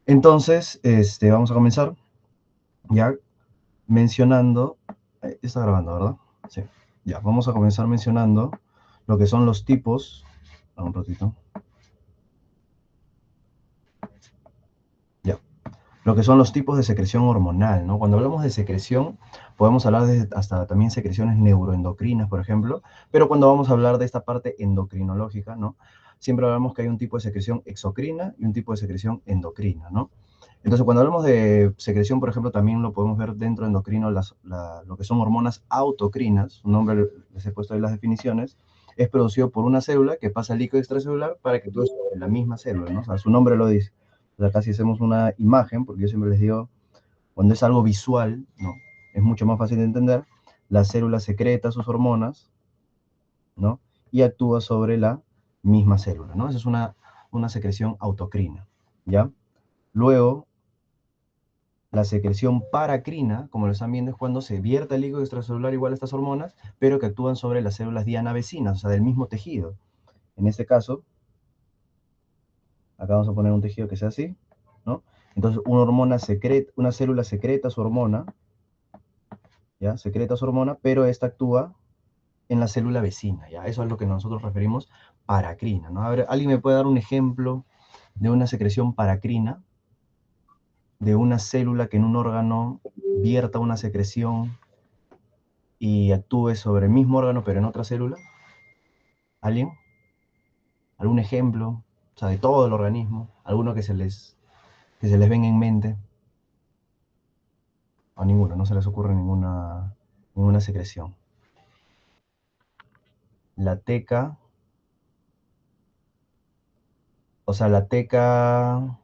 Entonces, vamos a comenzar ya mencionando, está grabando, ¿verdad? Sí. Ya, vamos a comenzar mencionando lo que son los tipos, un ratito, ya, lo que son los tipos de secreción hormonal, ¿no? Cuando hablamos de secreción, podemos hablar de hasta también secreciones neuroendocrinas, por ejemplo, pero cuando vamos a hablar de esta parte endocrinológica, ¿no? Siempre hablamos que hay un tipo de secreción exocrina y un tipo de secreción endocrina, ¿no? Entonces, cuando hablamos de secreción, por ejemplo, también lo podemos ver dentro de endocrino, lo que son hormonas autocrinas, un nombre les he puesto ahí las definiciones, es producido por una célula que pasa al líquido extracelular para que actúe sobre la misma célula, ¿no? O sea, su nombre lo dice. O sea, acá si hacemos una imagen, porque yo siempre les digo, cuando es algo visual, ¿no? Es mucho más fácil de entender, la célula secreta sus hormonas, ¿no? Y actúa sobre la misma célula, ¿no? Esa es una secreción autocrina, ¿ya? Luego, la secreción paracrina, como lo están viendo, es cuando se vierte el líquido extracelular igual a estas hormonas, pero que actúan sobre las células diana vecinas, o sea, del mismo tejido. En este caso, acá vamos a poner un tejido que sea así, ¿no? Entonces, una célula secreta su hormona, ¿ya? Secreta su hormona, pero esta actúa en la célula vecina, ¿ya? Eso es lo que nosotros referimos paracrina, ¿no? A ver, ¿alguien me puede dar un ejemplo de una secreción paracrina, de una célula que en un órgano vierta una secreción y actúe sobre el mismo órgano, pero en otra célula? ¿Alguien? ¿Algún ejemplo? O sea, de todo el organismo, alguno que se les venga en mente, o ninguno, no se les ocurre ninguna secreción. La teca, o sea, la teca,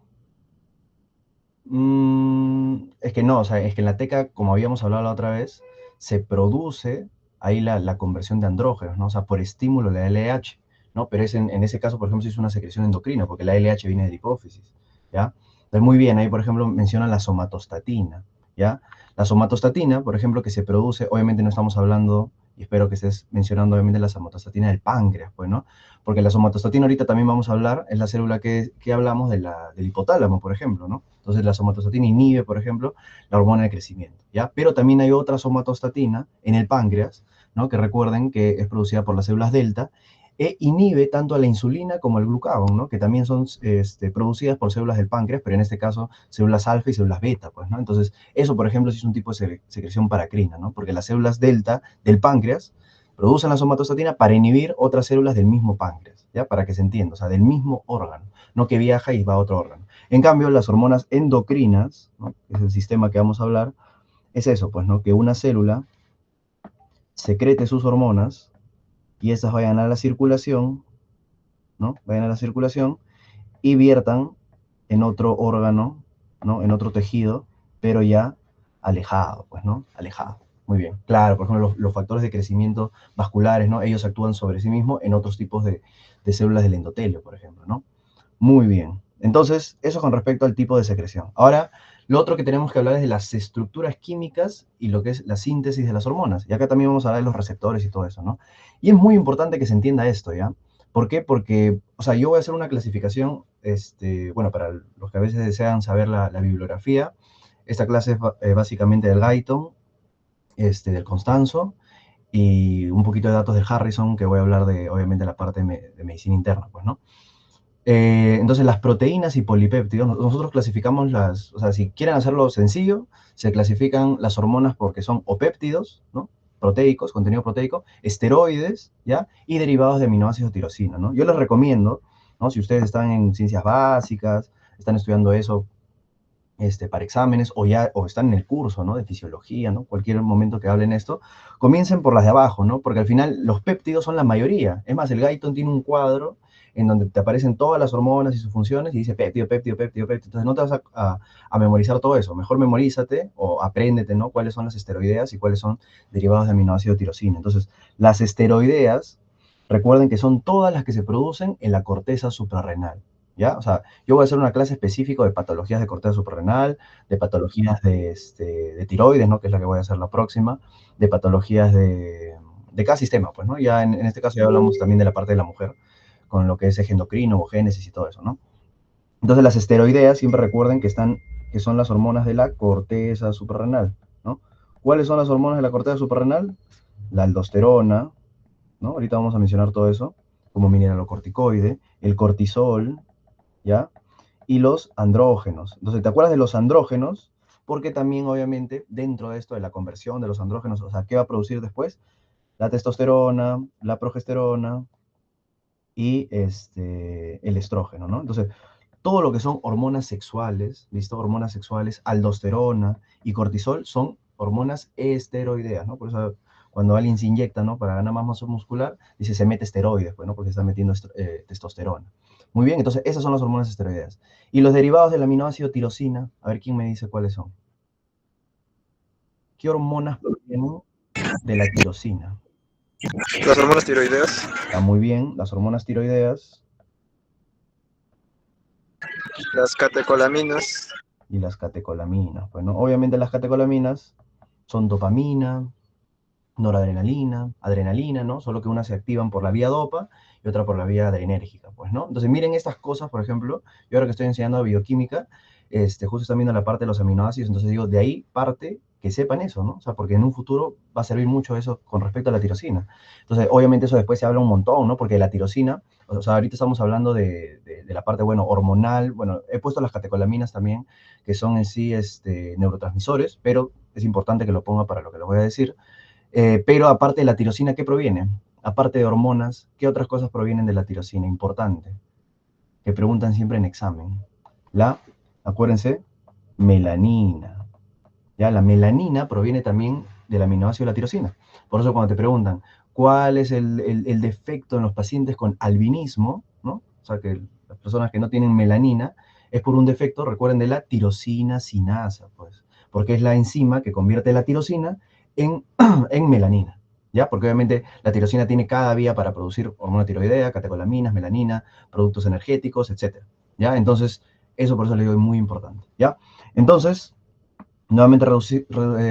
es que no, o sea, es que en la teca, como habíamos hablado la otra vez, se produce ahí la conversión de andrógenos, ¿no? O sea, por estímulo de la LH, ¿no? Pero en ese caso, por ejemplo, sí es una secreción endocrina, porque la LH viene de hipófisis, ¿ya? Entonces, muy bien, ahí, por ejemplo, menciona la somatostatina, ¿ya? La somatostatina, por ejemplo, que se produce, obviamente no estamos hablando, y espero que estés mencionando, obviamente, la somatostatina del páncreas, pues, ¿no? Porque la somatostatina ahorita también vamos a hablar, es la célula que hablamos del hipotálamo, por ejemplo, ¿no? Entonces la somatostatina inhibe, por ejemplo, la hormona de crecimiento, ¿ya? Pero también hay otra somatostatina en el páncreas, ¿no? Que recuerden que es producida por las células delta, e inhibe tanto a la insulina como al glucagón, ¿no? Que también son producidas por células del páncreas, pero en este caso células alfa y células beta, pues, ¿no? Entonces, eso, por ejemplo, sí es un tipo de secreción paracrina, ¿no? Porque las células delta del páncreas producen la somatostatina para inhibir otras células del mismo páncreas, ¿ya? Para que se entienda, o sea, del mismo órgano, no que viaja y va a otro órgano. En cambio, las hormonas endocrinas, ¿no? Que es el sistema que vamos a hablar, es eso, pues, ¿no? Que una célula secrete sus hormonas y estas vayan a la circulación, ¿no? Vayan a la circulación y viertan en otro órgano, ¿no? En otro tejido, pero ya alejado, pues, ¿no? Alejado. Muy bien. Claro, por ejemplo, los factores de crecimiento vasculares, ¿no? Ellos actúan sobre sí mismos en otros tipos de células del endotelio, por ejemplo, ¿no? Muy bien. Entonces, eso con respecto al tipo de secreción. Ahora, lo otro que tenemos que hablar es de las estructuras químicas y lo que es la síntesis de las hormonas. Y acá también vamos a hablar de los receptores y todo eso, ¿no? Y es muy importante que se entienda esto, ¿ya? ¿Por qué? Porque, o sea, yo voy a hacer una clasificación, bueno, para los que a veces desean saber la bibliografía, esta clase es básicamente del Guyton, del Constanzo, y un poquito de datos del Harrison, que voy a hablar de, obviamente, la parte de medicina interna, pues, ¿no? Entonces, las proteínas y polipéptidos, nosotros clasificamos o sea, si quieren hacerlo sencillo, se clasifican las hormonas porque son o péptidos, ¿no? Proteicos, contenido proteico, esteroides, ¿ya? Y derivados de aminoácidos tirosina, ¿no? Yo les recomiendo, ¿no? Si ustedes están en ciencias básicas, están estudiando eso para exámenes o están en el curso, ¿no? De fisiología, ¿no? Cualquier momento que hablen esto, comiencen por las de abajo, ¿no? Porque al final los péptidos son la mayoría. Es más, el Guyton tiene un cuadro en donde te aparecen todas las hormonas y sus funciones y dice péptido, péptido, péptido, péptido. Entonces no te vas a memorizar todo eso. Mejor memorízate o apréndete, ¿no? Cuáles son las esteroideas y cuáles son derivados de aminoácido tirosina. Entonces, las esteroideas, recuerden que son todas las que se producen en la corteza suprarrenal, ¿ya? O sea, yo voy a hacer una clase específica de patologías de corteza suprarrenal, de patologías de tiroides, ¿no? Que es la que voy a hacer la próxima, de patologías de cada sistema, pues, ¿no? Ya en este caso ya hablamos también de la parte de la mujer, con lo que es eje endocrino, o génesis y todo eso, ¿no? Entonces las esteroideas, siempre recuerden que son las hormonas de la corteza suprarrenal, ¿no? ¿Cuáles son las hormonas de la corteza suprarrenal? La aldosterona, ¿no? Ahorita vamos a mencionar todo eso, como mineralocorticoide, el cortisol, ¿ya? Y los andrógenos. Entonces, ¿te acuerdas de los andrógenos? Porque también, obviamente, dentro de esto de la conversión de los andrógenos, o sea, ¿qué va a producir después? La testosterona, la progesterona y el estrógeno, ¿no? Entonces, todo lo que son hormonas sexuales, ¿listo? Hormonas sexuales, aldosterona y cortisol son hormonas esteroideas, ¿no? Por eso cuando alguien se inyecta, ¿no? Para ganar más masa muscular, dice se mete esteroides, pues, ¿no? Porque está metiendo testosterona. Muy bien, entonces esas son las hormonas esteroideas. Y los derivados del aminoácido tirosina, a ver quién me dice cuáles son. ¿Qué hormonas provienen de la tirosina? Las hormonas tiroideas. Está muy bien, las hormonas tiroideas Las catecolaminas. y las catecolaminas. Bueno, obviamente las catecolaminas son dopamina, noradrenalina, adrenalina, ¿no? Solo que unas se activan por la vía dopa y otra por la vía adrenérgica, pues, ¿no? Entonces, miren estas cosas, por ejemplo, yo ahora que estoy enseñando bioquímica, justo están viendo la parte de los aminoácidos, entonces digo, de ahí parte que sepan eso, ¿no? O sea, porque en un futuro va a servir mucho eso con respecto a la tirosina. Entonces, obviamente eso después se habla un montón, ¿no? Porque la tirosina, o sea, ahorita estamos hablando de la parte, bueno, hormonal, bueno, he puesto las catecolaminas también, que son en sí neurotransmisores, pero es importante que lo ponga para lo que les voy a decir. Pero aparte de la tirosina, ¿qué proviene? Aparte de hormonas, ¿qué otras cosas provienen de la tirosina? Importante, que preguntan siempre en examen. La, acuérdense, melanina. Ya, la melanina proviene también del aminoácido de la tirosina. Por eso cuando te preguntan cuál es el defecto en los pacientes con albinismo, ¿no? O sea, que las personas que no tienen melanina, es por un defecto, recuerden, de la tirosina sinasa, pues, porque es la enzima que convierte la tirosina en, en melanina. ¿Ya? Porque obviamente la tirosina tiene cada vía para producir hormona tiroidea, catecolaminas, melanina, productos energéticos, etc. ¿Ya? Entonces, eso por eso le digo es muy importante. ¿Ya? Entonces, nuevamente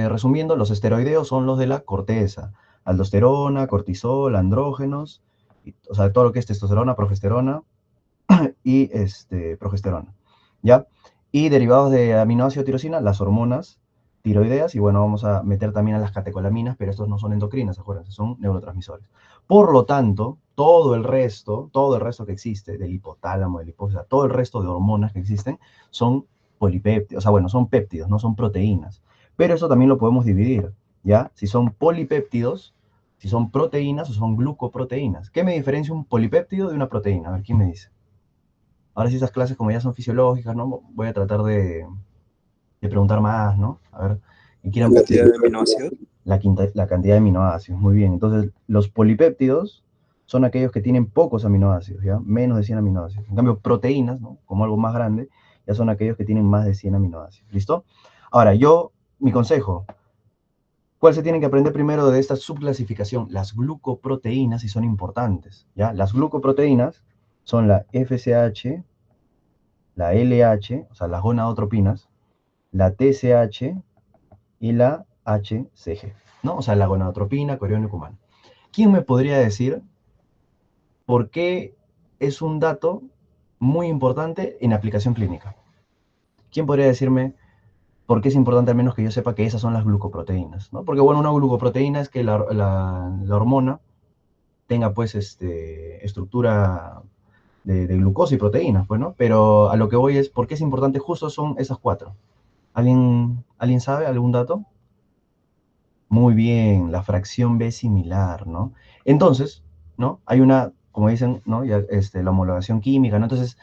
resumiendo, los esteroideos son los de la corteza. Aldosterona, cortisol, andrógenos, o sea, todo lo que es testosterona, progesterona y progesterona. ¿Ya? Y derivados de aminoácido tirosina, las hormonas tiroideas, y bueno, vamos a meter también a las catecolaminas, pero estos no son endocrinas, acuérdense, son neurotransmisores. Por lo tanto, todo el resto que existe, del hipotálamo, del hipófisis, todo el resto de hormonas que existen, son polipéptidos, o sea, bueno, son péptidos, no son proteínas. Pero eso también lo podemos dividir, ¿ya? Si son polipéptidos, si son proteínas o son glucoproteínas. ¿Qué me diferencia un polipéptido de una proteína? A ver, ¿quién me dice? Ahora sí, esas clases como ya son fisiológicas, ¿no? Voy a tratar de preguntar más, ¿no? A ver, y La quieran cantidad de aminoácidos. la cantidad de aminoácidos. Muy bien. Entonces, los polipéptidos son aquellos que tienen pocos aminoácidos, ¿ya? Menos de 100 aminoácidos. En cambio, proteínas, ¿no? Como algo más grande, ya son aquellos que tienen más de 100 aminoácidos. ¿Listo? Ahora, mi consejo, ¿cuál se tiene que aprender primero de esta subclasificación? Las glucoproteínas, y son importantes, ¿ya? Las glucoproteínas son la FSH, la LH, o sea, las gonadotropinas, la TSH y la HCG, ¿no? O sea, la gonadotropina, corión y cumano. ¿Quién me podría decir por qué es un dato muy importante en aplicación clínica? ¿Quién podría decirme por qué es importante al menos que yo sepa que esas son las glucoproteínas, ¿no? Porque, bueno, una glucoproteína es que la hormona tenga, pues, estructura de glucosa y proteínas, pues, ¿no? Pero a lo que voy es, ¿por qué es importante justo son esas cuatro? ¿Alguien sabe algún dato? Muy bien, la fracción B similar, ¿no? Entonces, ¿no? Hay una, como dicen, ¿no? Ya, la homologación química, ¿no? Entonces,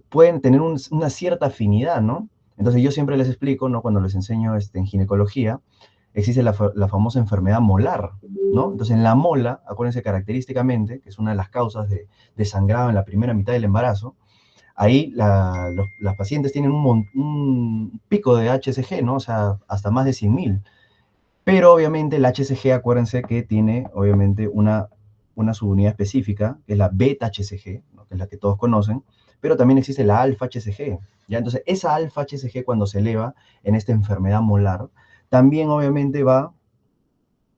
pueden tener una cierta afinidad, ¿no? Entonces, yo siempre les explico, ¿no? Cuando les enseño en ginecología, existe la famosa enfermedad molar, ¿no? Entonces, en la mola, acuérdense característicamente, que es una de las causas de sangrado en la primera mitad del embarazo, ahí las pacientes tienen un pico de HCG, ¿no? O sea, hasta más de 100.000. Pero obviamente el HCG, acuérdense que tiene obviamente una subunidad específica, que es la beta-HCG, ¿no? Que es la que todos conocen, pero también existe la alfa-HCG. ¿Ya? Entonces, esa alfa-HCG cuando se eleva en esta enfermedad molar, también obviamente va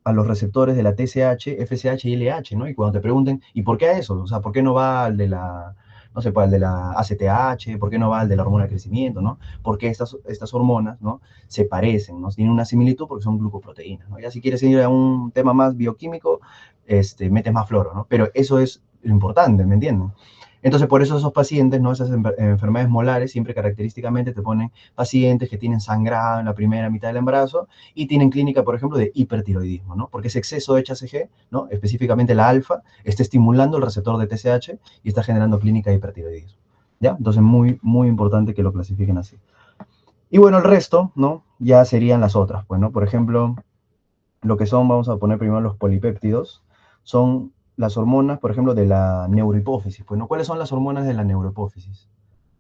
a los receptores de la TSH, FSH y LH, ¿no? Y cuando te pregunten, ¿y por qué a eso? O sea, ¿por qué no va al de No se puede al de la ACTH, ¿por qué no va al de la hormona de crecimiento, ¿no? Porque estas hormonas, ¿no? Se parecen, ¿no? Tienen una similitud porque son glucoproteínas, ¿no? Ya si quieres ir a un tema más bioquímico, metes más floro, ¿no? Pero eso es lo importante, ¿me entienden? Entonces, por eso esos pacientes, ¿no? Esas enfermedades molares, siempre característicamente te ponen pacientes que tienen sangrado en la primera mitad del embarazo y tienen clínica, por ejemplo, de hipertiroidismo, ¿no? Porque ese exceso de HCG, ¿no? Específicamente la alfa, está estimulando el receptor de TSH y está generando clínica de hipertiroidismo, ¿ya? Entonces, muy, muy importante que lo clasifiquen así. Y bueno, el resto, ¿no? Ya serían las otras, pues, ¿no? Por ejemplo, lo que son, vamos a poner primero los polipéptidos, son las hormonas, por ejemplo, de la neurohipófisis. Pues, ¿no? ¿Cuáles son las hormonas de la neurohipófisis?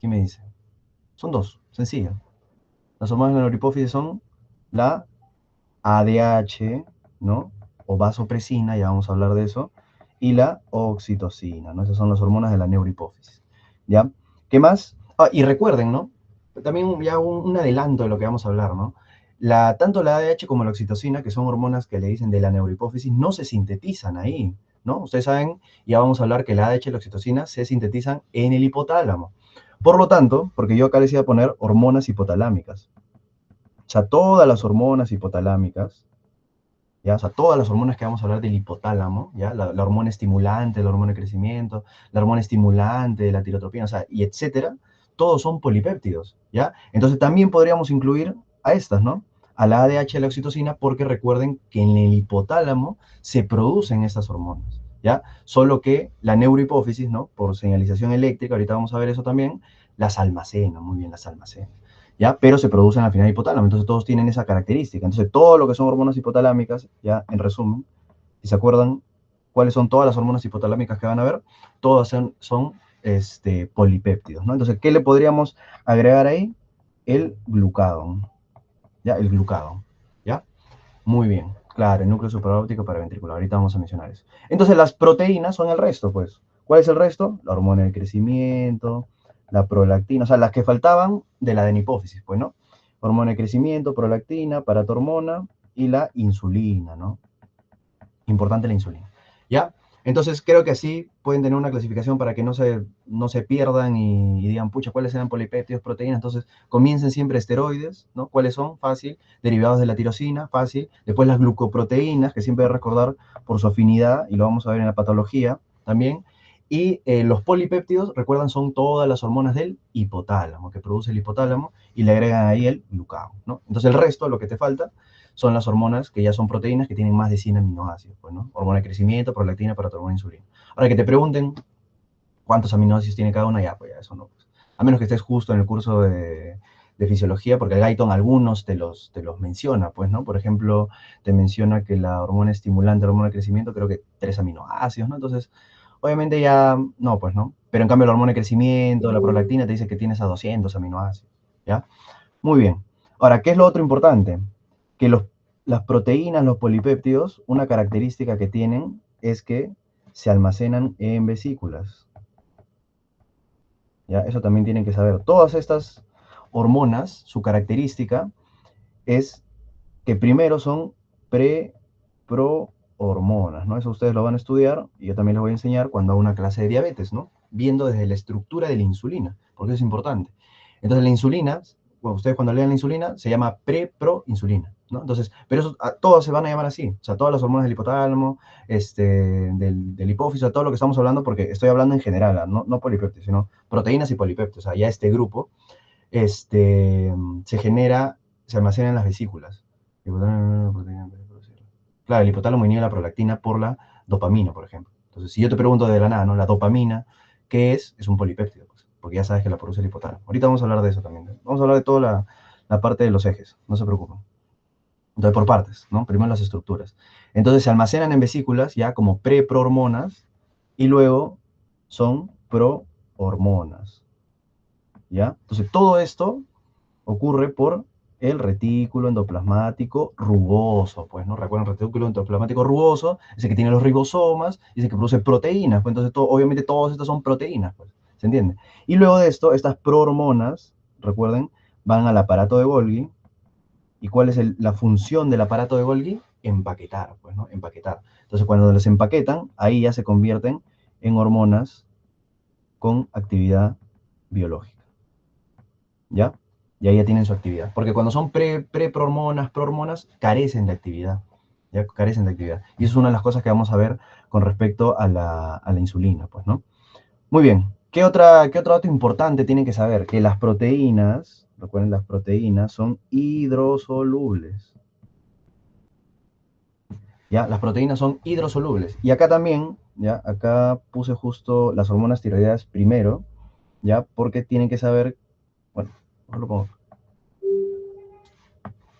¿Quién me dice? Son dos, sencillas. Las hormonas de la neurohipófisis son la ADH, ¿no? O vasopresina, ya vamos a hablar de eso, y la oxitocina, ¿no? Esas son las hormonas de la neurohipófisis, ¿ya? ¿Qué más? Ah, y recuerden, ¿no? También ya un adelanto de lo que vamos a hablar, ¿no? Tanto la ADH como la oxitocina, que son hormonas que le dicen de la neurohipófisis, no se sintetizan ahí, ¿no? Ustedes saben, ya vamos a hablar que la ADH y la oxitocina se sintetizan en el hipotálamo. Por lo tanto, porque yo acá les iba a poner hormonas hipotalámicas. O sea, todas las hormonas hipotalámicas, ¿ya? O sea, todas las hormonas que vamos a hablar del hipotálamo, ¿ya? La hormona estimulante, la hormona de crecimiento, la hormona estimulante, la tirotropina, o sea, y etcétera, todos son polipéptidos, ¿ya? Entonces también podríamos incluir a estas, ¿no? A la ADH y a la oxitocina, porque recuerden que en el hipotálamo se producen estas hormonas, ¿ya? Solo que la neurohipófisis, ¿no? Por señalización eléctrica, ahorita vamos a ver eso también, las almacena, muy bien, las almacena. ¿Ya? Pero se producen al final hipotálamo, entonces todos tienen esa característica. Entonces todo lo que son hormonas hipotalámicas, ya en resumen, si se acuerdan cuáles son todas las hormonas hipotalámicas que van a ver, todas son polipéptidos, ¿no? Entonces, ¿qué le podríamos agregar ahí? El glucagón, ¿ya? El glucagón, ¿ya? Muy bien, claro, el núcleo supraóptico paraventricular, ahorita vamos a mencionar eso. Entonces, las proteínas son el resto, pues. ¿Cuál es el resto? La hormona de crecimiento, la prolactina, o sea, las que faltaban de la adenipófisis, pues, ¿no? Hormona de crecimiento, prolactina, paratormona y la insulina, ¿no? Importante la insulina, ¿ya? Entonces creo que así pueden tener una clasificación para que no se pierdan y digan, pucha, ¿cuáles eran polipéptidos, proteínas? Entonces comiencen siempre esteroides, ¿no? ¿Cuáles son? Fácil. Derivados de la tirosina, fácil. Después las glucoproteínas, que siempre hay que recordar por su afinidad, y lo vamos a ver en la patología también. Y los polipéptidos, recuerdan, son todas las hormonas del hipotálamo, que produce el hipotálamo, y le agregan ahí el glucagón, ¿no? Entonces el resto, lo que te falta, son las hormonas que ya son proteínas que tienen más de 100 aminoácidos, pues, ¿no? Hormona de crecimiento, prolactina, paratormona, insulina. Ahora que te pregunten cuántos aminoácidos tiene cada una, ya, pues ya eso no. Pues. A menos que estés justo en el curso de fisiología, porque el Guyton algunos te los menciona, pues, ¿no? Por ejemplo, te menciona que la hormona estimulante, la hormona de crecimiento, creo que 3 aminoácidos, ¿no? Entonces, obviamente ya, no, pues, ¿no? Pero en cambio la hormona de crecimiento, la prolactina, te dice que tienes a 200 aminoácidos, ¿ya? Muy bien. Ahora, ¿qué es lo otro importante? Que las proteínas, los polipéptidos, una característica que tienen es que se almacenan en vesículas. ¿Ya? Eso también tienen que saber. Todas estas hormonas, su característica es que primero son prohormonas, ¿no? Eso ustedes lo van a estudiar y yo también les voy a enseñar cuando hago una clase de diabetes, ¿no? Viendo desde la estructura de la insulina, porque es importante. Entonces la insulina, bueno, ustedes cuando lean la insulina, se llama pre-proinsulina, ¿no? Entonces, pero eso, todas se van a llamar así, o sea, todas las hormonas del hipotálamo, del hipófisis, todo lo que estamos hablando, porque estoy hablando en general, no polipéptidos, sino proteínas y polipéptidos, o sea, ya este grupo, se genera, se almacena en las vesículas. Claro, el hipotálamo inhibe la prolactina por la dopamina, por ejemplo. Entonces, si yo te pregunto de la nada, ¿no? La dopamina, ¿qué es? Es un polipéptido, pues, porque ya sabes que la produce el hipotálamo. Ahorita vamos a hablar de eso también. ¿No? Vamos a hablar de toda la parte de los ejes, no se preocupen. Entonces, por partes, ¿no? Primero las estructuras. Entonces, se almacenan en vesículas ya como pre-prohormonas y luego son prohormonas, ¿ya? Entonces, todo esto ocurre por el retículo endoplasmático rugoso, pues, ¿no? Recuerden, el retículo endoplasmático rugoso es el que tiene los ribosomas, y es el que produce proteínas, pues, entonces, obviamente, todas estas son proteínas, pues, ¿se entiende? Y luego de esto, estas prohormonas, recuerden, van al aparato de Golgi, ¿y cuál es la función del aparato de Golgi? Empaquetar, pues, ¿no? Empaquetar. Entonces, cuando los empaquetan, ahí ya se convierten en hormonas con actividad biológica, ¿ya? Y ahí ya tienen su actividad. Porque cuando son pre-prohormonas, prohormonas, carecen de actividad, ¿ya? Carecen de actividad. Y eso es una de las cosas que vamos a ver con respecto a la insulina, pues, ¿no? Muy bien. Qué otro dato importante tienen que saber? Que las proteínas, recuerden, las proteínas son hidrosolubles. ¿Ya? Las proteínas son hidrosolubles. Y acá también, ¿ya? Acá puse justo las hormonas tiroideas primero, ¿ya? Porque tienen que saber, bueno, no lo pongo,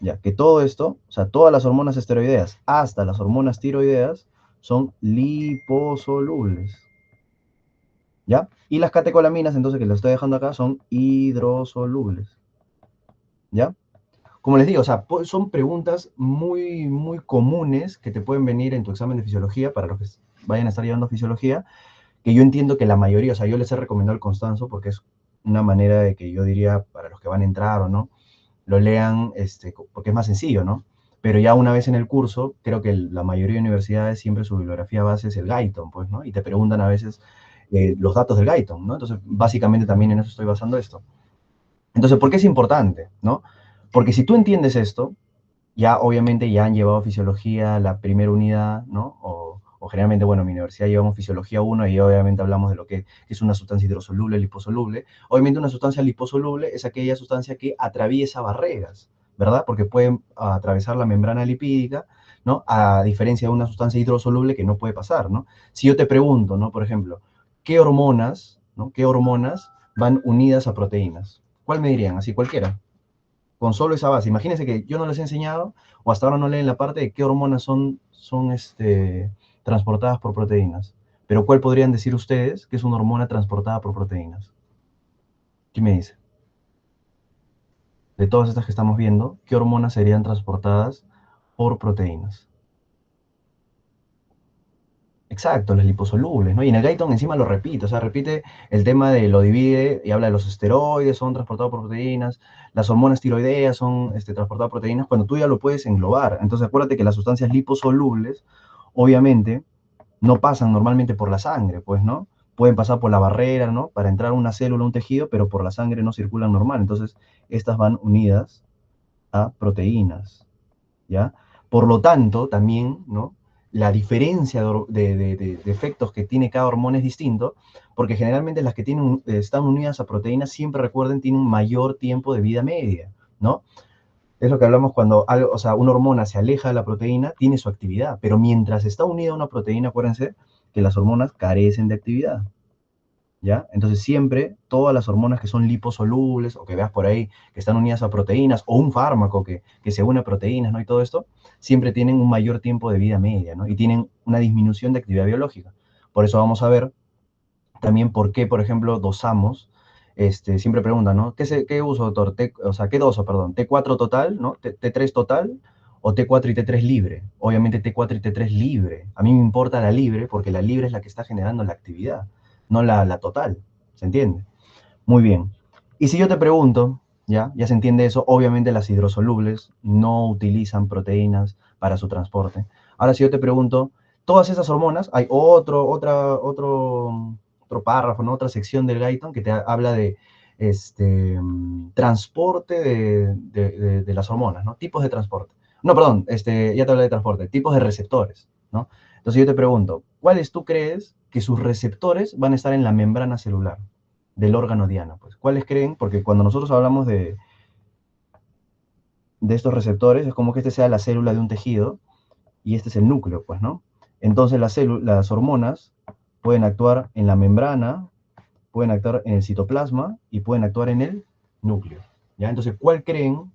ya, que todo esto, o sea, todas las hormonas esteroideas, hasta las hormonas tiroideas, son liposolubles, ¿ya? Y las catecolaminas, entonces, que lo estoy dejando acá, son hidrosolubles, ¿ya? Como les digo, o sea, son preguntas muy, muy comunes que te pueden venir en tu examen de fisiología, para los que vayan a estar llevando fisiología, que yo entiendo que la mayoría, o sea, yo les he recomendado el Constanzo porque es una manera de que yo diría, para los que van a entrar o no, lo lean, porque es más sencillo, ¿no? Pero ya una vez en el curso, creo que la mayoría de universidades siempre su bibliografía base es el Guyton, pues, ¿no? Y te preguntan a veces los datos del Guyton, ¿no? Entonces, básicamente también en eso estoy basando esto. Entonces, ¿por qué es importante, no? Porque si tú entiendes esto, ya obviamente ya han llevado fisiología la primera unidad, ¿no? O generalmente, bueno, en mi universidad llevamos fisiología 1 y obviamente hablamos de lo que es una sustancia hidrosoluble, liposoluble. Obviamente una sustancia liposoluble es aquella sustancia que atraviesa barreras, ¿verdad? Porque puede atravesar la membrana lipídica, ¿no? A diferencia de una sustancia hidrosoluble que no puede pasar, ¿no? Si yo te pregunto, ¿no? Por ejemplo, ¿qué hormonas, ¿no? ¿Qué hormonas van unidas a proteínas? ¿Cuál me dirían? Así cualquiera con solo esa base. Imagínense que yo no les he enseñado, o hasta ahora no leen la parte de qué hormonas son transportadas por proteínas. Pero ¿cuál podrían decir ustedes que es una hormona transportada por proteínas? ¿Qué me dice? De todas estas que estamos viendo, ¿qué hormonas serían transportadas por proteínas? Exacto, las liposolubles, ¿no? Y en el Guyton encima lo repite, o sea, repite el tema de lo divide y habla de los esteroides, son transportados por proteínas, las hormonas tiroideas son transportadas por proteínas, cuando tú ya lo puedes englobar. Entonces acuérdate que las sustancias liposolubles, obviamente, no pasan normalmente por la sangre, pues, ¿no? Pueden pasar por la barrera, ¿no? Para entrar a una célula, un tejido, pero por la sangre no circulan normal. Entonces, estas van unidas a proteínas. ¿Ya? Por lo tanto, también, ¿no? La diferencia de efectos que tiene cada hormona es distinto, porque generalmente las que están unidas a proteínas, siempre recuerden, tienen un mayor tiempo de vida media, ¿no? Es lo que hablamos cuando algo, o sea, una hormona se aleja de la proteína, tiene su actividad, pero mientras está unida a una proteína, acuérdense que las hormonas carecen de actividad. ¿Ya? Entonces siempre todas las hormonas que son liposolubles o que veas por ahí que están unidas a proteínas o un fármaco que se une a proteínas, ¿no? Y todo esto, siempre tienen un mayor tiempo de vida media, ¿no? Y tienen una disminución de actividad biológica. Por eso vamos a ver también por qué, por ejemplo, dosamos, siempre preguntan, ¿no? ¿Qué uso, doctor? O sea, ¿qué doso, perdón? ¿T4 total, ¿no? ¿T3 total o T4 y T3 libre? Obviamente T4 y T3 libre. A mí me importa la libre porque la libre es la que está generando la actividad, no la total. ¿Se entiende? Muy bien. Y si yo te pregunto, ya se entiende eso, obviamente las hidrosolubles no utilizan proteínas para su transporte. Ahora, si yo te pregunto, todas esas hormonas, hay otro párrafo, ¿no? Otra sección del Guyton que te habla de transporte de las hormonas, ¿no? Tipos de transporte. No, perdón, ya te hablé de transporte, tipos de receptores, ¿no? Entonces yo te pregunto, ¿cuáles tú crees que sus receptores van a estar en la membrana celular del órgano diana? Pues, ¿cuáles creen? Porque cuando nosotros hablamos de estos receptores, es como que sea la célula de un tejido y este es el núcleo, pues, ¿no? Entonces las hormonas pueden actuar en la membrana, pueden actuar en el citoplasma y pueden actuar en el núcleo, ¿ya? Entonces, ¿cuál creen?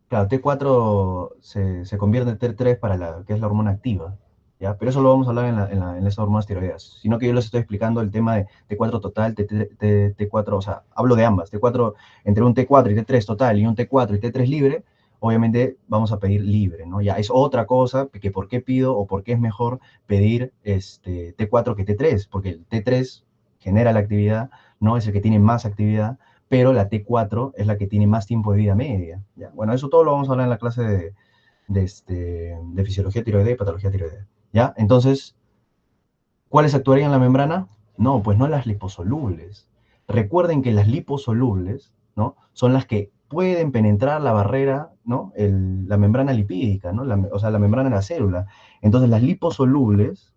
Claro, T4 se convierte en T3 para que es la hormona activa, ¿ya? Pero eso lo vamos a hablar en las hormonas tiroideas, sino que yo les estoy explicando el tema de T4 total, T4, o sea, hablo de ambas, T4, entre un T4 y T3 total y un T4 y T3 libre, obviamente vamos a pedir libre, ¿no? Ya es otra cosa que por qué pido o por qué es mejor pedir T4 que T3, porque el T3 genera la actividad, ¿no? Es el que tiene más actividad, pero la T4 es la que tiene más tiempo de vida media. ¿Ya? Bueno, eso todo lo vamos a hablar en la clase de fisiología tiroidea y patología tiroidea. ¿Ya? Entonces, ¿Cuáles actuarían en la membrana? No, pues no las liposolubles. Recuerden que las liposolubles, ¿no? Son las que pueden penetrar la barrera, ¿no? La membrana lipídica, ¿no? O sea, la membrana de la célula. Entonces, las liposolubles,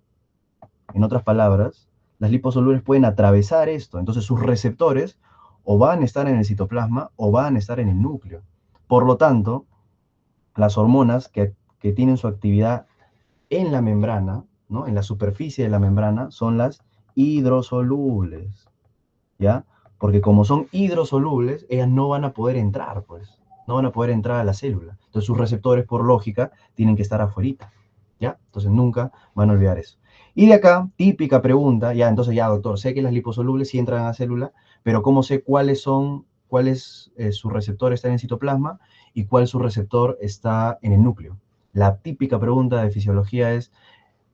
en otras palabras, las liposolubles pueden atravesar esto. Entonces, sus receptores o van a estar en el citoplasma o van a estar en el núcleo. Por lo tanto, las hormonas que tienen su actividad en la membrana, ¿no? En la superficie de la membrana, son las hidrosolubles, ¿ya? Porque como son hidrosolubles, ellas no van a poder entrar, pues. No van a poder entrar a la célula. Entonces sus receptores, por lógica, tienen que estar afuera, ¿ya? Entonces nunca van a olvidar eso. Y de acá, típica pregunta, ya, entonces ya, doctor, sé que las liposolubles sí entran a la célula, pero ¿cómo sé cuáles su receptor está en el citoplasma y cuál su receptor está en el núcleo? La típica pregunta de fisiología es,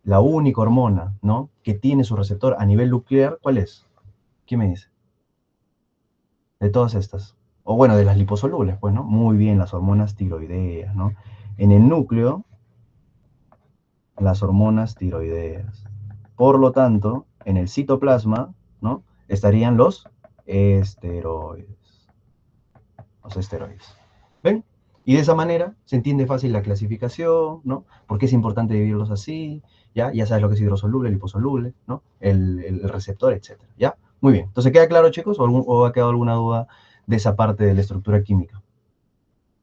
la única hormona, ¿no? Que tiene su receptor a nivel nuclear, ¿cuál es? ¿Quién me dice? De todas estas. O bueno, de las liposolubles, pues, ¿no? Muy bien, las hormonas tiroideas, ¿no? En el núcleo, las hormonas tiroideas. Por lo tanto, en el citoplasma, ¿no? Estarían los esteroides. Los esteroides. ¿Ven? Y de esa manera se entiende fácil la clasificación, ¿no? ¿Por qué es importante dividirlos así? Ya sabes lo que es hidrosoluble, liposoluble, ¿no? El receptor, etcétera, ¿ya? Muy bien. Entonces, ¿queda claro, chicos? ¿O ha quedado alguna duda de esa parte de la estructura química?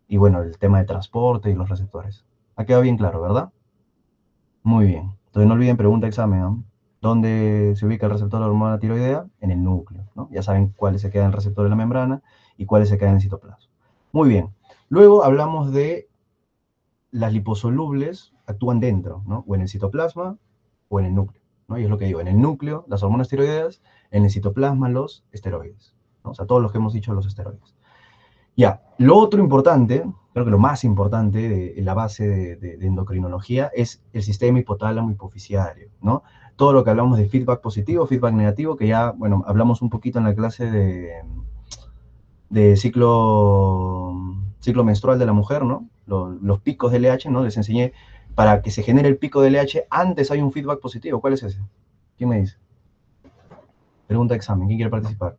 Y bueno, el tema de transporte y los receptores. Ha quedado bien claro, ¿verdad? Muy bien. Entonces, no olviden pregunta examen, ¿no? ¿Dónde se ubica el receptor de la hormona tiroidea? En el núcleo, ¿no? Ya saben cuáles se quedan en el receptor de la membrana y cuáles se quedan en el citoplasma. Muy bien. Luego hablamos de las liposolubles actúan dentro, ¿no? O en el citoplasma o en el núcleo, ¿no? Y es lo que digo, en el núcleo las hormonas tiroideas, en el citoplasma los esteroides, ¿no? O sea, todos los que hemos dicho los esteroides. Ya, lo otro importante, creo que lo más importante de la base de endocrinología es el sistema hipotálamo hipoficiario, ¿no? Todo lo que hablamos de feedback positivo, feedback negativo, que ya, bueno, hablamos un poquito en la clase de ciclo menstrual de la mujer, ¿no? Los picos de LH, ¿no? Les enseñé, para que se genere el pico de LH, antes hay un feedback positivo. ¿Cuál es ese? ¿Quién me dice? Pregunta de examen, ¿quién quiere participar?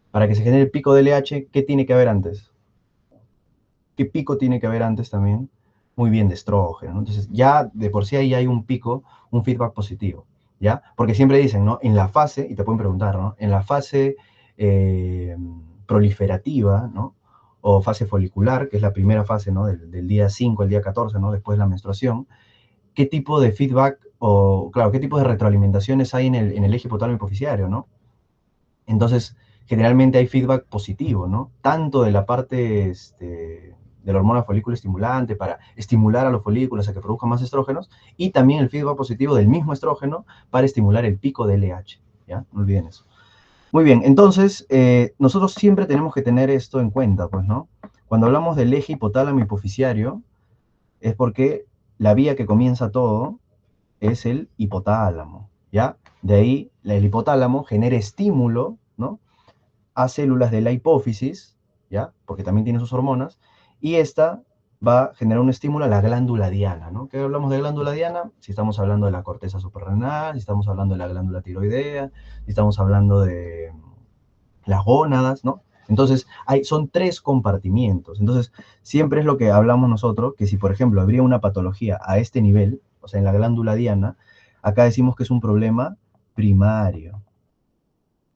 Para que se genere el pico de LH, ¿qué tiene que haber antes? ¿Qué pico tiene que haber antes también? Muy bien, de estrógeno, ¿no? Entonces, ya de por sí ahí hay un pico, un feedback positivo, ¿ya? Porque siempre dicen, ¿no? En la fase, y te pueden preguntar, ¿no? En la fase proliferativa, ¿no? O fase folicular, que es la primera fase, ¿no? Del día 5 al día 14, ¿no? Después de la menstruación, ¿qué tipo de feedback o, claro, qué tipo de retroalimentaciones hay en el eje hipotálamo hipoficiario, ¿no? Entonces, generalmente hay feedback positivo, ¿no? Tanto de la parte de la hormona folículo estimulante para estimular a los folículos a que produzcan más estrógenos, y también el feedback positivo del mismo estrógeno para estimular el pico de LH, ¿ya? No olviden eso. Muy bien, entonces, nosotros siempre tenemos que tener esto en cuenta, pues, ¿no? Cuando hablamos del eje hipotálamo hipoficiario, es porque la vía que comienza todo es el hipotálamo, ¿ya? De ahí, el hipotálamo genera estímulo, ¿no? A células de la hipófisis, ¿ya? Porque también tiene sus hormonas, y esta va a generar un estímulo a la glándula diana, ¿no? ¿Qué hablamos de glándula diana? Si estamos hablando de la corteza suprarrenal, si estamos hablando de la glándula tiroidea, si estamos hablando de las gónadas, ¿no? Entonces, son tres compartimientos. Entonces, siempre es lo que hablamos nosotros, que si, por ejemplo, habría una patología a este nivel, o sea, en la glándula diana, acá decimos que es un problema primario,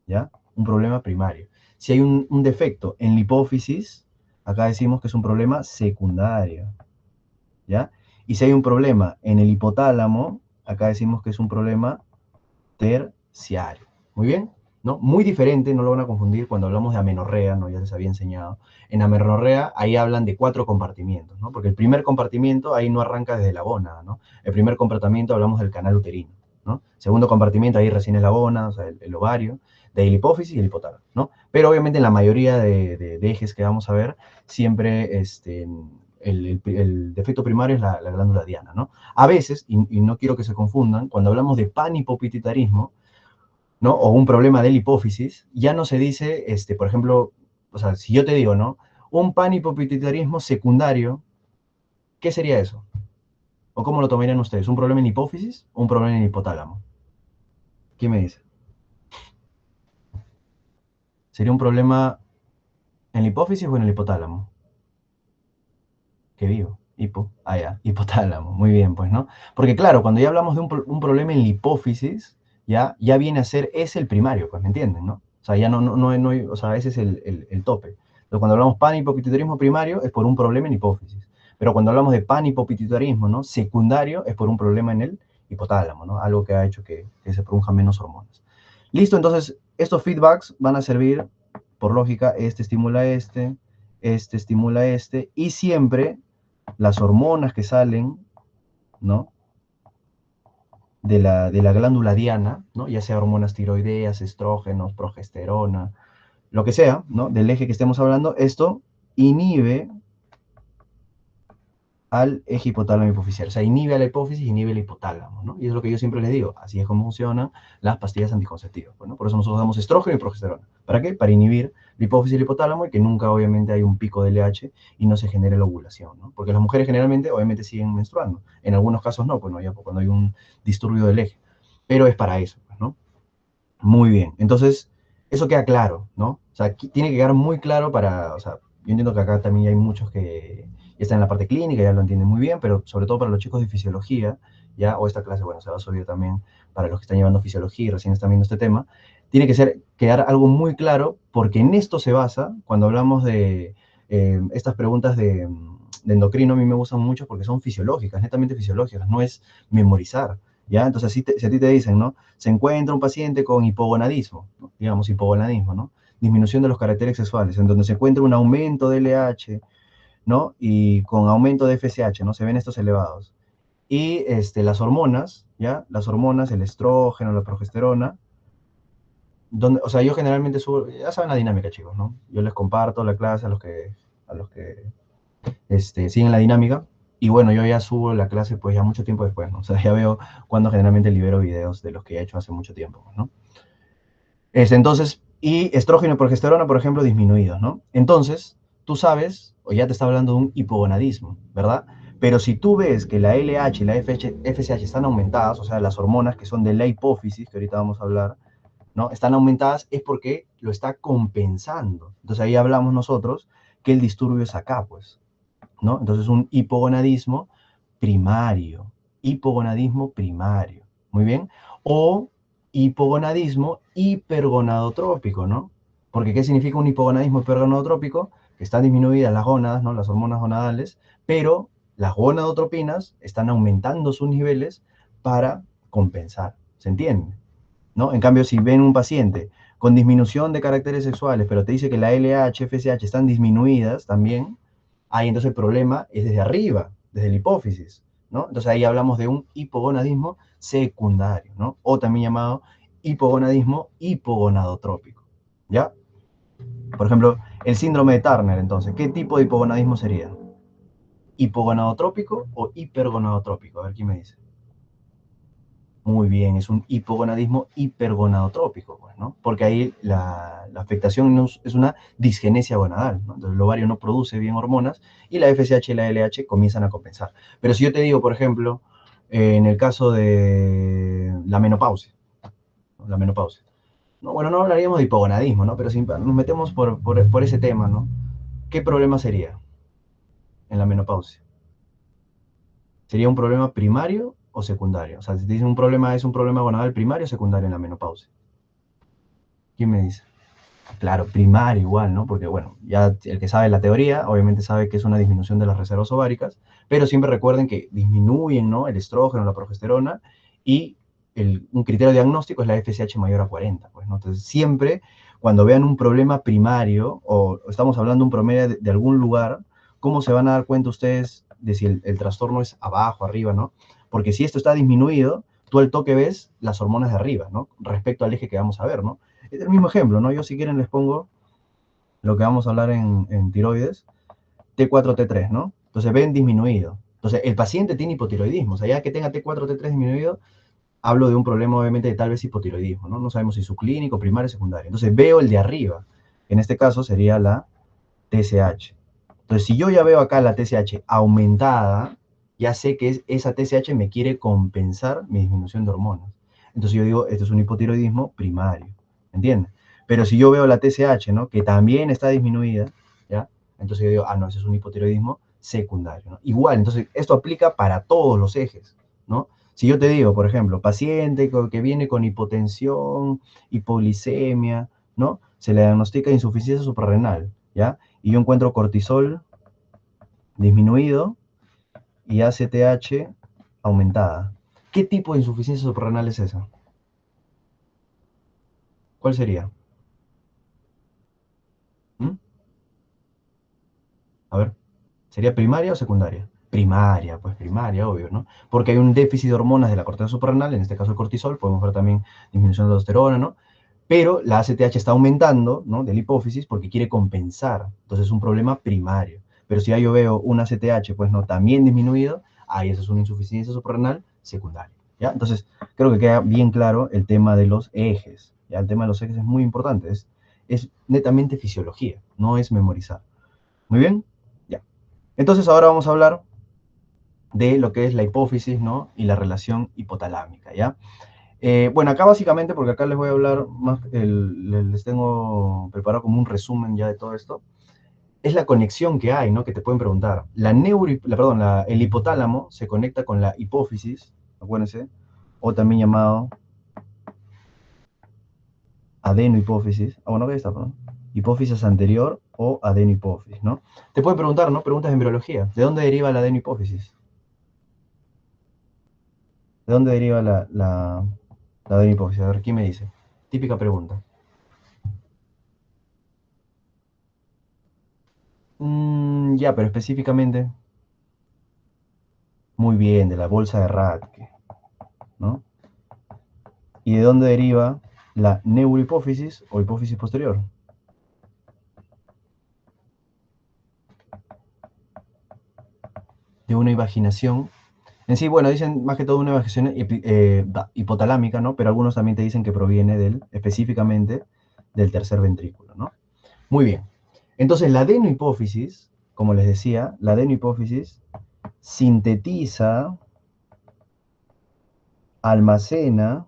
¿ya? Un problema primario. Si hay un defecto en la hipófisis, acá decimos que es un problema secundario, ¿ya? Y si hay un problema en el hipotálamo, acá decimos que es un problema terciario. ¿Muy bien? ¿No? Muy diferente, no lo van a confundir cuando hablamos de amenorrea, ¿no? Ya les había enseñado. En amenorrea, ahí hablan de 4 compartimientos, ¿no? Porque el primer compartimiento ahí no arranca desde la gónada, ¿no? El primer compartimiento hablamos del canal uterino, ¿no? Segundo compartimiento ahí recién es la gónada, o sea, el ovario, de ahí la hipófisis y el hipotálamo, ¿no? Pero obviamente en la mayoría de ejes que vamos a ver, siempre el defecto primario es la glándula diana, ¿no? A veces, y no quiero que se confundan, cuando hablamos de panhipopituitarismo, ¿no? O un problema de la hipófisis, ya no se dice, por ejemplo, o sea, si yo te digo, ¿no? Un panhipopituitarismo secundario, ¿qué sería eso? ¿O cómo lo tomarían ustedes? ¿Un problema en hipófisis o un problema en hipotálamo? ¿Quién me dice? ¿Sería un problema en la hipófisis o en el hipotálamo? ¿Qué digo? Ya, hipotálamo, muy bien, pues, ¿no? Porque claro, cuando ya hablamos de un problema en la hipófisis, ya viene a ser, es el primario, pues, ¿me entienden, no? O sea, ya o sea, ese es el tope. Entonces, cuando hablamos panhipopituitarismo primario, es por un problema en hipófisis. Pero cuando hablamos de panhipopituitarismo, ¿no? Secundario, es por un problema en el hipotálamo, ¿no? Algo que ha hecho que se produzcan menos hormonas. Listo, entonces, estos feedbacks van a servir, por lógica, este estimula este estimula este, y siempre las hormonas que salen, ¿no? De la glándula diana, ¿no? Ya sea hormonas tiroideas, estrógenos, progesterona, lo que sea, ¿no? Del eje que estemos hablando, esto inhibe al eje hipotálamo hipoficial. O sea, inhibe a la hipófisis, inhibe el hipotálamo, ¿no? Y es lo que yo siempre les digo, así es como funcionan las pastillas anticonceptivas, ¿no? Por eso nosotros damos estrógeno y progesterona. ¿Para qué? Para inhibir la hipófisis y el hipotálamo y que nunca, obviamente, hay un pico de LH y no se genere la ovulación, ¿no? Porque las mujeres generalmente, obviamente, siguen menstruando. En algunos casos no, pues no, ya cuando hay un disturbio del eje. Pero es para eso, pues, ¿no? Muy bien. Entonces, eso queda claro, ¿no? O sea, tiene que quedar muy claro para, o sea, yo entiendo que acá también hay muchos que ya están en la parte clínica, ya lo entienden muy bien, pero sobre todo para los chicos de fisiología, ya, o esta clase, bueno, se va a subir también para los que están llevando fisiología y recién están viendo este tema, tiene que quedar algo muy claro, porque en esto se basa, cuando hablamos de estas preguntas de endocrino, a mí me gustan mucho porque son fisiológicas, netamente fisiológicas, no es memorizar, ¿ya? Entonces, si a ti te dicen, ¿no? Se encuentra un paciente con hipogonadismo, ¿no? Digamos hipogonadismo, ¿no? Disminución de los caracteres sexuales, en donde se encuentra un aumento de LH, ¿no? Y con aumento de FSH, ¿no? Se ven estos elevados. Y las hormonas, ¿ya? Las hormonas, el estrógeno, la progesterona, o sea, yo generalmente subo, ya saben la dinámica, chicos, ¿no? Yo les comparto la clase a los que siguen la dinámica. Y bueno, yo ya subo la clase pues ya mucho tiempo después, ¿no? O sea, ya veo cuando generalmente libero videos de los que he hecho hace mucho tiempo, ¿no? Entonces, y estrógeno y progesterona, por ejemplo, disminuidos, ¿no? Entonces, tú sabes, o ya te está hablando de un hipogonadismo, ¿verdad? Pero si tú ves que la LH y la FSH están aumentadas, o sea, las hormonas que son de la hipófisis, que ahorita vamos a hablar, ¿no? Están aumentadas, es porque lo está compensando. Entonces ahí hablamos nosotros que el disturbio es acá, pues, ¿no? Entonces un hipogonadismo primario, hipogonadismo primario, muy bien, o hipogonadismo hipergonadotrópico, ¿no? Porque ¿qué significa un hipogonadismo hipergonadotrópico? Que están disminuidas las gónadas, ¿no? Las hormonas gonadales, pero las gonadotropinas están aumentando sus niveles para compensar, ¿se entiende? ¿No? En cambio, si ven un paciente con disminución de caracteres sexuales, pero te dice que la LH, FSH están disminuidas también, ahí entonces el problema es desde arriba, desde la hipófisis, ¿no? Entonces ahí hablamos de un hipogonadismo secundario, ¿no? O también llamado hipogonadismo hipogonadotrópico, ¿ya? Por ejemplo, el síndrome de Turner, entonces, ¿qué tipo de hipogonadismo sería? ¿Hipogonadotrópico o hipergonadotrópico? A ver, ¿quién me dice? Muy bien, es un hipogonadismo hipergonadotrópico, pues, ¿no? Porque ahí la afectación es una disgenesia gonadal, ¿no? Entonces el ovario no produce bien hormonas y la FSH y la LH comienzan a compensar. Pero si yo te digo, por ejemplo, en el caso de la menopausia, ¿no? La menopausia. No, bueno, no hablaríamos de hipogonadismo, ¿no? Pero si nos metemos por ese tema, ¿no? ¿Qué problema sería en la menopausia? ¿Sería un problema primario o secundario? O sea, si te dicen un problema, ¿es un problema gonadal primario o secundario en la menopausia? ¿Quién me dice? Claro, primario igual, ¿no? Porque, bueno, ya el que sabe la teoría, obviamente sabe que es una disminución de las reservas ováricas, pero siempre recuerden que disminuyen, ¿no? El estrógeno, la progesterona, y un criterio diagnóstico es la FSH mayor a 40, pues, ¿no? Entonces, siempre cuando vean un problema primario, o estamos hablando de un promedio de algún lugar, ¿cómo se van a dar cuenta ustedes de si el trastorno es abajo, arriba, ¿no? Porque si esto está disminuido, tú al toque ves las hormonas de arriba, ¿no? Respecto al eje que vamos a ver, ¿no? Es el mismo ejemplo, ¿no? Yo si quieren les pongo lo que vamos a hablar en tiroides, T4, T3, ¿no? Entonces ven disminuido. Entonces el paciente tiene hipotiroidismo, o sea, ya que tenga T4, T3 disminuido, hablo de un problema obviamente de tal vez hipotiroidismo, ¿no? No sabemos si subclínico, primario, secundario. Entonces veo el de arriba, que en este caso sería la TSH. Entonces si yo ya veo acá la TSH aumentada, ya sé que esa TSH me quiere compensar mi disminución de hormonas. Entonces yo digo, esto es un hipotiroidismo primario, ¿entiendes? Pero si yo veo la TSH, ¿no? Que también está disminuida, ¿ya? Entonces yo digo, no, ese es un hipotiroidismo secundario, ¿no? Igual, entonces esto aplica para todos los ejes, ¿no? Si yo te digo, por ejemplo, paciente que viene con hipotensión, hipoglicemia, ¿no? Se le diagnostica insuficiencia suprarrenal, ¿ya? Y yo encuentro cortisol disminuido y ACTH aumentada. ¿Qué tipo de insuficiencia suprarrenal es esa? ¿Cuál sería? ¿Mm? A ver, ¿sería primaria o secundaria? Primaria, pues primaria, obvio, ¿no? Porque hay un déficit de hormonas de la corteza suprarrenal, en este caso el cortisol, podemos ver también disminución de testosterona, ¿no? Pero la ACTH está aumentando, ¿no? De la hipófisis porque quiere compensar. Entonces es un problema primario. Pero si ya yo veo un ACTH, pues no, también disminuido, ahí eso es una insuficiencia suprarrenal secundaria, ¿ya? Entonces, creo que queda bien claro el tema de los ejes, ¿ya? El tema de los ejes es muy importante, es netamente fisiología, no es memorizar. ¿Muy bien? Ya. Entonces ahora vamos a hablar de lo que es la hipófisis, ¿no? Y la relación hipotalámica, ¿ya? Bueno, acá básicamente, porque acá les voy a hablar más, les tengo preparado como un resumen ya de todo esto, es la conexión que hay, ¿no? Que te pueden preguntar. El hipotálamo se conecta con la hipófisis, acuérdense, o también llamado adenohipófisis. Bueno, acá está, ¿no? Hipófisis anterior o adenohipófisis, ¿no? Te pueden preguntar, ¿no? Preguntas en biología. ¿De dónde deriva la adenohipófisis? ¿De dónde deriva la adenohipófisis? A ver, ¿quién me dice? Típica pregunta. Ya, pero específicamente, muy bien, de la bolsa de Rathke, ¿no? ¿Y de dónde deriva la neurohipófisis o hipófisis posterior? De una invaginación. En sí, bueno, dicen más que todo una invaginación hipotalámica, ¿no? Pero algunos también te dicen que proviene específicamente del tercer ventrículo, ¿no? Muy bien. Entonces, la adenohipófisis, como les decía, la adenohipófisis sintetiza, almacena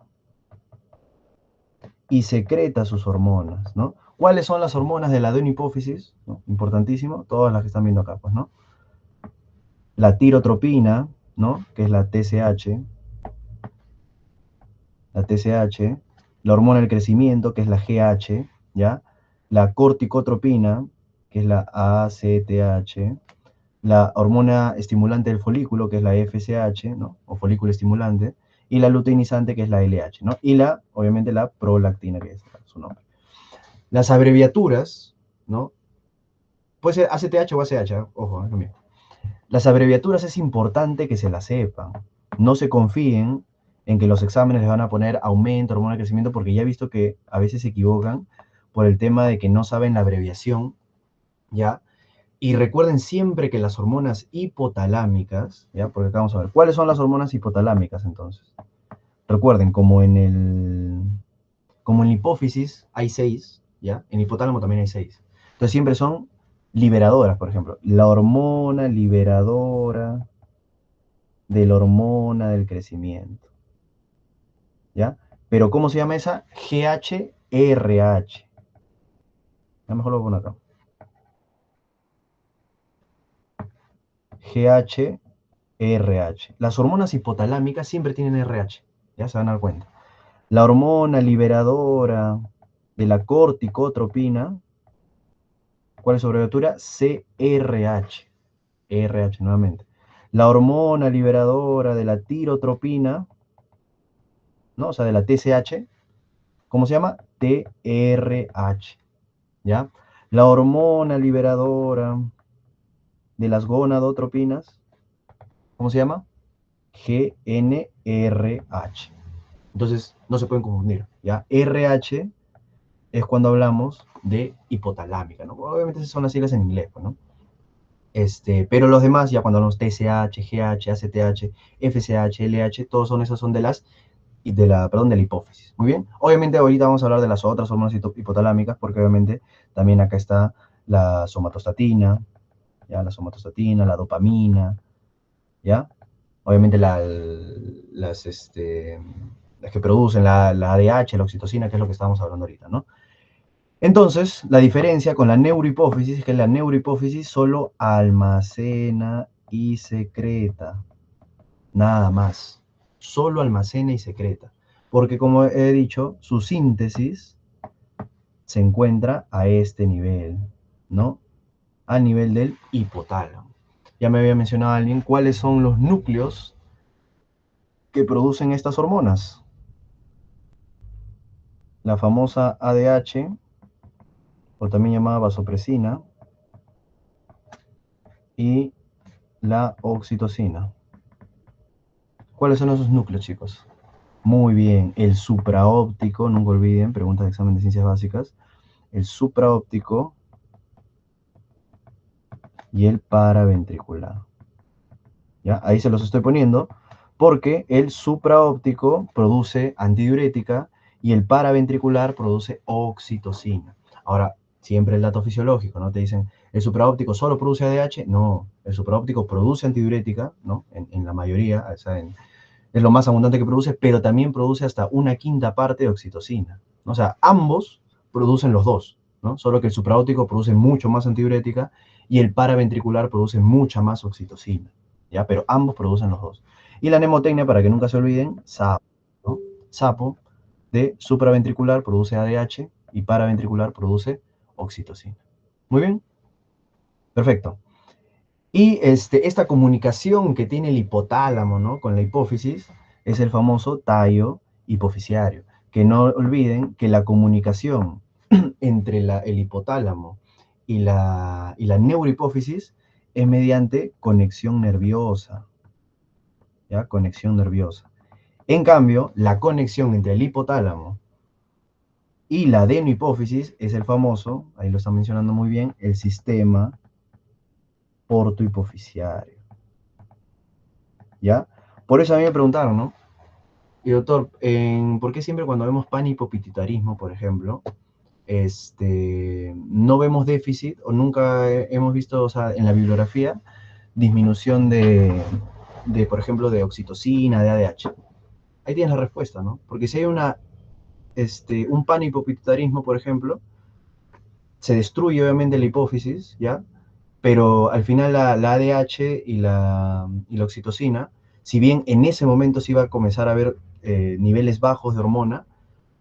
y secreta sus hormonas, ¿no? ¿Cuáles son las hormonas de la adenohipófisis? ¿No? Importantísimo, todas las que están viendo acá, pues, ¿no? La tirotropina, ¿no? Que es la TSH, la hormona del crecimiento, que es la GH, ¿ya? La corticotropina, que es la ACTH, la hormona estimulante del folículo, que es la FSH, ¿no? O folículo estimulante, y la luteinizante, que es la LH, ¿no? Y obviamente, la prolactina, que es su nombre. Las abreviaturas, ¿no? Puede ser ACTH o ACH, ojo, es lo mismo. Las abreviaturas es importante que se las sepan. No se confíen en que los exámenes les van a poner aumento, hormona de crecimiento, porque ya he visto que a veces se equivocan por el tema de que no saben la abreviación, ¿ya? Y recuerden siempre que las hormonas hipotalámicas, ¿ya? Porque acá vamos a ver, ¿cuáles son las hormonas hipotalámicas entonces? Recuerden, como en la hipófisis hay 6, ¿ya? En hipotálamo también hay 6. Entonces siempre son liberadoras, por ejemplo. La hormona liberadora de la hormona del crecimiento, ¿ya? Pero ¿cómo se llama esa? GHRH. Ya mejor lo pongo acá. GHRH. Las hormonas hipotalámicas siempre tienen RH, ya se van a dar cuenta. La hormona liberadora de la corticotropina, ¿cuál es su abreviatura? CRH. RH nuevamente. La hormona liberadora de la tirotropina, ¿no? O sea, de la TSH, ¿cómo se llama? TRH, ¿ya? La hormona liberadora de las gonadotropinas, ¿cómo se llama? GNRH. Entonces, no se pueden confundir, ¿ya? RH es cuando hablamos de hipotalámica, ¿no? Obviamente esas son las siglas en inglés, ¿no? Pero los demás, ya cuando hablamos TSH, GH, ACTH, FSH, LH, todos esas son de la hipófisis. Muy bien. Obviamente ahorita vamos a hablar de las otras hormonas hipotalámicas, porque obviamente también acá está la somatostatina, ¿ya? La somatostatina, la dopamina, ¿ya? Obviamente las que producen la ADH, la oxitocina, que es lo que estamos hablando ahorita, ¿no? Entonces, la diferencia con la neurohipófisis es que la neurohipófisis solo almacena y secreta, nada más. Solo almacena y secreta. Porque como he dicho, su síntesis se encuentra a este nivel, ¿no? Al nivel del hipotálamo. Ya me había mencionado alguien cuáles son los núcleos que producen estas hormonas. La famosa ADH, o también llamada vasopresina, y la oxitocina. ¿Cuáles son esos núcleos, chicos? Muy bien, el supraóptico, nunca olviden, preguntas de examen de ciencias básicas, el supraóptico y el paraventricular. ¿Ya? Ahí se los estoy poniendo porque el supraóptico produce antidiurética y el paraventricular produce oxitocina. Ahora, siempre el dato fisiológico, ¿no? Te dicen, ¿el supraóptico solo produce ADH? No, el supraóptico produce antidiurética, ¿no? En la mayoría, o sea, es lo más abundante que produce, pero también produce hasta una quinta parte de oxitocina, ¿no? O sea, ambos producen los dos, ¿no? Solo que el supraóptico produce mucho más antidiurética y el paraventricular produce mucha más oxitocina, ¿ya? Pero ambos producen los dos. Y la mnemotecnia, para que nunca se olviden, SAPO, ¿no? SAPO de supraventricular produce ADH y paraventricular produce oxitocina. Muy bien, perfecto. Y esta comunicación que tiene el hipotálamo, ¿no? Con la hipófisis es el famoso tallo hipofisiario. Que no olviden que la comunicación entre el hipotálamo y la neurohipófisis es mediante conexión nerviosa. ¿Ya? Conexión nerviosa. En cambio, la conexión entre el hipotálamo y la adenohipófisis es el famoso, ahí lo está mencionando muy bien, el sistema portohipofisiario. ¿Ya? Por eso a mí me preguntaron, ¿no? Y doctor, ¿por qué siempre cuando vemos panhipopituitarismo, por ejemplo, no vemos déficit o nunca hemos visto, o sea, en la bibliografía, disminución por ejemplo, de oxitocina, de ADH? Ahí tienes la respuesta, ¿no? Porque si hay un panhipopituitarismo, por ejemplo, se destruye obviamente la hipófisis, ¿ya? Pero al final la ADH y la oxitocina, si bien en ese momento se iba a comenzar a ver niveles bajos de hormona,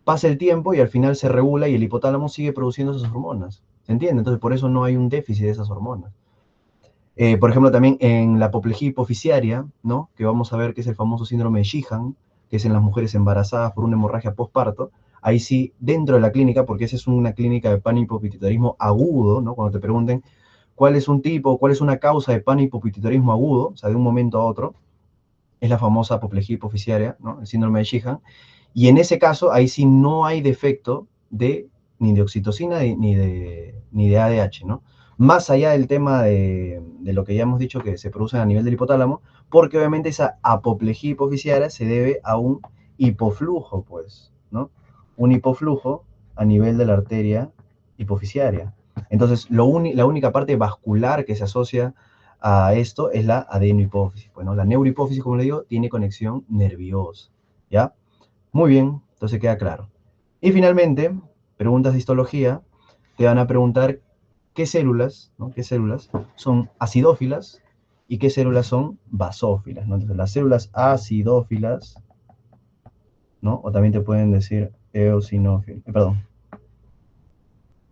pasa el tiempo y al final se regula y el hipotálamo sigue produciendo esas hormonas. ¿Se entiende? Entonces por eso no hay un déficit de esas hormonas. Por ejemplo, también en la apoplejía hipofisiaria, ¿no? Que vamos a ver que es el famoso síndrome de Sheehan, que es en las mujeres embarazadas por una hemorragia postparto. Ahí sí, dentro de la clínica, porque esa es una clínica de panhipopituitarismo agudo, ¿no? Cuando te pregunten cuál es un tipo, cuál es una causa de panhipopituitarismo agudo, o sea, de un momento a otro, es la famosa apoplejía hipofisiaria, ¿no? El síndrome de Sheehan. Y en ese caso, ahí sí no hay defecto ni de oxitocina ni de ADH, ¿no? Más allá del tema de lo que ya hemos dicho que se produce a nivel del hipotálamo, porque obviamente esa apoplejía hipofisiaria se debe a un hipoflujo, pues, ¿no? Un hipoflujo a nivel de la arteria hipofisiaria. Entonces, la única parte vascular que se asocia a esto es la adenohipófisis. Bueno, la neurohipófisis, como le digo, tiene conexión nerviosa, ¿ya? Muy bien, entonces queda claro. Y finalmente, preguntas de histología, te van a preguntar qué células, ¿no? ¿Qué células son acidófilas y qué células son basófilas, ¿no? Entonces, las células acidófilas, ¿no? O también te pueden decir eosinófilas, perdón.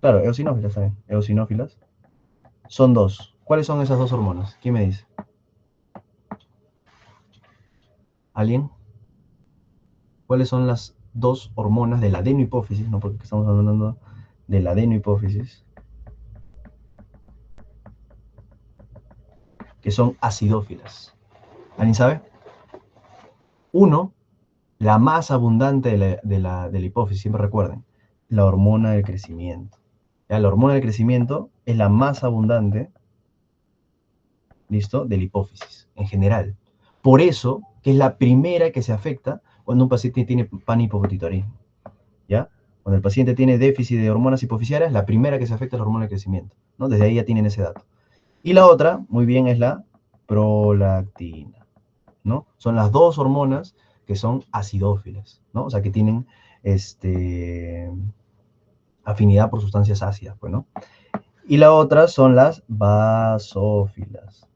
Claro, eosinófilas también, eosinófilas. Son dos. ¿Cuáles son esas dos hormonas? ¿Quién me dice? ¿Alguien? ¿Cuáles son las dos hormonas de la adenohipófisis? No, porque estamos hablando de la adenohipófisis, que son acidófilas. ¿Alguien sabe? Uno, la más abundante de la hipófisis, siempre recuerden, la hormona del crecimiento. ¿Ya? La hormona del crecimiento es la más abundante, ¿listo?, de la hipófisis, en general. Por eso, que es la primera que se afecta cuando un paciente tiene panhipopituitarismo, ¿ya? Cuando el paciente tiene déficit de hormonas hipofisiarias, la primera que se afecta es la hormona del crecimiento, ¿no? Desde ahí ya tienen ese dato. Y la otra, muy bien, es la prolactina, ¿no? Son las dos hormonas que son acidófilas, ¿no? O sea, que tienen afinidad por sustancias ácidas, pues, ¿no? Y la otra son las basófilas,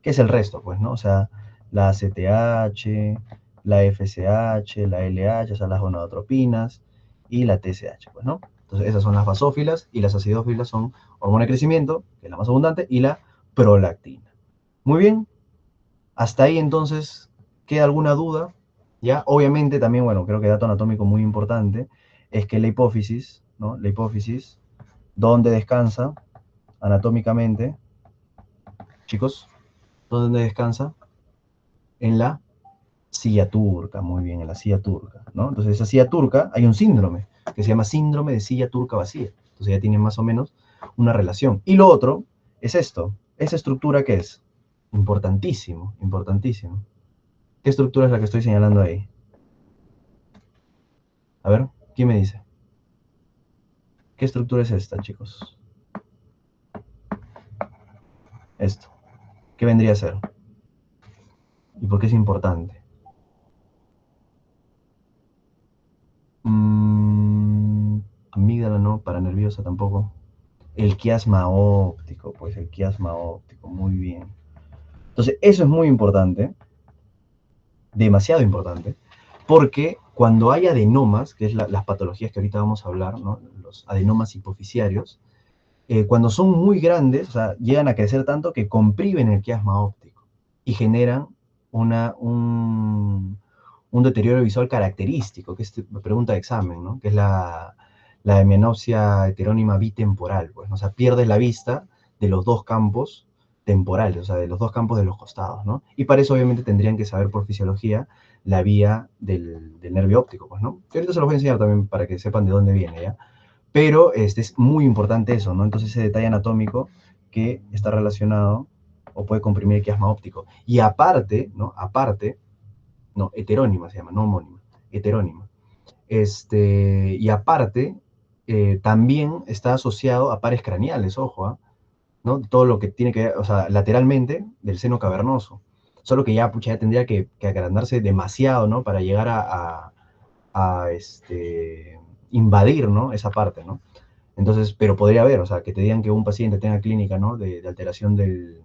que es el resto, pues, ¿no? O sea, la ACTH, la FSH, la LH, o sea, las gonadotropinas, y la TSH, pues, ¿no? Entonces, esas son las basófilas, y las acidófilas son hormona de crecimiento, que es la más abundante, y la prolactina. Muy bien, hasta ahí entonces, ¿queda alguna duda? ¿Ya? Obviamente también, bueno, creo que dato anatómico muy importante es que la hipófisis, ¿no? La hipófisis, ¿dónde descansa anatómicamente? Chicos, ¿dónde descansa? En la silla turca, muy bien, en la silla turca, ¿no? Entonces, esa silla turca, hay un síndrome que se llama síndrome de silla turca vacía. Entonces, ya tienen más o menos una relación. Y lo otro es esto, esa estructura que es importantísimo, importantísimo. ¿Qué estructura es la que estoy señalando ahí? A ver, ¿quién me dice? ¿Qué estructura es esta, chicos? Esto. ¿Qué vendría a ser? ¿Y por qué es importante? Mm, amígdala no, paranerviosa tampoco. El quiasma óptico, pues el quiasma óptico, muy bien. Entonces, eso es muy importante, demasiado importante, porque cuando hay adenomas, que es las patologías que ahorita vamos a hablar, ¿no? Los adenomas hipofisiarios, cuando son muy grandes, o sea, llegan a crecer tanto que comprimen el quiasma óptico y generan un deterioro visual característico, que es pregunta de examen, ¿no? Que es la hemianopsia heterónima bitemporal, pues, ¿no? O sea, pierdes la vista de los dos campos temporales, o sea, de los dos campos de los costados, ¿no? Y para eso obviamente tendrían que saber por fisiología la vía del nervio óptico, pues, ¿no? Que ahorita se los voy a enseñar también para que sepan de dónde viene, ¿ya? Pero es muy importante eso, ¿no? Entonces ese detalle anatómico que está relacionado o puede comprimir el quiasma óptico. Y aparte, ¿no? Aparte, no, heterónima se llama, no homónima, heterónima. Y aparte, también está asociado a pares craneales, ojo, ¿ah? ¿No? Todo lo que tiene que ver, o sea, lateralmente del seno cavernoso. Solo que ya, pucha, ya tendría que agrandarse demasiado, ¿no? Para llegar a invadir, ¿no? Esa parte, ¿no? Entonces, pero podría haber, o sea, que te digan que un paciente tenga clínica, ¿no? De alteración del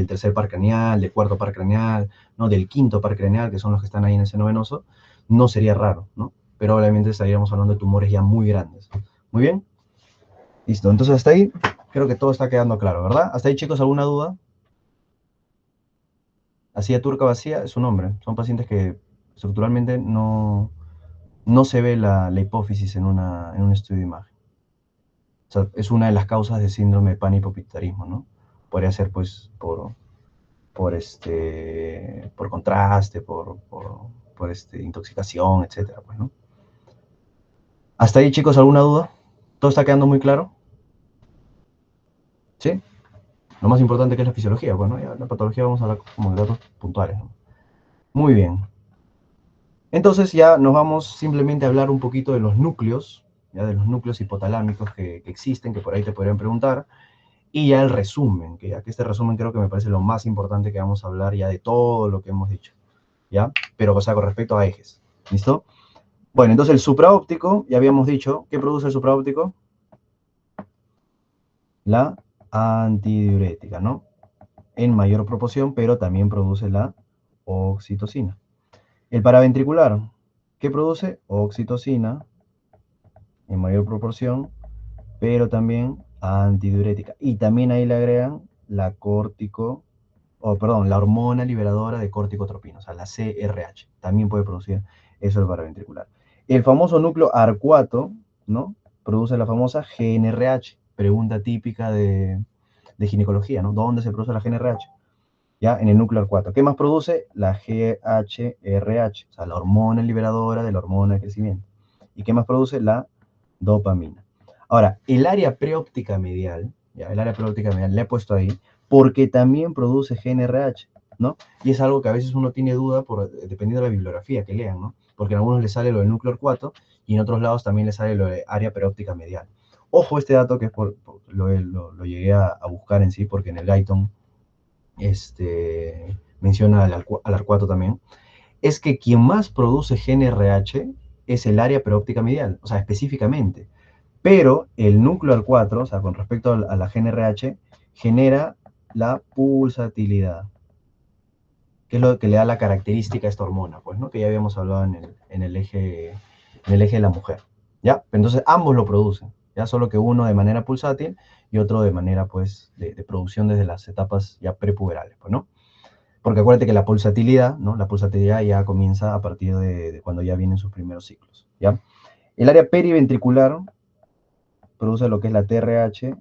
tercer par craneal, del cuarto par craneal, ¿no? Del quinto par craneal, que son los que están ahí en el seno venoso, no sería raro, ¿no? Pero obviamente estaríamos hablando de tumores ya muy grandes. Muy bien, listo. Entonces, hasta ahí creo que todo está quedando claro, ¿verdad? Hasta ahí, chicos, ¿alguna duda? Así turca vacía es su nombre. Son pacientes que estructuralmente no se ve la hipófisis en un estudio de imagen. O sea, es una de las causas de síndrome de panhipopituitarismo, ¿no? Podría ser, pues, por contraste, por intoxicación, etcétera, pues, ¿no? Hasta ahí, chicos, ¿alguna duda? ¿Todo está quedando muy claro? ¿Sí? Lo más importante que es la fisiología, bueno, ya la patología vamos a hablar como de datos puntuales, ¿no? Muy bien. Entonces ya nos vamos simplemente a hablar un poquito de los núcleos, ya de los núcleos hipotalámicos que existen, que por ahí te podrían preguntar, y ya el resumen, que aquí este resumen creo que me parece lo más importante que vamos a hablar ya de todo lo que hemos dicho, ¿ya? Pero, o sea, con respecto a ejes, ¿listo? Bueno, entonces el supraóptico, ya habíamos dicho, ¿qué produce el supraóptico? La antidiurética, ¿no? En mayor proporción, pero también produce la oxitocina. El paraventricular, ¿qué produce? Oxitocina en mayor proporción, pero también antidiurética. Y también ahí le agregan la la hormona liberadora de corticotropina, o sea, la CRH. También puede producir eso el paraventricular. El famoso núcleo arcuato, ¿no? Produce la famosa GNRH. Pregunta típica de ginecología, ¿no? ¿Dónde se produce la GNRH? ¿Ya? En el núcleo arcuato. ¿Qué más produce? La GHRH, o sea, la hormona liberadora de la hormona de crecimiento. ¿Y qué más produce? La dopamina. Ahora, el área preóptica medial, ya, el área preóptica medial le he puesto ahí, porque también produce GNRH, ¿no? Y es algo que a veces uno tiene duda dependiendo de la bibliografía que lean, ¿no? Porque en algunos le sale lo del núcleo arcuato y en otros lados también le sale lo de área preóptica medial. Ojo este dato que es lo llegué a buscar en sí, porque en el Guyton menciona al arcuato también. es que quien más produce GNRH es el área preóptica medial, o sea, específicamente. Pero el núcleo al 4, o sea, con respecto a la GNRH, genera la pulsatilidad, que es lo que le da la característica a esta hormona, pues, ¿no? Que ya habíamos hablado en el eje de la mujer, ¿ya? Entonces, ambos lo producen, ¿ya? Solo que uno de manera pulsátil y otro de manera, pues, de producción desde las etapas ya prepuberales, pues, ¿no? Porque acuérdate que la pulsatilidad, ¿no? La pulsatilidad ya comienza a partir de cuando ya vienen sus primeros ciclos, ¿ya? El área periventricular produce lo que es la TRH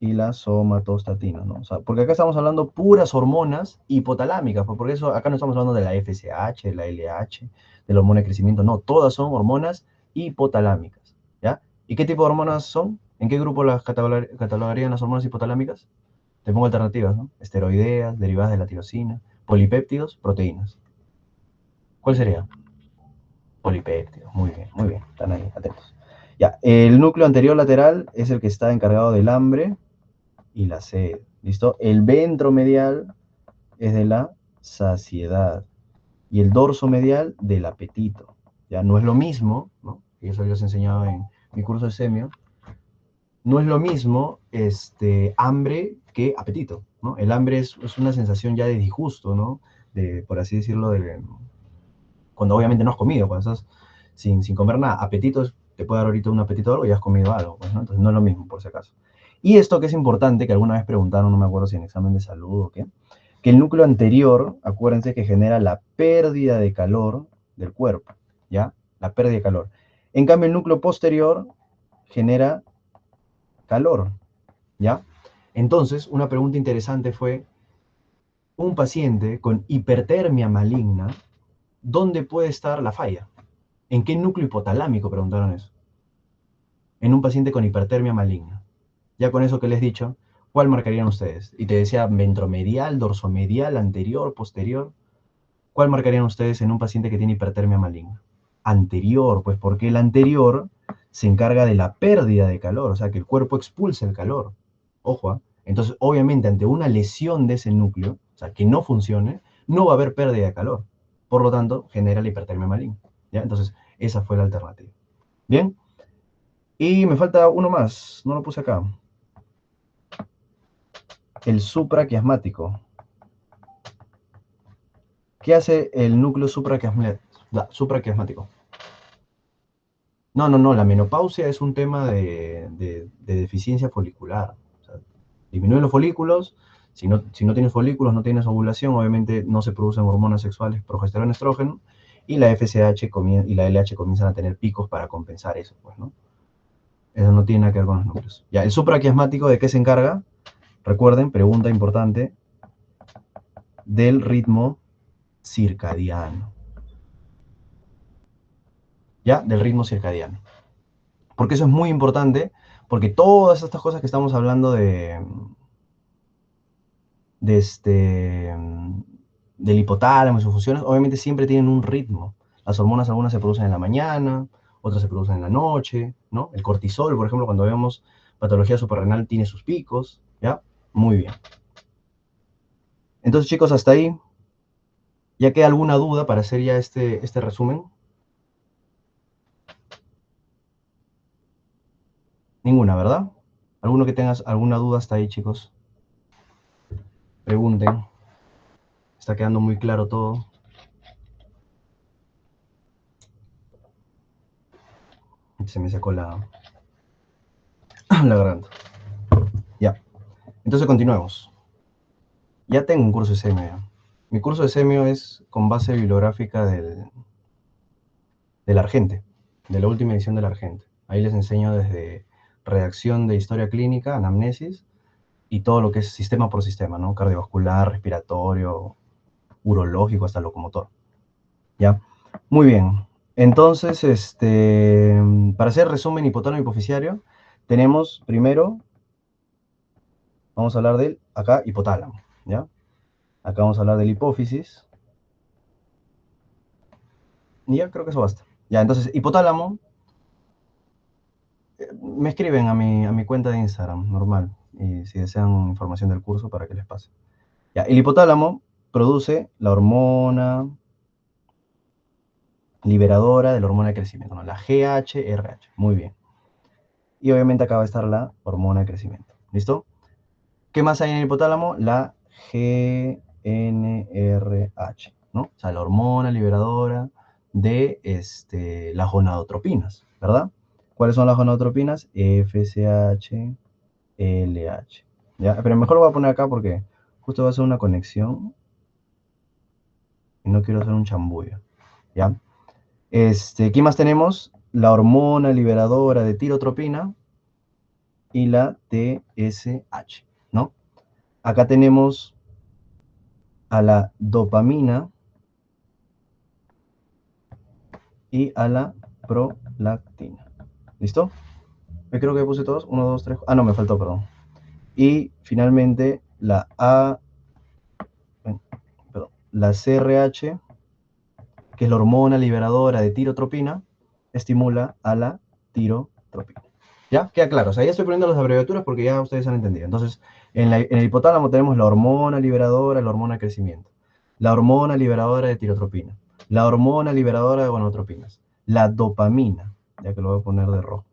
y la somatostatina, ¿no? O sea, porque acá estamos hablando puras hormonas hipotalámicas, pues, porque eso, acá no estamos hablando de la FSH, de la LH, de la hormona de crecimiento, no, todas son hormonas hipotalámicas, ¿ya? ¿Y qué tipo de hormonas son? ¿En qué grupo las catalogarían las hormonas hipotalámicas? Te pongo alternativas, ¿no? Esteroideas, derivadas de la tirosina, polipéptidos, proteínas. ¿Cuál sería? Polipéptidos, muy bien, están ahí, atentos. Ya, el núcleo anterior lateral es el que está encargado del hambre y la sed, ¿listo? El ventromedial es de la saciedad y el dorso medial del apetito. Ya no es lo mismo, ¿no? Y eso les he enseñado en mi curso de semio, no es lo mismo hambre que apetito, ¿no? El hambre es una sensación ya de disgusto, ¿no? De, por así decirlo, cuando obviamente no has comido, cuando estás sin comer nada. Apetito te puede dar ahorita un apetito de algo y has comido algo, pues, ¿no? Entonces no es lo mismo, por si acaso. Y esto que es importante, que alguna vez preguntaron, no me acuerdo si en examen de salud o qué, que el núcleo anterior, acuérdense que genera la pérdida de calor del cuerpo, ¿ya? La pérdida de calor. En cambio, el núcleo posterior genera calor, ¿ya? Entonces, una pregunta interesante fue, un paciente con hipertermia maligna, ¿dónde puede estar la falla? ¿En qué núcleo hipotalámico? Preguntaron eso. En un paciente con hipertermia maligna. Ya con eso que les he dicho, ¿cuál marcarían ustedes? Y te decía ventromedial, dorsomedial, anterior, posterior. ¿Cuál marcarían ustedes en un paciente que tiene hipertermia maligna? Anterior, pues porque el anterior se encarga de la pérdida de calor, o sea, que el cuerpo expulsa el calor. Ojo, ¿eh? Entonces, obviamente, ante una lesión de ese núcleo, o sea, que no funcione, no va a haber pérdida de calor. Por lo tanto, genera la hipertermia maligna. ¿Ya? Entonces, esa fue la alternativa. Bien. Y me falta uno más, no lo puse acá. El supraquiasmático. ¿Qué hace el núcleo supraquiasmático? No, la menopausia es un tema de deficiencia folicular. O sea, disminuyen los folículos, si no tienes folículos, no tienes ovulación, obviamente no se producen hormonas sexuales, progesterona, estrógeno, y la FSH y la LH comienzan a tener picos para compensar eso, pues, ¿no? Eso no tiene nada que ver con los núcleos. Ya, el supraquiasmático, ¿de qué se encarga? Recuerden, pregunta importante, del ritmo circadiano. ¿Ya? Del ritmo circadiano. Porque eso es muy importante, porque todas estas cosas que estamos hablando de del hipotálamo y sus funciones, obviamente siempre tienen un ritmo. Las hormonas algunas se producen en la mañana, otras se producen en la noche, ¿no? El cortisol, por ejemplo, cuando vemos patología suprarrenal, tiene sus picos, ¿ya? Muy bien. Entonces, chicos, hasta ahí. ¿Ya queda alguna duda para hacer ya este resumen? Ninguna, ¿verdad? ¿Alguno que tengas alguna duda hasta ahí, chicos? Pregunten. Está quedando muy claro todo. Se me sacó la garganta. Ya. Entonces continuemos. Ya tengo un curso de semio. Mi curso de semio es con base bibliográfica del Argente, de la última edición del Argente. Ahí les enseño desde redacción de historia clínica, anamnesis, y todo lo que es sistema por sistema, ¿no? Cardiovascular, respiratorio, urológico, hasta locomotor. ¿Ya? Muy bien. Entonces, para hacer resumen hipotálamo hipoficiario, tenemos primero, vamos a hablar del, acá, hipotálamo, ¿ya? Acá vamos a hablar del hipófisis. Y ya creo que eso basta. Ya, entonces, hipotálamo, me escriben a mi cuenta de Instagram, normal, y si desean información del curso para que les pase. Ya, el hipotálamo produce la hormona liberadora de la hormona de crecimiento, ¿no? La GHRH. Muy bien. Y obviamente acá va a estar la hormona de crecimiento. ¿Listo? ¿Qué más hay en el hipotálamo? La GNRH, ¿no? O sea, la hormona liberadora de las gonadotropinas, ¿verdad? ¿Cuáles son las gonadotropinas? FSH, LH. ¿Ya? Pero mejor lo voy a poner acá porque justo va a ser una conexión y no quiero hacer un chambullo. ¿Ya? ¿Qué más tenemos? La hormona liberadora de tirotropina y la TSH, ¿no? Acá tenemos a la dopamina y a la prolactina. ¿Listo? Me creo que puse todos. 1, 2, 3. Ah, no, me faltó, perdón. Y finalmente la CRH, que es la hormona liberadora de tirotropina, estimula a la tirotropina. ¿Ya? Queda claro. O sea, ya estoy poniendo las abreviaturas porque ya ustedes han entendido. Entonces, en el hipotálamo tenemos la hormona liberadora, la hormona de crecimiento, la hormona liberadora de tirotropina, la hormona liberadora de gonadotropinas, la dopamina, ya que lo voy a poner de rojo.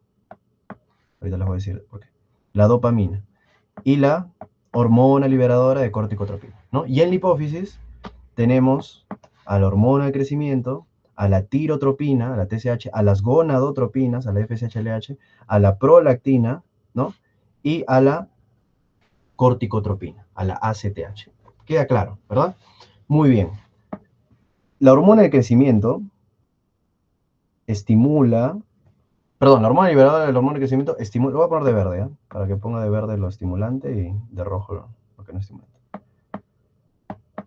Ahorita les voy a decir por qué. La dopamina y la hormona liberadora de corticotropina, ¿no? Y en la hipófisis tenemos a la hormona de crecimiento, a la tirotropina, a la TSH, a las gonadotropinas, a la FSH-LH, a la prolactina, ¿no? Y a la corticotropina, a la ACTH. Queda claro, ¿verdad? Muy bien. La hormona de crecimiento estimula, perdón, la hormona liberadora del hormona de crecimiento estimula, lo voy a poner de verde, ¿eh? Para que ponga de verde lo estimulante y de rojo lo que no estimulante.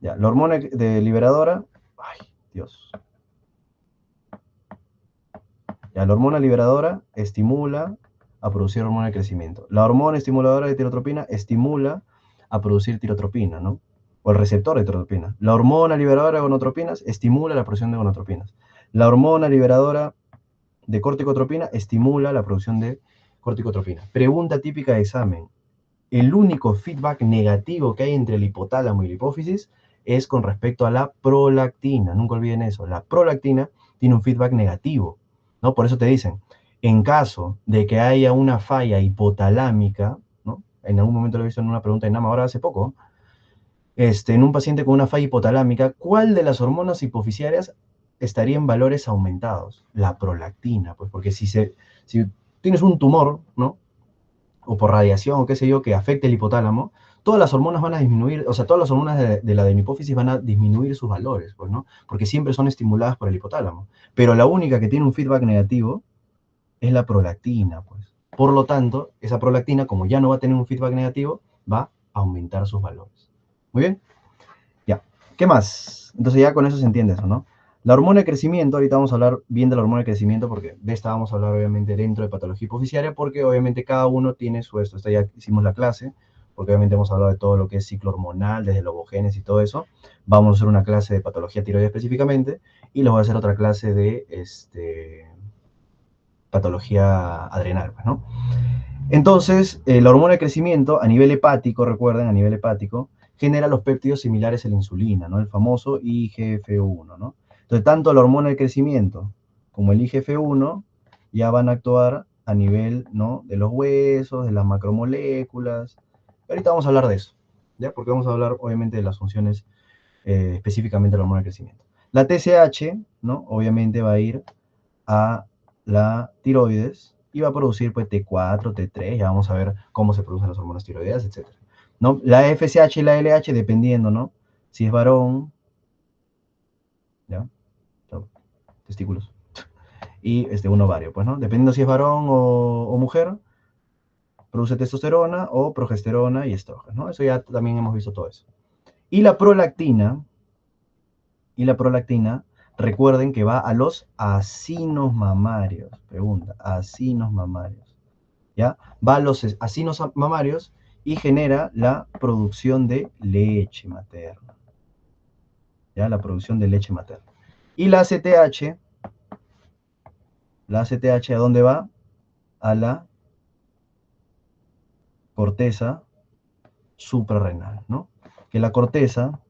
Ya, la hormona liberadora, ay, Dios. Ya, la hormona liberadora estimula a producir hormona de crecimiento. La hormona estimuladora de tirotropina estimula a producir tirotropina, ¿no? O el receptor de tirotropina. La hormona liberadora de gonotropinas estimula la producción de gonotropinas. La hormona liberadora de corticotropina estimula la producción de corticotropina. Pregunta típica de examen. El único feedback negativo que hay entre el hipotálamo y la hipófisis es con respecto a la prolactina. Nunca olviden eso. La prolactina tiene un feedback negativo, ¿no? Por eso te dicen, en caso de que haya una falla hipotalámica, ¿no? En algún momento lo he visto en una pregunta de NAMA, ahora hace poco, en un paciente con una falla hipotalámica, ¿cuál de las hormonas hipofisiarias estaría en valores aumentados? La prolactina, pues porque si tienes un tumor, ¿no? O por radiación o qué sé yo, que afecte el hipotálamo, todas las hormonas van a disminuir, o sea, todas las hormonas de la adenohipófisis van a disminuir sus valores, pues, ¿no? Porque siempre son estimuladas por el hipotálamo. Pero la única que tiene un feedback negativo es la prolactina, pues. Por lo tanto, esa prolactina, como ya no va a tener un feedback negativo, va a aumentar sus valores. Muy bien. Ya. ¿Qué más? Entonces ya con eso se entiende eso, ¿no? La hormona de crecimiento, ahorita vamos a hablar bien de la hormona de crecimiento porque de esta vamos a hablar obviamente dentro de patología hipofisiaria porque obviamente cada uno tiene su esto. Esta ya hicimos la clase porque obviamente hemos hablado de todo lo que es ciclo hormonal, desde el ovogénesis y todo eso. Vamos a hacer una clase de patología tiroidea específicamente y les voy a hacer otra clase de patología adrenal, pues, ¿no? Entonces, la hormona de crecimiento a nivel hepático, recuerden, a nivel hepático, genera los péptidos similares a la insulina, ¿no? El famoso IGF-1, ¿no? Entonces, tanto la hormona de crecimiento como el IGF-1 ya van a actuar a nivel, ¿no? De los huesos, de las macromoléculas. Ahorita vamos a hablar de eso, ¿ya? Porque vamos a hablar, obviamente, de las funciones específicamente de la hormona de crecimiento. La TSH, ¿no? Obviamente va a ir a la tiroides y va a producir pues T4, T3, ya vamos a ver cómo se producen las hormonas tiroideas, etc. ¿No? La FSH y la LH dependiendo, ¿no? Si es varón, ¿ya? Testículos. Y un ovario, pues, ¿no? Dependiendo si es varón o mujer, produce testosterona o progesterona y estrógenos, ¿no? Eso ya también hemos visto todo eso. Y la prolactina, recuerden que va a los acinos mamarios. Pregunta, acinos mamarios. ¿Ya? Va a los acinos mamarios y genera la producción de leche materna. ¿Ya? La producción de leche materna. Y la ACTH, ¿a dónde va? A la corteza suprarrenal, ¿no? Que la corteza,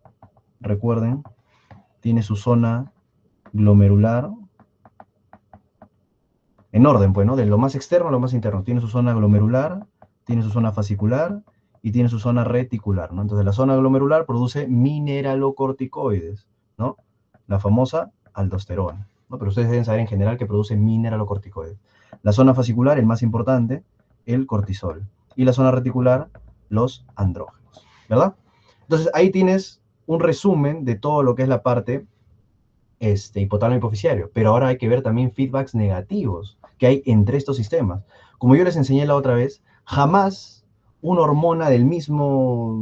recuerden, tiene su zona glomerular en orden, pues, ¿no? De lo más externo a lo más interno. Tiene su zona glomerular, tiene su zona fascicular y tiene su zona reticular, ¿no? Entonces, la zona glomerular produce mineralocorticoides, ¿no? La famosa aldosterona, ¿no? Pero ustedes deben saber en general que produce mineralocorticoides. La zona fascicular, el más importante, el cortisol. Y la zona reticular, los andrógenos, ¿verdad? Entonces, ahí tienes un resumen de todo lo que es la parte hipotálamo hipoficiario, pero ahora hay que ver también feedbacks negativos que hay entre estos sistemas. Como yo les enseñé la otra vez, jamás una hormona del mismo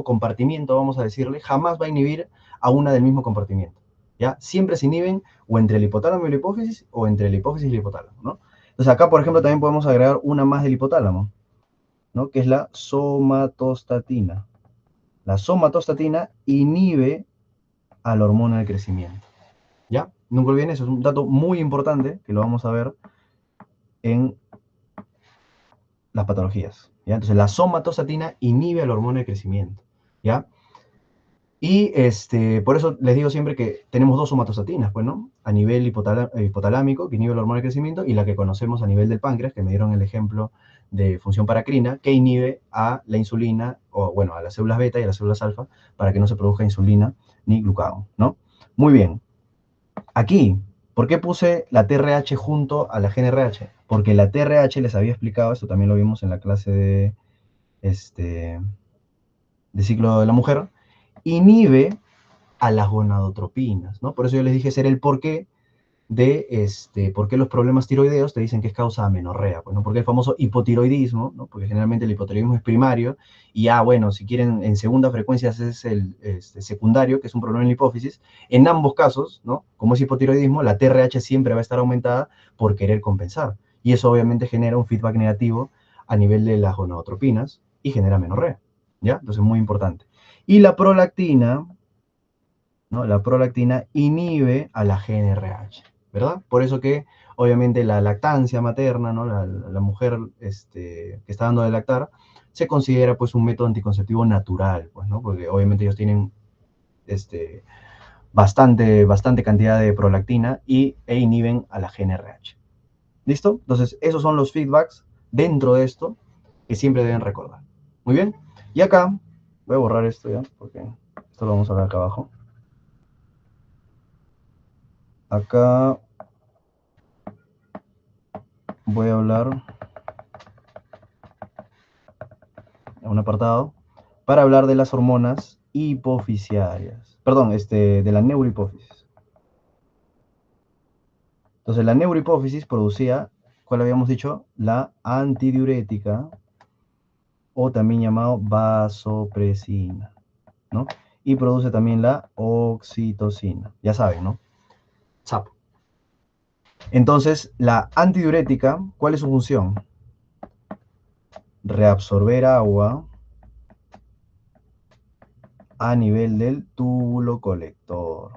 compartimiento, vamos a decirle, jamás va a inhibir a una del mismo compartimiento. ¿Ya? Siempre se inhiben o entre el hipotálamo y la hipófisis o entre la hipófisis y el hipotálamo, ¿no? Entonces acá, por ejemplo, también podemos agregar una más del hipotálamo, ¿no? Que es la somatostatina. La somatostatina inhibe a la hormona del crecimiento. ¿Ya? Nunca olviden eso, es un dato muy importante que lo vamos a ver en las patologías. ¿Ya? Entonces, la somatostatina inhibe a la hormona de crecimiento. ¿Ya? Y por eso les digo siempre que tenemos dos somatostatinas, pues, ¿no? A nivel hipotalámico, que inhibe la hormona de crecimiento, y la que conocemos a nivel del páncreas, que me dieron el ejemplo de función paracrina, que inhibe a la insulina, o bueno, a las células beta y a las células alfa, para que no se produzca insulina ni glucagón, ¿no? Muy bien. Aquí, ¿por qué puse la TRH junto a la GNRH? Porque la TRH, les había explicado, esto también lo vimos en la clase de ciclo de la mujer, inhibe a las gonadotropinas, ¿no? Por eso yo les dije ser el porqué por qué los problemas tiroideos te dicen que es causa de amenorrea, pues, ¿no? Porque el famoso hipotiroidismo, ¿no? Porque generalmente el hipotiroidismo es primario, y bueno, si quieren, en segunda frecuencia es el secundario, que es un problema en la hipófisis. En ambos casos, ¿no? Como es hipotiroidismo, la TRH siempre va a estar aumentada por querer compensar, y eso obviamente genera un feedback negativo a nivel de las gonadotropinas y genera amenorrea, ¿ya? Entonces, muy importante. Y la prolactina, ¿no? La prolactina inhibe a la GnRH, ¿verdad? Por eso que, obviamente, la lactancia materna, ¿no? La mujer que está dando de lactar, se considera, pues, un método anticonceptivo natural, pues, ¿no? Porque, obviamente, ellos tienen bastante cantidad de prolactina e inhiben a la GnRH. ¿Listo? Entonces, esos son los feedbacks dentro de esto que siempre deben recordar. Muy bien. Y acá, voy a borrar esto ya, porque esto lo vamos a ver acá abajo. Acá voy a hablar en un apartado para hablar de las hormonas hipofisiarias. Perdón, de la neurohipófisis. Entonces, la neurohipófisis producía, ¿cuál habíamos dicho? La antidiurética, o también llamado vasopresina, ¿no? Y produce también la oxitocina. Ya saben, ¿no? Sapo. Entonces, la antidiurética, ¿cuál es su función? Reabsorber agua a nivel del túbulo colector.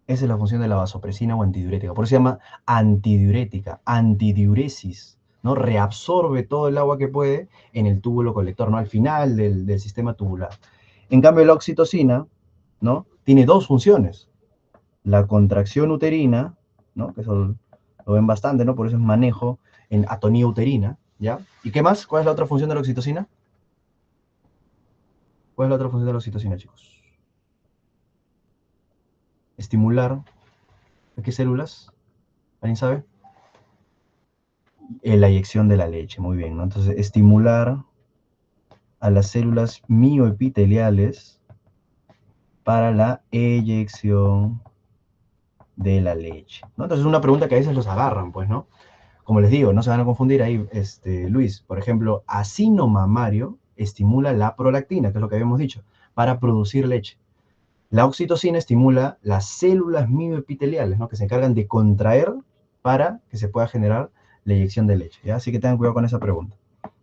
Esa es la función de la vasopresina o antidiurética. Por eso se llama antidiurética, antidiuresis, ¿no? Reabsorbe todo el agua que puede en el túbulo colector, ¿no? Al final del sistema tubular. En cambio, la oxitocina, ¿no? Tiene dos funciones. La contracción uterina, ¿no? Que eso lo ven bastante, ¿no? Por eso es manejo en atonía uterina, ¿ya? ¿Y qué más? ¿Cuál es la otra función de la oxitocina? ¿Cuál es la otra función de la oxitocina, chicos? Estimular. ¿A qué células? ¿Alguien sabe? La eyección de la leche, muy bien, ¿no? Entonces, estimular a las células mioepiteliales para la eyección de la leche, ¿no? Entonces, es una pregunta que a veces los agarran, pues, ¿no? Como les digo, no se van a confundir ahí, Luis. Por ejemplo, acino mamario estimula la prolactina, que es lo que habíamos dicho, para producir leche. La oxitocina estimula las células mioepiteliales, ¿no? Que se encargan de contraer para que se pueda generar la eyección de leche, ¿ya? Así que tengan cuidado con esa pregunta,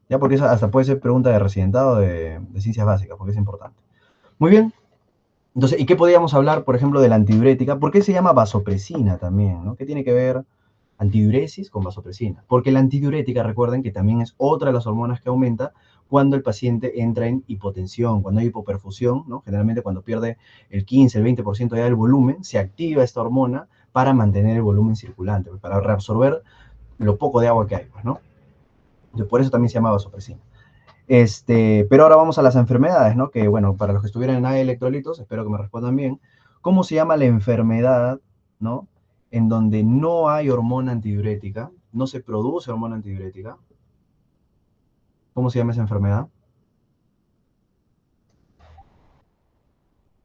¿ya? Porque esa hasta puede ser pregunta de residentado de ciencias básicas, porque es importante. Muy bien. Entonces, ¿y qué podríamos hablar, por ejemplo, de la antidiurética? ¿Por qué se llama vasopresina también, ¿no? ¿Qué tiene que ver antidiuresis con vasopresina? Porque la antidiurética, recuerden que también es otra de las hormonas que aumenta cuando el paciente entra en hipotensión, cuando hay hipoperfusión, ¿no? Generalmente cuando pierde el 15, el 20% ya del volumen, se activa esta hormona para mantener el volumen circulante, pues, para reabsorber lo poco de agua que hay, pues, ¿no? Entonces, por eso también se llama vasopresina. Pero ahora vamos a las enfermedades, ¿no? Que, bueno, para los que estuvieran en área de electrolitos, espero que me respondan bien. ¿Cómo se llama la enfermedad, ¿no? En donde no hay hormona antidiurética, no se produce hormona antidiurética? ¿Cómo se llama esa enfermedad?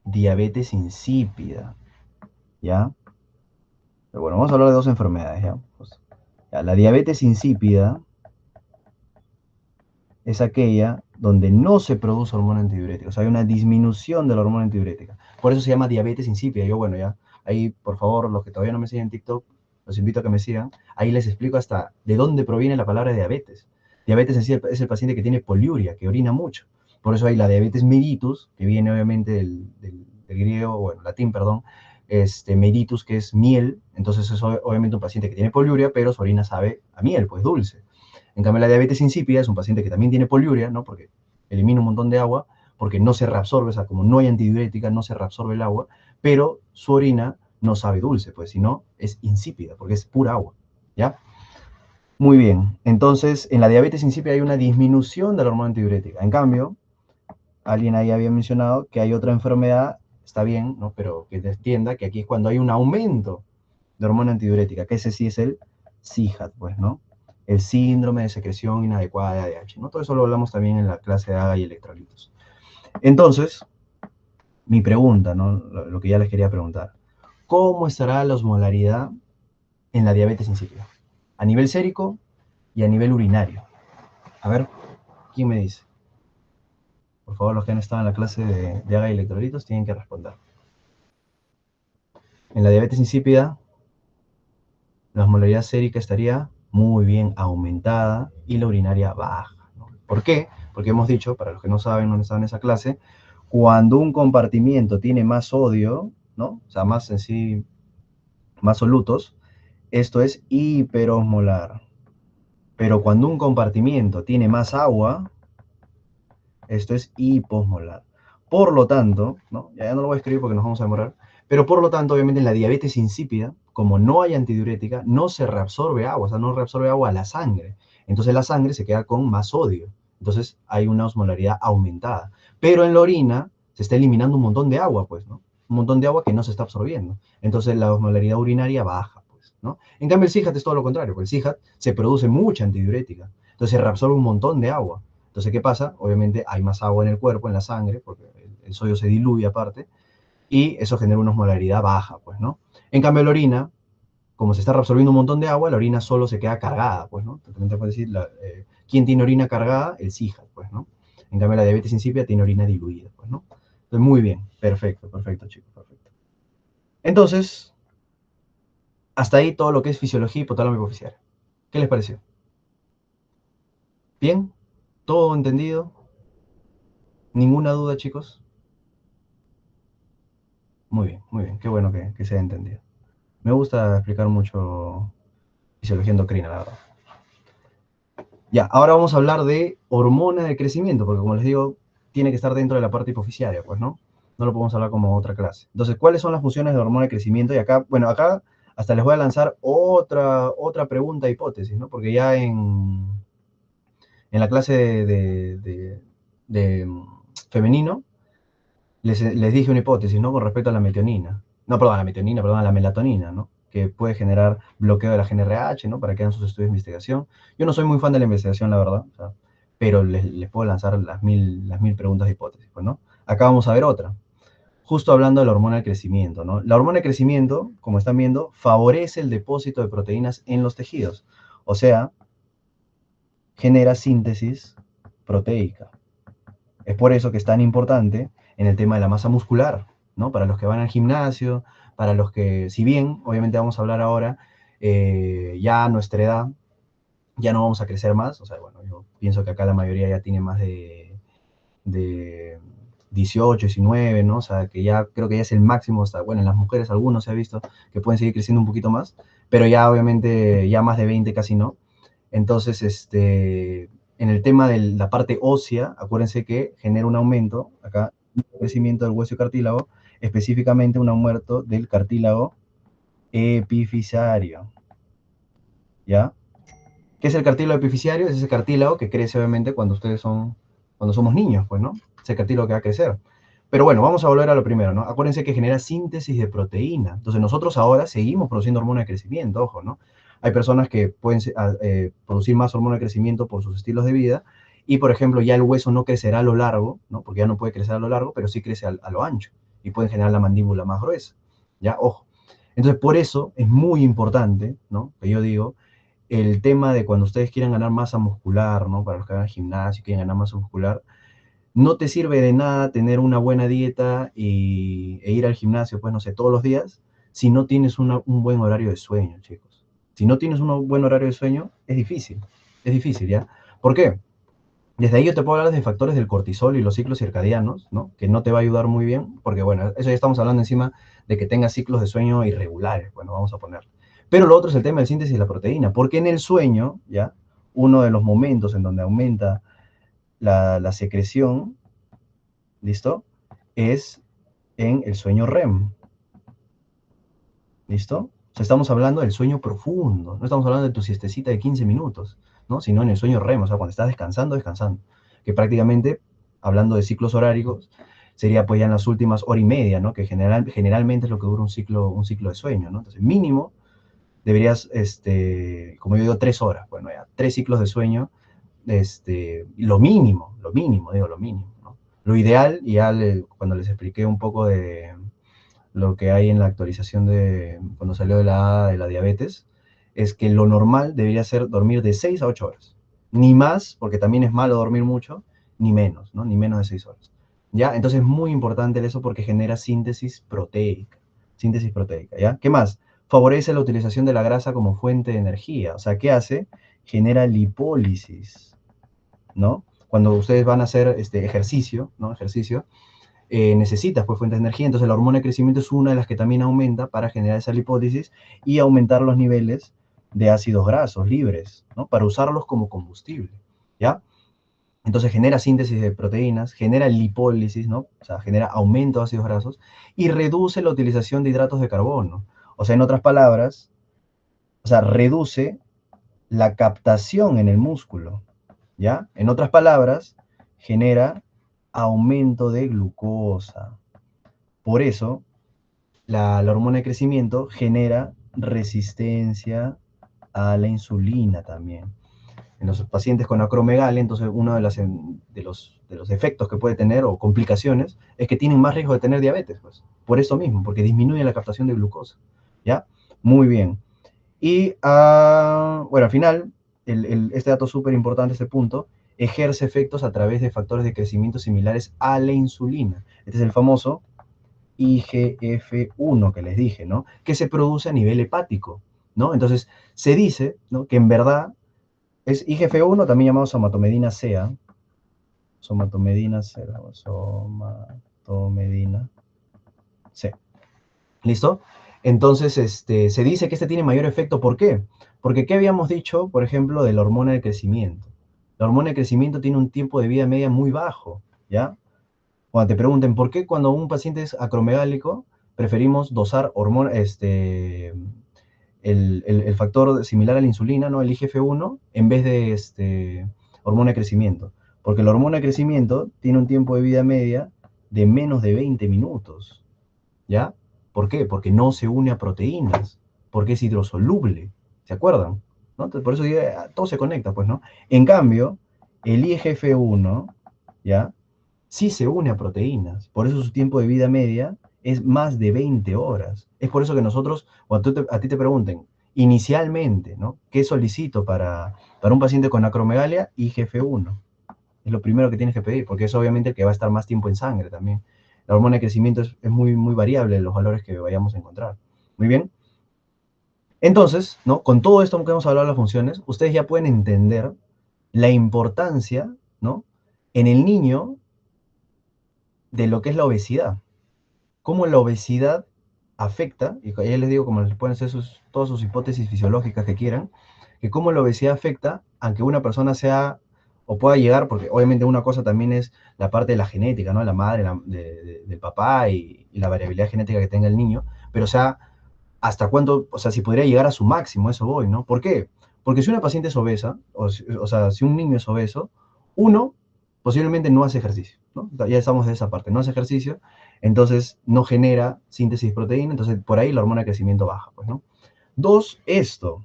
Diabetes insípida, ¿ya? Pero bueno, vamos a hablar de dos enfermedades, ¿ya? Pues, ya, la diabetes insípida es aquella donde no se produce hormona antidiurética, o sea, hay una disminución de la hormona antidiurética. Por eso se llama diabetes insípida. Yo, bueno, ya, ahí, por favor, los que todavía no me siguen en TikTok, los invito a que me sigan. Ahí les explico hasta de dónde proviene la palabra diabetes. Diabetes en sí es el paciente que tiene poliuria, que orina mucho. Por eso hay la diabetes mellitus, que viene obviamente del griego, bueno, latín, perdón, mellitus, que es miel. Entonces es obviamente un paciente que tiene poliuria, pero su orina sabe a miel, pues dulce. En cambio, la diabetes insípida es un paciente que también tiene poliuria, ¿no? Porque elimina un montón de agua, porque no se reabsorbe, o sea, como no hay antidiurética, no se reabsorbe el agua, pero su orina no sabe dulce, pues, sino es insípida, porque es pura agua, ¿ya? Muy bien, entonces, en la diabetes insípida hay una disminución de la hormona antidiurética. En cambio, alguien ahí había mencionado que hay otra enfermedad, está bien, ¿no? Pero que te entienda que aquí es cuando hay un aumento de hormona antidiurética, que ese sí es el SIHAT, pues, ¿no? El síndrome de secreción inadecuada de ADH, ¿no? Todo eso lo hablamos también en la clase de AGA y electrolitos. Entonces, mi pregunta, ¿no? Lo que ya les quería preguntar. ¿Cómo estará la osmolaridad en la diabetes insípida? A nivel sérico y a nivel urinario. A ver, ¿quién me dice? Por favor, los que han estado en la clase de AGA y electrolitos tienen que responder. En la diabetes insípida, la osmolaridad sérica estaría muy bien aumentada y la urinaria baja, ¿no? ¿Por qué? Porque hemos dicho, para los que no saben, no estaban en esa clase, cuando un compartimiento tiene más sodio, ¿no? O sea, más en sí, más solutos, esto es hiperosmolar. Pero cuando un compartimiento tiene más agua, esto es hiposmolar. Por lo tanto, ¿no? Ya no lo voy a escribir porque nos vamos a demorar, pero por lo tanto, obviamente en la diabetes insípida, como no hay antidiurética, no se reabsorbe agua, o sea, no reabsorbe agua a la sangre. Entonces la sangre se queda con más sodio. Entonces hay una osmolaridad aumentada. Pero en la orina se está eliminando un montón de agua, pues, ¿no? Un montón de agua que no se está absorbiendo. Entonces la osmolaridad urinaria baja, pues, ¿no? En cambio el SIHAT es todo lo contrario, porque el SIHAT se produce mucha antidiurética. Entonces se reabsorbe un montón de agua. Entonces, ¿qué pasa? Obviamente hay más agua en el cuerpo, en la sangre, porque el sodio se diluye aparte, y eso genera una osmolaridad baja, pues, ¿no? En cambio, la orina, como se está reabsorbiendo un montón de agua, la orina solo se queda cargada, pues, ¿no? También te puedes decir, ¿quién tiene orina cargada? El SIHAT, pues, ¿no? En cambio, la diabetes insípida tiene orina diluida, pues, ¿no? Entonces, muy bien, perfecto, perfecto, chicos, perfecto. Entonces, hasta ahí todo lo que es fisiología hipotálamo hipoficiaria. ¿Qué les pareció? ¿Bien? ¿Todo entendido? ¿Ninguna duda, chicos? Muy bien, qué bueno que se haya entendido. Me gusta explicar mucho fisiología endocrina, la verdad. Ya, ahora vamos a hablar de hormona de crecimiento, porque como les digo, tiene que estar dentro de la parte hipoficiaria, pues, ¿no? No lo podemos hablar como otra clase. Entonces, ¿cuáles son las funciones de hormona de crecimiento? Y acá, bueno, acá hasta les voy a lanzar otra pregunta, hipótesis, ¿no? Porque ya en la clase de femenino, les dije una hipótesis, ¿no? Con respecto a la metionina. No, perdón, a la metionina, perdón, a la melatonina, ¿no? Que puede generar bloqueo de la GnRH, ¿no? Para que hagan sus estudios de investigación. Yo no soy muy fan de la investigación, la verdad, o sea, pero les puedo lanzar las mil preguntas de hipótesis, pues, ¿no? Acá vamos a ver otra. Justo hablando de la hormona del crecimiento, ¿no? La hormona de crecimiento, como están viendo, favorece el depósito de proteínas en los tejidos. O sea, genera síntesis proteica. Es por eso que es tan importante en el tema de la masa muscular, ¿no? Para los que van al gimnasio, para los que, si bien, obviamente vamos a hablar ahora, ya a nuestra edad, ya no vamos a crecer más, o sea, bueno, yo pienso que acá la mayoría ya tiene más de 18, 19, ¿no? O sea, que ya creo que ya es el máximo, hasta, bueno, en las mujeres algunos se ha visto que pueden seguir creciendo un poquito más, pero ya obviamente ya más de 20 casi no. Entonces, en el tema de la parte ósea, acuérdense que genera un aumento, acá, un crecimiento del hueso y cartílago, específicamente un aumento del cartílago Epifisario, ¿ya? ¿Qué es el cartílago epifisario? Es ese cartílago que crece obviamente cuando somos niños, pues, ¿no? Ese cartílago que va a crecer. Pero bueno, vamos a volver a lo primero, ¿no? Acuérdense que genera síntesis de proteína. Entonces nosotros ahora seguimos produciendo hormona de crecimiento, ojo, ¿no? Hay personas que pueden producir más hormona de crecimiento por sus estilos de vida y, por ejemplo, ya el hueso no crecerá a lo largo, ¿no? Porque ya no puede crecer a lo largo, pero sí crece a lo ancho y pueden generar la mandíbula más gruesa, ¿ya? Ojo. Entonces, por eso es muy importante, ¿no? Que yo digo, el tema de cuando ustedes quieran ganar masa muscular, ¿no? Para los que hagan gimnasio y quieren ganar masa muscular, no te sirve de nada tener una buena dieta e ir al gimnasio, pues no sé, todos los días, si no tienes un buen horario de sueño, chicos. Si no tienes un buen horario de sueño, es difícil, ¿ya? ¿Por qué? Desde ahí yo te puedo hablar de factores del cortisol y los ciclos circadianos, ¿no? Que no te va a ayudar muy bien, porque bueno, eso ya estamos hablando encima de que tengas ciclos de sueño irregulares, bueno, vamos a poner. Pero lo otro es el tema del síntesis de la proteína, porque en el sueño, ¿ya? Uno de los momentos en donde aumenta la secreción, ¿listo? Es en el sueño REM, ¿listo? O sea, estamos hablando del sueño profundo, no estamos hablando de tu siestecita de 15 minutos, ¿no? Sino en el sueño REM, o sea, cuando estás descansando, que prácticamente, hablando de ciclos horarios, sería pues ya en las últimas hora y media, ¿no? Que generalmente es lo que dura un ciclo de sueño, ¿no? Entonces, mínimo, deberías, como yo digo, 3 horas, bueno, ya, 3 ciclos de sueño, lo mínimo, ¿no? Lo ideal, y ya cuando les expliqué un poco de lo que hay en la actualización de cuando salió de la diabetes, es que lo normal debería ser dormir de 6 a 8 horas. Ni más, porque también es malo dormir mucho, ni menos, ¿no? Ni menos de 6 horas. ¿Ya? Entonces es muy importante eso porque genera síntesis proteica. Síntesis proteica, ¿ya? ¿Qué más? Favorece la utilización de la grasa como fuente de energía. O sea, ¿qué hace? Genera lipólisis, ¿no? Cuando ustedes van a hacer ejercicio, ¿no? Ejercicio, necesitas pues fuentes de energía, entonces la hormona de crecimiento es una de las que también aumenta para generar esa lipólisis y aumentar los niveles de ácidos grasos libres, ¿no? Para usarlos como combustible, ¿ya? Entonces genera síntesis de proteínas, genera lipólisis, ¿no? O sea, genera aumento de ácidos grasos y reduce la utilización de hidratos de carbono. O sea, en otras palabras, o sea, reduce la captación en el músculo, ¿ya? En otras palabras, genera aumento de glucosa. Por eso, la hormona de crecimiento genera resistencia a la insulina también. En los pacientes con acromegalia, entonces uno de los efectos que puede tener o complicaciones es que tienen más riesgo de tener diabetes, pues. Por eso mismo, porque disminuye la captación de glucosa. ¿Ya? Muy bien. Y, bueno, al final, este dato súper importante, este punto, ejerce efectos a través de factores de crecimiento similares a la insulina. Este es el famoso IGF-1 que les dije, ¿no? Que se produce a nivel hepático, ¿no? Entonces, se dice, ¿no? Que en verdad es IGF-1, también llamado somatomedina C, ¿ah? Somatomedina C, somatomedina C. ¿Listo? Entonces, se dice que este tiene mayor efecto. ¿Por qué? Porque, ¿qué habíamos dicho, por ejemplo, de la hormona de crecimiento? La hormona de crecimiento tiene un tiempo de vida media muy bajo, ¿ya? Cuando te pregunten por qué cuando un paciente es acromegálico, preferimos dosar hormona, el factor similar a la insulina, ¿no? El IGF-1, en vez de hormona de crecimiento. Porque la hormona de crecimiento tiene un tiempo de vida media de menos de 20 minutos, ¿ya? ¿Por qué? Porque no se une a proteínas, porque es hidrosoluble, ¿se acuerdan? ¿No? Entonces, por eso todo se conecta, pues, ¿no? En cambio, el IGF-1, ¿ya? Sí se une a proteínas, por eso su tiempo de vida media es más de 20 horas. Es por eso que nosotros, cuando a ti te pregunten, inicialmente, ¿no? ¿Qué solicito para un paciente con acromegalia? IGF-1. Es lo primero que tienes que pedir, porque es obviamente el que va a estar más tiempo en sangre también. La hormona de crecimiento es muy, muy variable los valores que vayamos a encontrar. Muy bien. Entonces, ¿no? Con todo esto que hemos hablado de las funciones, ustedes ya pueden entender la importancia, ¿no? En el niño de lo que es la obesidad. Cómo la obesidad afecta, y ya les digo, como les pueden hacer todas sus hipótesis fisiológicas que quieran, que cómo la obesidad afecta a que una persona sea o pueda llegar, porque obviamente una cosa también es la parte de la genética, ¿no? La madre, del papá y la variabilidad genética que tenga el niño, pero o sea, hasta cuánto, o sea, si podría llegar a su máximo, eso voy, ¿no? ¿Por qué? Porque si una paciente es obesa, o sea, si un niño es obeso, uno posiblemente no hace ejercicio, ¿no? Ya estamos de esa parte, no hace ejercicio, entonces no genera síntesis de proteína, entonces por ahí la hormona de crecimiento baja, pues, ¿no? Dos, esto,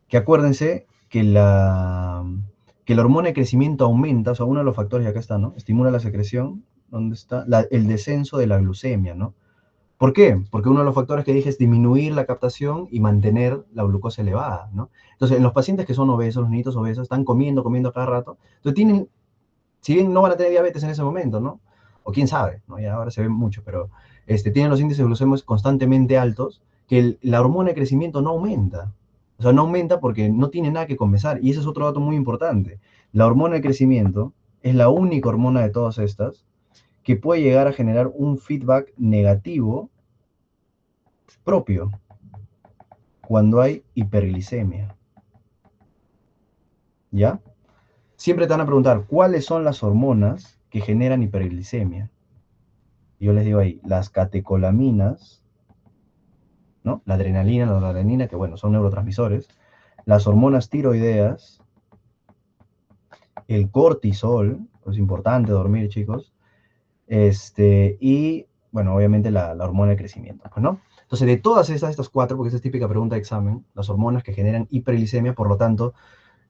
que acuérdense que la hormona de crecimiento aumenta, o sea, uno de los factores, acá está, ¿no? Estimula la secreción, ¿dónde está? El descenso de la glucemia, ¿no? ¿Por qué? Porque uno de los factores que dije es disminuir la captación y mantener la glucosa elevada, ¿no? Entonces, en los pacientes que son obesos, los niñitos obesos, están comiendo, comiendo cada rato, entonces tienen, si bien no van a tener diabetes en ese momento, ¿no? O quién sabe, ¿no? Ya ahora se ve mucho, pero tienen los índices de glucemias constantemente altos, que la hormona de crecimiento no aumenta. O sea, no aumenta porque no tiene nada que compensar. Y ese es otro dato muy importante. La hormona de crecimiento es la única hormona de todas estas que puede llegar a generar un feedback negativo propio cuando hay hiperglicemia. ¿Ya? Siempre te van a preguntar, ¿cuáles son las hormonas que generan hiperglicemia? Yo les digo ahí, las catecolaminas, ¿no? La adrenalina, la noradrenalina, que bueno, son neurotransmisores, las hormonas tiroideas, el cortisol, es importante dormir, chicos, y bueno, obviamente la hormona de crecimiento, pues, ¿no? Entonces, de todas estas cuatro, porque esa es típica pregunta de examen, las hormonas que generan hiperglicemia, por lo tanto,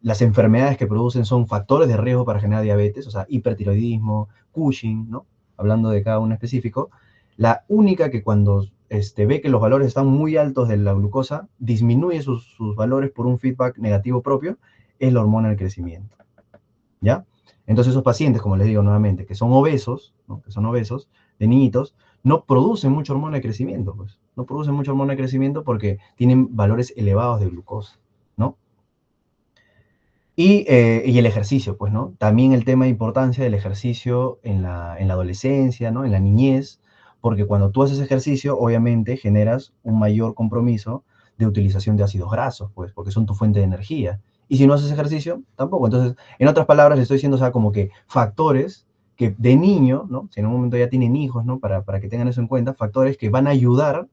las enfermedades que producen son factores de riesgo para generar diabetes, o sea, hipertiroidismo, Cushing, ¿no? Hablando de cada uno específico. La única que cuando ve que los valores están muy altos de la glucosa, disminuye sus valores por un feedback negativo propio, es la hormona del crecimiento, ¿ya? Entonces esos pacientes, como les digo nuevamente, que son obesos, ¿no? Que son obesos, de niñitos, no producen mucha hormona de crecimiento, pues. No producen mucha hormona de crecimiento porque tienen valores elevados de glucosa, ¿no? Y el ejercicio, pues, ¿no? También el tema de importancia del ejercicio en la adolescencia, ¿no? En la niñez, porque cuando tú haces ejercicio, obviamente generas un mayor compromiso de utilización de ácidos grasos, pues, porque son tu fuente de energía. Y si no haces ejercicio, tampoco. Entonces, en otras palabras, le estoy diciendo, o sea, como que factores que de niño, ¿no? Si en un momento ya tienen hijos, ¿no? Para que tengan eso en cuenta, factores que van a ayudar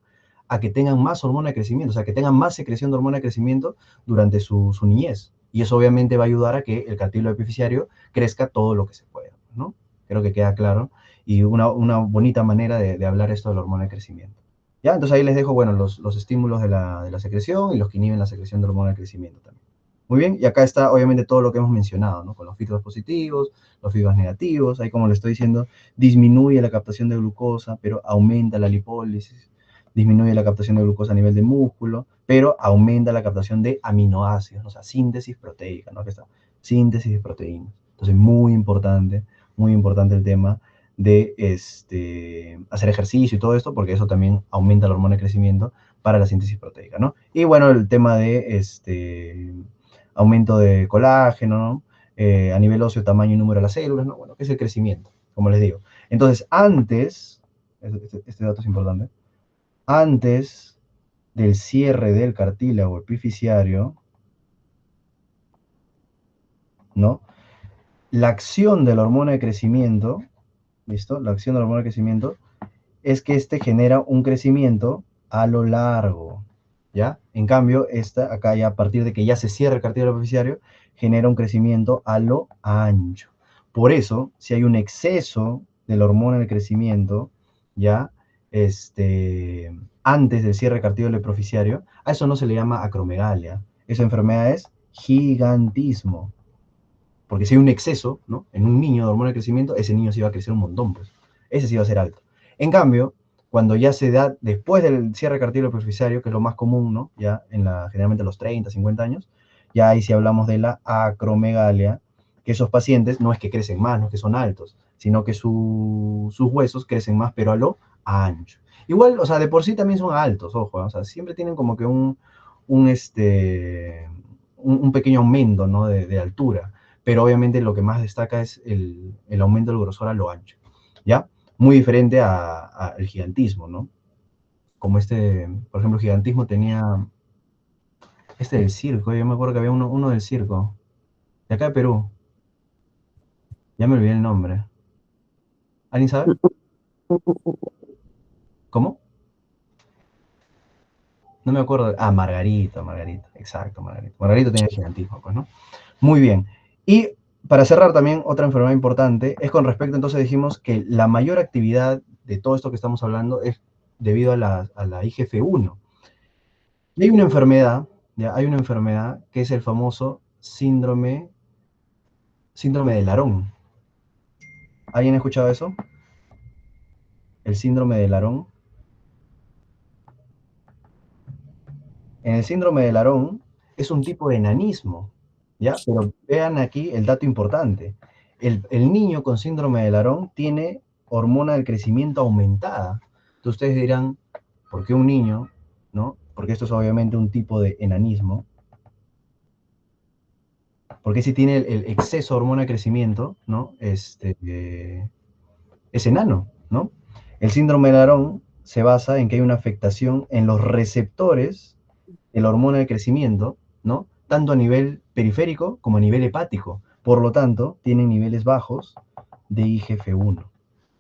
a que tengan más hormona de crecimiento, o sea, que tengan más secreción de hormona de crecimiento durante su niñez. Y eso obviamente va a ayudar a que el cartílago epifisiario crezca todo lo que se pueda, ¿no? Creo que queda claro. Y una bonita manera de hablar esto de la hormona de crecimiento. ¿Ya? Entonces ahí les dejo, bueno, los estímulos de la secreción y los que inhiben la secreción de la hormona de crecimiento también. Muy bien, y acá está obviamente todo lo que hemos mencionado, ¿no? Con los feedbacks positivos, los feedbacks negativos, ahí como le estoy diciendo, disminuye la captación de glucosa, pero aumenta la lipólisis, disminuye la captación de glucosa a nivel de músculo, pero aumenta la captación de aminoácidos, o sea, síntesis proteica, ¿no? Aquí está, síntesis de proteínas. Entonces, muy importante el tema de hacer ejercicio y todo esto, porque eso también aumenta la hormona de crecimiento para la síntesis proteica, ¿no? Y bueno, el tema de aumento de colágeno, ¿no? A nivel óseo, tamaño y número de las células, ¿no? Bueno, que es el crecimiento, como les digo. Entonces, antes, este dato es importante, antes del cierre del cartílago epifisiario, ¿no? La acción de la hormona de crecimiento, ¿listo? La acción de la hormona de crecimiento es que genera un crecimiento a lo largo, ¿ya? En cambio, acá ya a partir de que ya se cierra el cartílago epifisiario, genera un crecimiento a lo ancho. Por eso, si hay un exceso de la hormona de crecimiento, ¿ya? Antes del cierre cartílago epifisiario, a eso no se le llama acromegalia. Esa enfermedad es gigantismo. Porque si hay un exceso, ¿no? En un niño de hormona de crecimiento, ese niño sí va a crecer un montón, pues. Ese sí va a ser alto. En cambio, cuando ya se da después del cierre cartílago epifisiario, que es lo más común, ¿no? Ya generalmente a los 30, 50 años, ya ahí sí hablamos de la acromegalia, que esos pacientes no es que crecen más, no es que son altos, sino que sus huesos crecen más, pero a lo ancho. Igual, o sea, de por sí también son altos, ojo, o sea, siempre tienen como que un, un pequeño aumento, ¿no? De altura, pero obviamente lo que más destaca es el aumento del grosor a lo ancho, ¿ya? Muy diferente al gigantismo, ¿no? Como por ejemplo, el gigantismo tenía del circo, yo me acuerdo que había uno del circo, de acá de Perú, ya me olvidé el nombre. ¿Alguien sabe? ¿Cómo? No me acuerdo. Ah, Margarito, Margarito. Exacto, Margarito. Margarito tiene el gigantismo, pues, ¿no? Muy bien. Y para cerrar también, otra enfermedad importante es con respecto, entonces dijimos que la mayor actividad de todo esto que estamos hablando es debido a la IGF-1. Y hay una enfermedad, ¿ya? Hay una enfermedad que es el famoso síndrome de Larón. ¿Alguien ha escuchado eso? El síndrome de Larón. En el síndrome de Larón es un tipo de enanismo, ¿ya? Pero vean aquí el dato importante. El niño con síndrome de Larón tiene hormona del crecimiento aumentada. Entonces ustedes dirán, ¿por qué un niño, no? Porque esto es obviamente un tipo de enanismo. Porque si tiene el exceso de hormona de crecimiento, ¿no? Es enano, ¿no? El síndrome de Larón se basa en que hay una afectación en los receptores de la hormona de crecimiento, ¿no? Tanto a nivel periférico como a nivel hepático. Por lo tanto, tienen niveles bajos de IGF-1,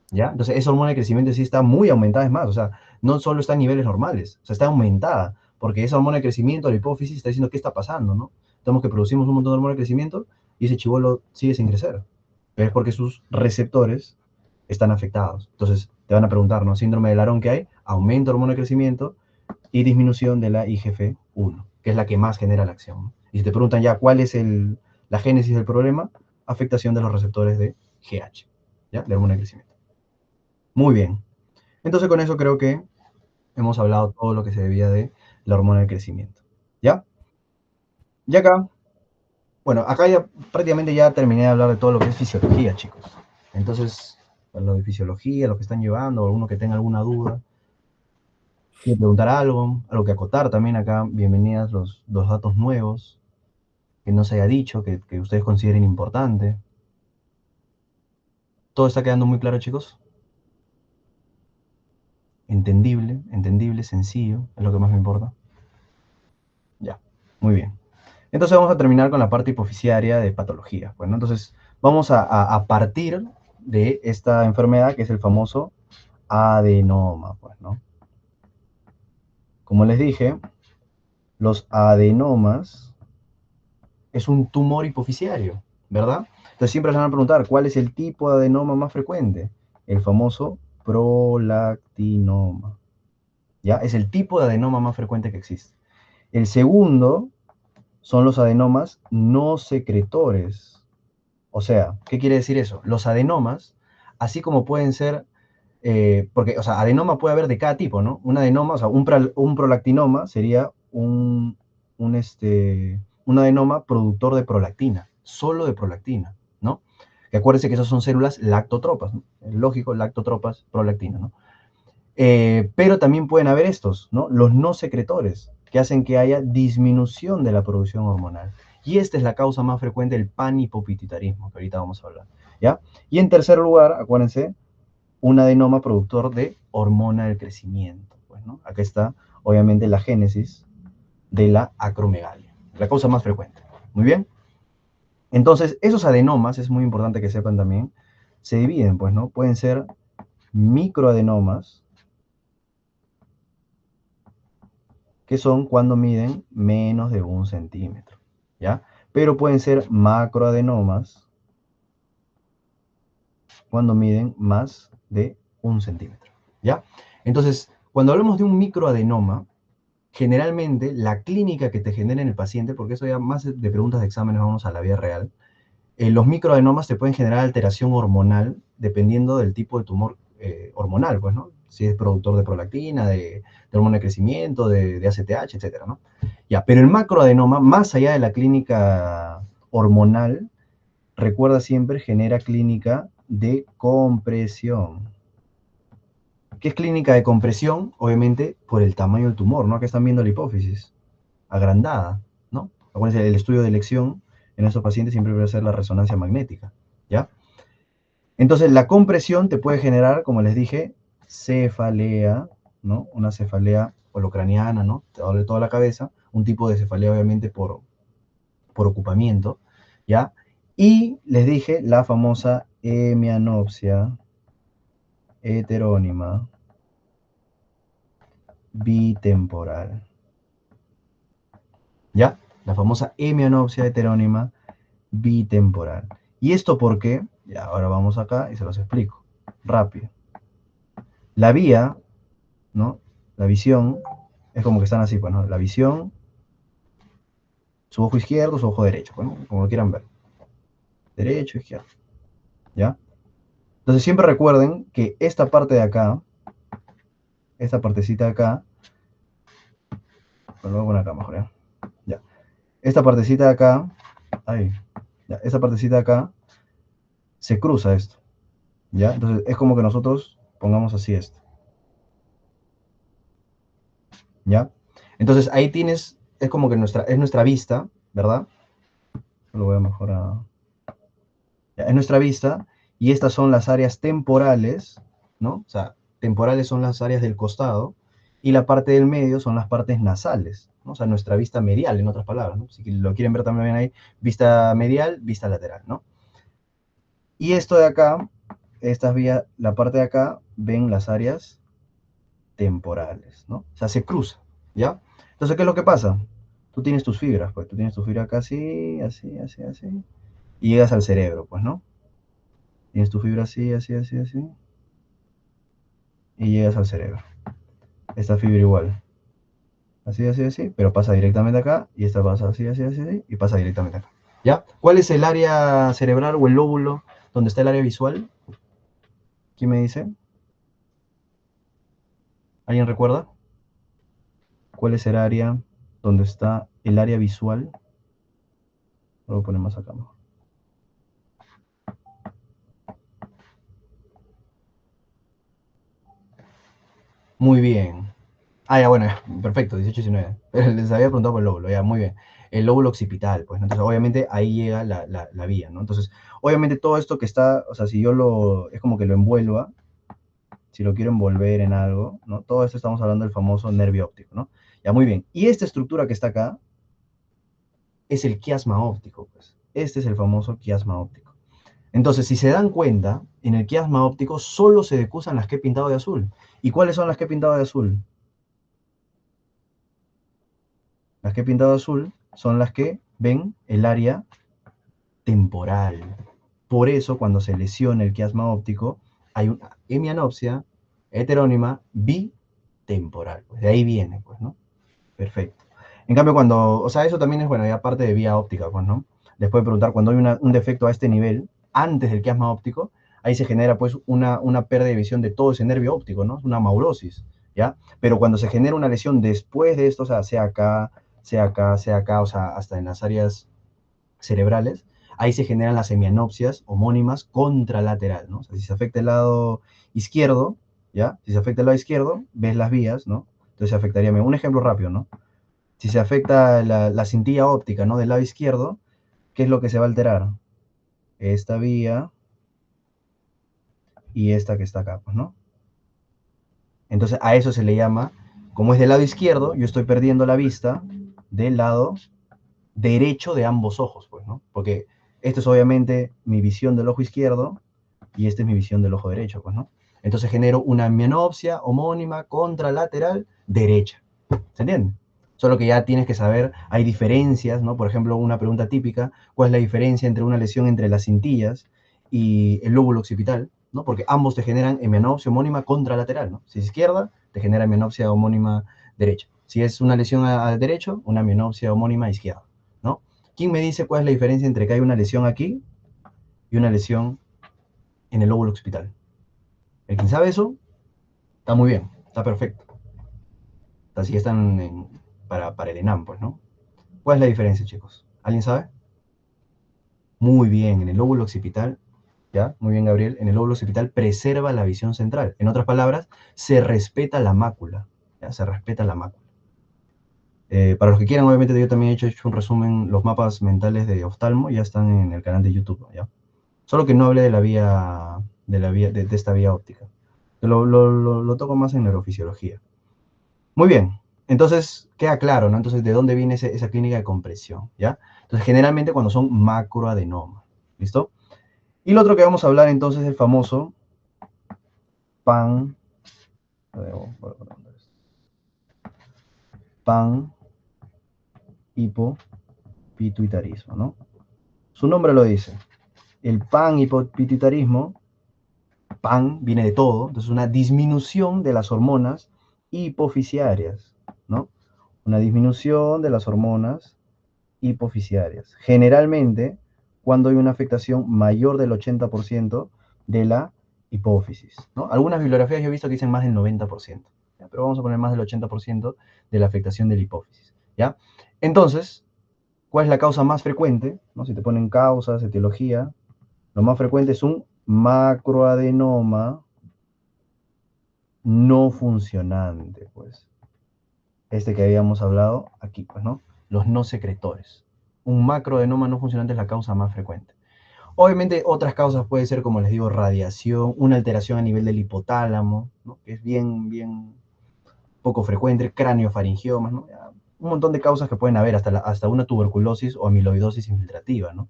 ¿ya? Entonces, esa hormona de crecimiento sí está muy aumentada, es más, o sea, no solo está en niveles normales, o sea, está aumentada, porque esa hormona de crecimiento, la hipófisis, está diciendo qué está pasando, ¿no? Estamos que producimos un montón de hormona de crecimiento y ese chivolo sigue sin crecer. Pero es porque sus receptores están afectados. Entonces, te van a preguntar, ¿no? Síndrome de Larón, ¿qué hay? Aumento de hormona de crecimiento y disminución de la IGF-1, que es la que más genera la acción, ¿no? Y si te preguntan ya cuál es la génesis del problema, afectación de los receptores de GH, ¿ya? De hormona de crecimiento. Muy bien. Entonces con eso creo que hemos hablado todo lo que se debía de la hormona de crecimiento. ¿Ya? Y acá, bueno, acá ya prácticamente ya terminé de hablar de todo lo que es fisiología, chicos. Entonces, lo de fisiología, lo que están llevando, alguno que tenga alguna duda, quiere preguntar algo que acotar también acá, bienvenidas los datos nuevos, que no se haya dicho, que ustedes consideren importante. ¿Todo está quedando muy claro, chicos? Entendible, sencillo, es lo que más me importa. Ya, muy bien. Entonces vamos a terminar con la parte hipoficiaria de patología. Bueno, entonces vamos a partir de esta enfermedad que es el famoso adenoma, pues, ¿no? Como les dije, los adenomas es un tumor hipoficiario, ¿verdad? Entonces siempre se van a preguntar, ¿cuál es el tipo de adenoma más frecuente? El famoso prolactinoma, ¿ya? Es el tipo de adenoma más frecuente que existe. El segundo son los adenomas no secretores. O sea, ¿qué quiere decir eso? Los adenomas, así como pueden ser, porque, o sea, adenoma puede haber de cada tipo, ¿no? Un adenoma, o sea, un prolactinoma sería un adenoma productor de prolactina, solo de prolactina, ¿no? Que acuérdense que esas son células lactotropas, ¿no? Lógico, lactotropas, prolactina, ¿no? Pero también pueden haber estos, ¿no? Los no secretores, que hacen que haya disminución de la producción hormonal. Y esta es la causa más frecuente del panhipopituitarismo, que ahorita vamos a hablar, ¿ya? Y en tercer lugar, acuérdense, un adenoma productor de hormona del crecimiento, pues, ¿no? Acá está, obviamente, la génesis de la acromegalia, la causa más frecuente. Muy bien. Entonces, esos adenomas, es muy importante que sepan también, se dividen, pues, ¿no? Pueden ser microadenomas, que son cuando miden menos de 1 centímetro, ¿ya? Pero pueden ser macroadenomas cuando miden más de 1 centímetro, ¿ya? Entonces, cuando hablamos de un microadenoma, generalmente la clínica que te genera en el paciente, porque eso ya más de preguntas de exámenes vamos a la vida real, los microadenomas te pueden generar alteración hormonal dependiendo del tipo de tumor hormonal, pues, ¿no? Si es productor de prolactina, de hormona de crecimiento, de ACTH, etcétera, ¿no? Ya, pero el macroadenoma, más allá de la clínica hormonal, recuerda siempre, genera clínica de compresión. ¿Qué es clínica de compresión? Obviamente por el tamaño del tumor, ¿no? Acá están viendo la hipófisis agrandada, ¿no? Acuérdense, el estudio de elección en esos pacientes siempre debe ser la resonancia magnética, ¿ya? Entonces, la compresión te puede generar, como les dije, cefalea, ¿no? Una cefalea holocraniana, ¿no? Te duele toda la cabeza, un tipo de cefalea obviamente por ocupamiento, ¿ya? Y les dije la famosa hemianopsia heterónima bitemporal. ¿Ya? La famosa hemianopsia heterónima bitemporal. ¿Y esto por qué? Ya, ahora vamos acá y se los explico. Rápido. La vía, ¿no? La visión, es como que están así, pues, ¿no? La visión, su ojo izquierdo, su ojo derecho, pues, ¿no? Como lo quieran ver. Derecho, izquierdo. ¿Ya? Entonces siempre recuerden que esta parte de acá, esta partecita de acá, lo voy a poner acá mejor, ¿ya? Ya. Esta partecita de acá, ahí, ya, esta partecita de acá, se cruza esto, ¿ya? Entonces es como que nosotros pongamos así esto, ¿ya? Entonces ahí tienes, es como que es nuestra vista, ¿verdad? Lo voy a mejorar. Ya, es nuestra vista, y estas son las áreas temporales, ¿no? O sea, temporales son las áreas del costado, y la parte del medio son las partes nasales, ¿no? O sea, nuestra vista medial, en otras palabras, ¿no? Si lo quieren ver también ahí, vista medial, vista lateral, ¿no? Y esto de acá, estas vías, la parte de acá, ven las áreas temporales, ¿no? O sea, se cruza, ¿ya? Entonces, ¿qué es lo que pasa? Tú tienes tus fibras, pues, tú tienes tu fibra acá así, así, así, así, y llegas al cerebro, pues, ¿no? Tienes tu fibra así, así, así, así, y llegas al cerebro. Esta fibra igual, así, así, así, pero pasa directamente acá, y esta pasa así, así, así, así, y pasa directamente acá, ¿ya? ¿Cuál es el área cerebral o el lóbulo donde está el área visual? ¿Quién me dice? ¿Alguien recuerda? ¿Cuál es el área donde está el área visual? Lo voy a poner más acá, ¿no? Muy bien. Ah, ya, bueno, ya, perfecto, 18 y 19. Les había preguntado por el lóbulo, ya, muy bien. El lóbulo occipital, pues, ¿no? Entonces, obviamente, ahí llega la vía, ¿no? Entonces, obviamente, todo esto que está, o sea, si yo es como que lo envuelva, si lo quiero envolver en algo, ¿no? Todo esto estamos hablando del famoso nervio óptico, ¿no? Ya, muy bien. Y esta estructura que está acá es el quiasma óptico, pues. Este es el famoso quiasma óptico. Entonces, si se dan cuenta, en el quiasma óptico solo se decusan las que he pintado de azul. ¿Y cuáles son las que he pintado de azul? Las que he pintado de azul son las que ven el área temporal. Por eso, cuando se lesiona el quiasma óptico, hay una hemianopsia heterónima bitemporal. Pues de ahí viene, pues, ¿no? Perfecto. En cambio, cuando, o sea, eso también es, bueno, ya parte de vía óptica, pues, ¿no? Les puede preguntar, cuando hay un defecto a este nivel, antes del quiasma óptico, ahí se genera, pues, una pérdida de visión de todo ese nervio óptico, ¿no? Es una maurosis, ¿ya? Pero cuando se genera una lesión después de esto, o sea acá, sea acá, sea acá, o sea, hasta en las áreas cerebrales, ahí se generan las hemianopsias homónimas contralateral, ¿no? O sea, si se afecta el lado izquierdo, ¿ya? Si se afecta el lado izquierdo, ves las vías, ¿no? Entonces afectaría, un ejemplo rápido, ¿no? Si se afecta la cintilla óptica, ¿no? Del lado izquierdo, ¿qué es lo que se va a alterar? Esta vía y esta que está acá, pues, ¿no? Entonces a eso se le llama, como es del lado izquierdo, yo estoy perdiendo la vista del lado derecho de ambos ojos, pues, ¿no? Porque esto es obviamente mi visión del ojo izquierdo y esta es mi visión del ojo derecho, pues, ¿no? Entonces genero una mianopsia homónima contralateral derecha. ¿Se entiende? Solo que ya tienes que saber, hay diferencias, ¿no? Por ejemplo, una pregunta típica, ¿cuál es la diferencia entre una lesión entre las cintillas y el lóbulo occipital? ¿No? Porque ambos te generan hemianopsia homónima contralateral, ¿no? Si es izquierda, te genera hemianopsia homónima derecha. Si es una lesión al derecho, una hemianopsia homónima izquierda, ¿no? ¿Quién me dice cuál es la diferencia entre que hay una lesión aquí y una lesión en el lóbulo occipital? El quien sabe eso, está muy bien, está perfecto. Así están para el ENAM, pues, ¿no? ¿Cuál es la diferencia, chicos? ¿Alguien sabe? Muy bien, en el lóbulo occipital, ¿ya? Muy bien, Gabriel. En el lóbulo occipital preserva la visión central. En otras palabras, se respeta la mácula, ¿ya? Se respeta la mácula. Para los que quieran, obviamente yo también he hecho un resumen, los mapas mentales de oftalmo ya están en el canal de YouTube, ¿ya? Solo que no hablé de la vía, de esta vía óptica. Lo toco más en neurofisiología. Muy bien, entonces queda claro, ¿no? Entonces, ¿de dónde viene esa clínica de compresión? ¿Ya? Entonces, generalmente cuando son macroadenomas, ¿listo? Y lo otro que vamos a hablar entonces es el famoso pan, hipopituitarismo, ¿no? Su nombre lo dice. El panhipopituitarismo, pan viene de todo, entonces una disminución de las hormonas hipofisiarias, ¿no? Una disminución de las hormonas hipofisiarias. Generalmente, cuando hay una afectación mayor del 80% de la hipófisis, ¿no? Algunas bibliografías yo he visto que dicen más del 90%, ¿ya? Pero vamos a poner más del 80% de la afectación de la hipófisis, ¿ya? Entonces, ¿cuál es la causa más frecuente? ¿No? Si te ponen causas, etiología, lo más frecuente es un macroadenoma no funcionante, pues. Este que habíamos hablado aquí, pues, ¿no? Los no secretores. Un macroadenoma no funcionante es la causa más frecuente. Obviamente otras causas pueden ser, como les digo, radiación, una alteración a nivel del hipotálamo, ¿no? Que es bien poco frecuente, craneofaringiomas, ¿no? Un montón de causas que pueden haber, hasta una tuberculosis o amiloidosis infiltrativa, ¿no?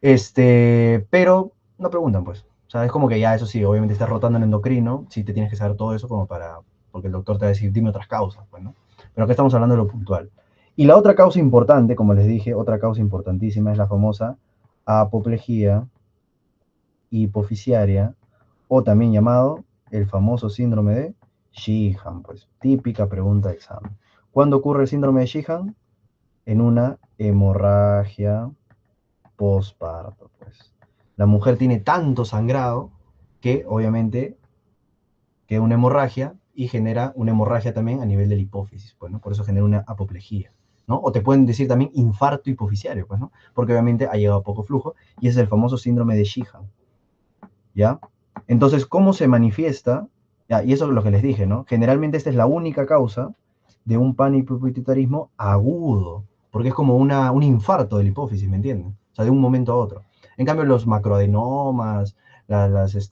Pero no preguntan, pues. O sea, es como que ya, eso sí, obviamente estás rotando en endocrino, sí te tienes que saber todo eso como para, porque el doctor te va a decir, dime otras causas, pues, ¿no? Pero acá estamos hablando de lo puntual. Y la otra causa importante, como les dije, otra causa importantísima es la famosa apoplejía hipofisiaria, o también llamado el famoso síndrome de Sheehan, pues, típica pregunta de examen. ¿Cuándo ocurre el síndrome de Sheehan? En una hemorragia posparto, pues. La mujer tiene tanto sangrado que obviamente queda una hemorragia y genera una hemorragia también a nivel de la hipófisis, pues, ¿no? Por eso genera una apoplejía, ¿no? O te pueden decir también infarto hipofisiario, pues, ¿no? Porque obviamente ha llegado poco flujo y ese es el famoso síndrome de Sheehan, ¿ya? Entonces, ¿cómo se manifiesta? Ya, y eso es lo que les dije, ¿no? Generalmente esta es la única causa de un panhipopituitarismo agudo, porque es como un infarto de la hipófisis, ¿me entienden? O sea, de un momento a otro. En cambio, los macroadenomas, las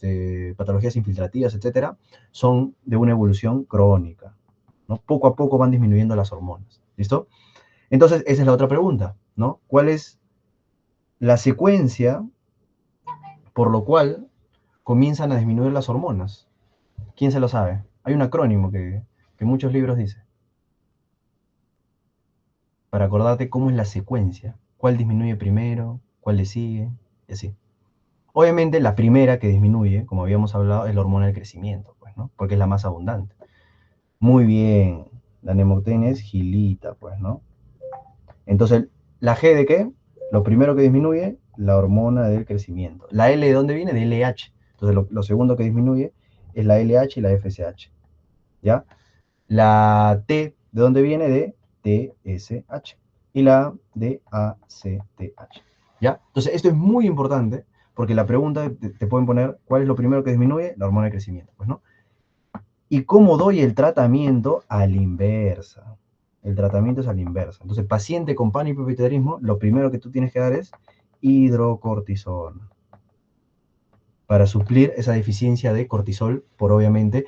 patologías infiltrativas, etcétera, son de una evolución crónica, ¿no? Poco a poco van disminuyendo las hormonas, ¿listo? Entonces, esa es la otra pregunta, ¿no? ¿Cuál es la secuencia por lo cual comienzan a disminuir las hormonas? ¿Quién se lo sabe? Hay un acrónimo que muchos libros dice, para acordarte cómo es la secuencia, cuál disminuye primero, cuál le sigue, y así. Obviamente la primera que disminuye, como habíamos hablado, es la hormona del crecimiento, pues, ¿no? Porque es la más abundante. Muy bien, la nemoctenia es gilita, pues, ¿no? Entonces, ¿la G de qué? Lo primero que disminuye, la hormona del crecimiento. ¿La L de dónde viene? De LH. Entonces, lo segundo que disminuye es la LH y la FSH, ¿ya? La T, ¿de dónde viene? De TSH. Y la de ACTH. ¿Ya? Entonces, esto es muy importante porque la pregunta te pueden poner, ¿cuál es lo primero que disminuye? La hormona de crecimiento, pues, ¿no? ¿Y cómo doy el tratamiento? A la inversa. El tratamiento es a la inversa. Entonces, paciente con panhipopituitarismo, lo primero que tú tienes que dar es hidrocortisona para suplir esa deficiencia de cortisol por obviamente,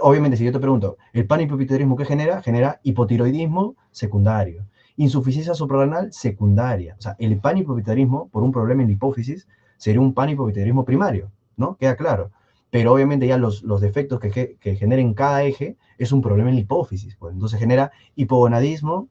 obviamente si yo te pregunto, ¿el panhipopituitarismo qué genera? Genera hipotiroidismo secundario, insuficiencia suprarrenal secundaria. O sea, el panhipopituitarismo por un problema en la hipófisis sería un panhipopituitarismo primario, ¿no? Queda claro. Pero obviamente ya los defectos que generen cada eje es un problema en la hipófisis, pues entonces genera hipogonadismo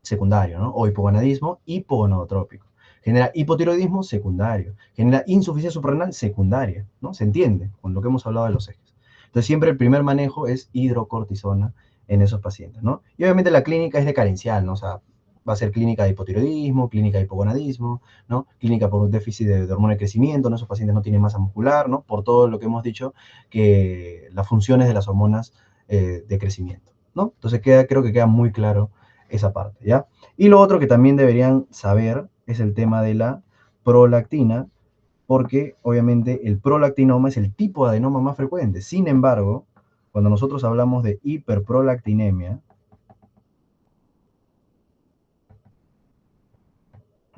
secundario, ¿no? O hipogonadismo hipogonadotrópico. Genera hipotiroidismo secundario. Genera insuficiencia suprarrenal secundaria, ¿no? Se entiende con lo que hemos hablado de los ejes. Entonces, siempre el primer manejo es hidrocortisona en esos pacientes, ¿no? Y obviamente la clínica es decadencial, ¿no? O sea, va a ser clínica de hipotiroidismo, clínica de hipogonadismo, ¿no? Clínica por un déficit de hormona de crecimiento, ¿no? Esos pacientes no tienen masa muscular, ¿no? Por todo lo que hemos dicho, que las funciones de las hormonas de crecimiento, ¿no? Entonces, creo que queda muy claro esa parte, ¿ya? Y lo otro que también deberían saber es el tema de la prolactina, porque obviamente el prolactinoma es el tipo de adenoma más frecuente. Sin embargo, cuando nosotros hablamos de hiperprolactinemia,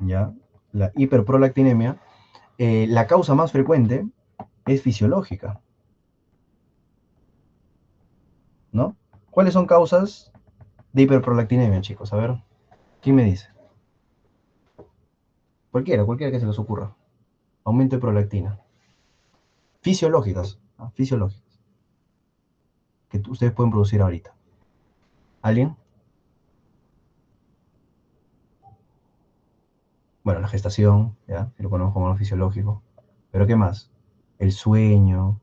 ¿ya? La hiperprolactinemia, la causa más frecuente es fisiológica, ¿no? ¿Cuáles son causas de hiperprolactinemia, chicos? A ver, ¿quién me dice? Cualquiera que se les ocurra. Aumento de prolactina. Fisiológicas, ¿no? Fisiológicas, que ustedes pueden producir ahorita. ¿Alguien? bueno, la gestación, ¿ya? Si lo ponemos como algo fisiológico. Pero ¿qué más? El sueño,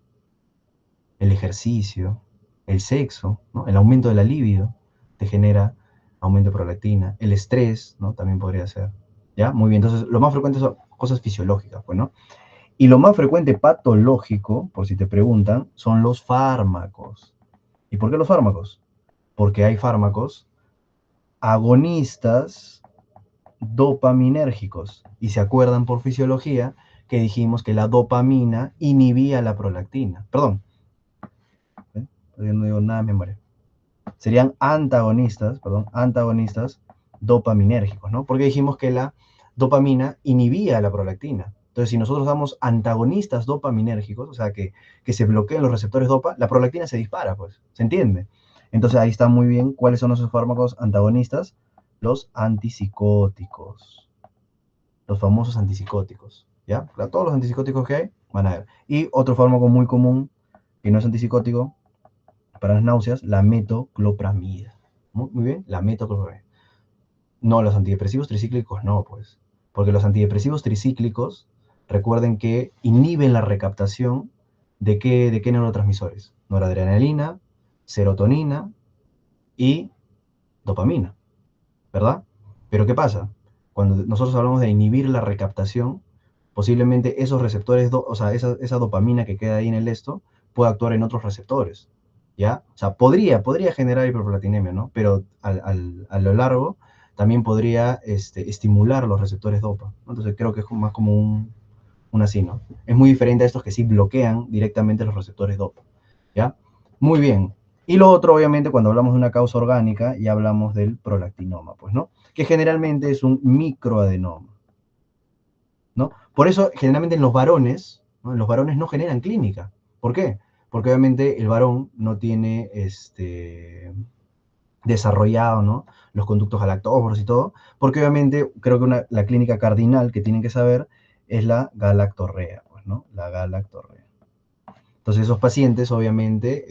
el ejercicio, el sexo, ¿no? El aumento de la libido te genera aumento de prolactina, el estrés, ¿no? También podría ser, ¿ya? Muy bien, entonces lo más frecuente son cosas fisiológicas, pues, ¿no? Y lo más frecuente patológico, por si te preguntan, son los fármacos. ¿Y por qué los fármacos? Porque hay fármacos agonistas dopaminérgicos. Y se acuerdan por fisiología que dijimos que la dopamina inhibía la prolactina. Perdón, yo no digo nada de memoria. Serían antagonistas, perdón, antagonistas dopaminérgicos, ¿no? Porque dijimos que la dopamina inhibía la prolactina. Entonces, si nosotros damos antagonistas dopaminérgicos, o sea, que se bloqueen los receptores dopa, la prolactina se dispara, pues, ¿se entiende? Entonces, ahí está muy bien cuáles son esos fármacos antagonistas, los antipsicóticos, los famosos antipsicóticos, ¿ya? Todos los antipsicóticos que hay, van a ver. Y otro fármaco muy común, que no es antipsicótico, para las náuseas, la metoclopramida. Muy bien, la metoclopramida. No, los antidepresivos tricíclicos no, pues. Porque los antidepresivos tricíclicos, recuerden que inhiben la recaptación de qué neurotransmisores. Noradrenalina, serotonina y dopamina, ¿verdad? Pero ¿qué pasa? Cuando nosotros hablamos de inhibir la recaptación, posiblemente esos receptores, o sea, esa dopamina que queda ahí en el esto, pueda actuar en otros receptores, ¿ya? O sea, podría generar hiperprolactinemia, ¿no? Pero a lo largo también podría estimular los receptores dopa, ¿no? Entonces creo que es más como un así, ¿no? Es muy diferente a estos que sí bloquean directamente los receptores dopa, ¿ya? Muy bien. Y lo otro, obviamente, cuando hablamos de una causa orgánica, ya hablamos del prolactinoma, pues, ¿no? Que generalmente es un microadenoma, ¿no? Por eso, generalmente en los varones, ¿no? En los varones no generan clínica. ¿Por qué? Porque obviamente el varón no tiene desarrollado, ¿no? Los conductos galactóforos y todo, porque obviamente creo que la clínica cardinal que tienen que saber es la galactorrea, pues, ¿no? La galactorrea. Entonces esos pacientes, obviamente,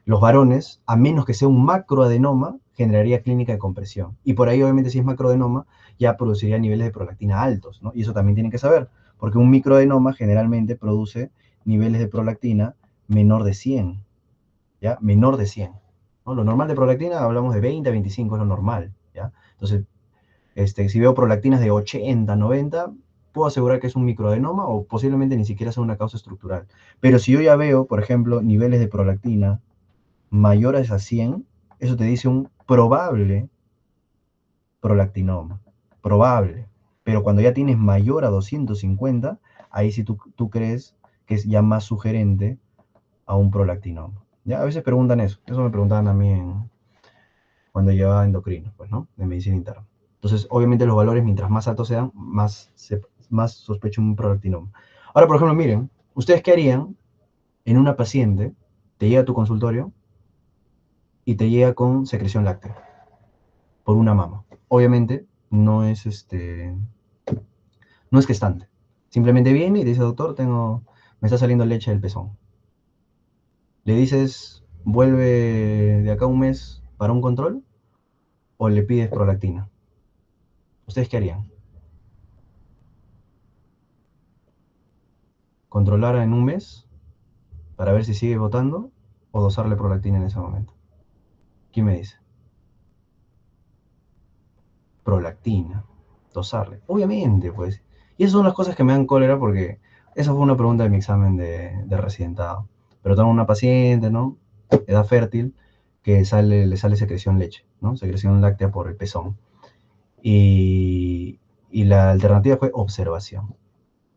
los varones, a menos que sea un macroadenoma, generaría clínica de compresión. Y por ahí, obviamente, si es macroadenoma, ya produciría niveles de prolactina altos, ¿no? Y eso también tienen que saber, porque un microadenoma generalmente produce niveles de prolactina menor de 100, ¿ya? Menor de 100. ¿No? Lo normal de prolactina, hablamos de 20 a 25, es lo normal, ¿ya? Entonces, si veo prolactinas de 80, 90, puedo asegurar que es un microadenoma o posiblemente ni siquiera sea una causa estructural. Pero si yo ya veo, por ejemplo, niveles de prolactina mayores a 100, eso te dice un probable prolactinoma. Probable. Pero cuando ya tienes mayor a 250, ahí sí tú crees que es ya más sugerente a un prolactinoma. ¿Ya? A veces preguntan eso. Eso me preguntaban a mí cuando llevaba endocrino, pues, ¿no? De medicina interna. Entonces, obviamente los valores, mientras más altos sean, más sospecho un prolactinoma. Ahora, por ejemplo, miren, ¿ustedes qué harían en una paciente, te llega a tu consultorio y te llega con secreción láctea por una mama? Obviamente no es gestante. Simplemente viene y dice, doctor, me está saliendo leche del pezón. Le dices, vuelve de acá un mes para un control o le pides prolactina. ¿Ustedes qué harían? ¿Controlar en un mes para ver si sigue votando o dosarle prolactina en ese momento? ¿Quién me dice? Prolactina, dosarle. Obviamente, pues. Y esas son las cosas que me dan cólera porque esa fue una pregunta de mi examen de residentado. Pero tengo una paciente, ¿no? Edad fértil, que le sale secreción leche, ¿no? Secreción láctea por el pezón. Y la alternativa fue observación.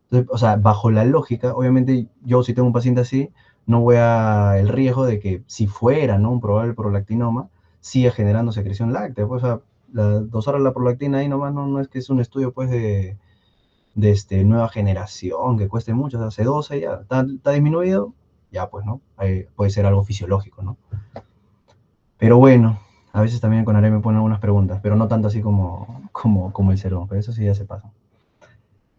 Entonces, o sea, bajo la lógica, obviamente yo si tengo un paciente así, no voy a el riesgo de que si fuera, ¿no? Un probable prolactinoma, siga generando secreción láctea. Pues, o sea, dosar la prolactina ahí nomás no es que es un estudio pues de nueva generación que cueste mucho, o sea, se dosa y ya, está disminuido, ya pues, ¿no? Puede ser algo fisiológico, ¿no? Pero bueno, a veces también con Are me ponen algunas preguntas, pero no tanto así como el serón, pero eso sí ya se pasa.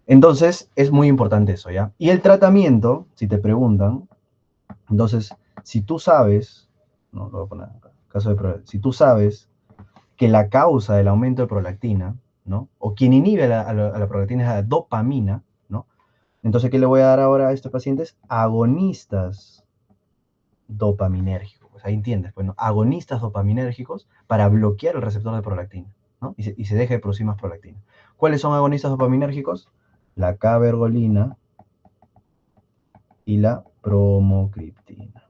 Entonces, es muy importante eso, ¿ya? Y el tratamiento, si te preguntan, entonces, si tú sabes, no, lo voy a poner acá, si tú sabes que la causa del aumento de prolactina, ¿no? O quien inhibe a la prolactina es la dopamina, ¿no? Entonces, ¿qué le voy a dar ahora a estos pacientes? Agonistas dopaminérgicos. Pues ahí entiendes, pues, ¿no? Agonistas dopaminérgicos para bloquear el receptor de prolactina, ¿no? Y se deje de producir más prolactina. ¿Cuáles son agonistas dopaminérgicos? La cabergolina y la bromocriptina,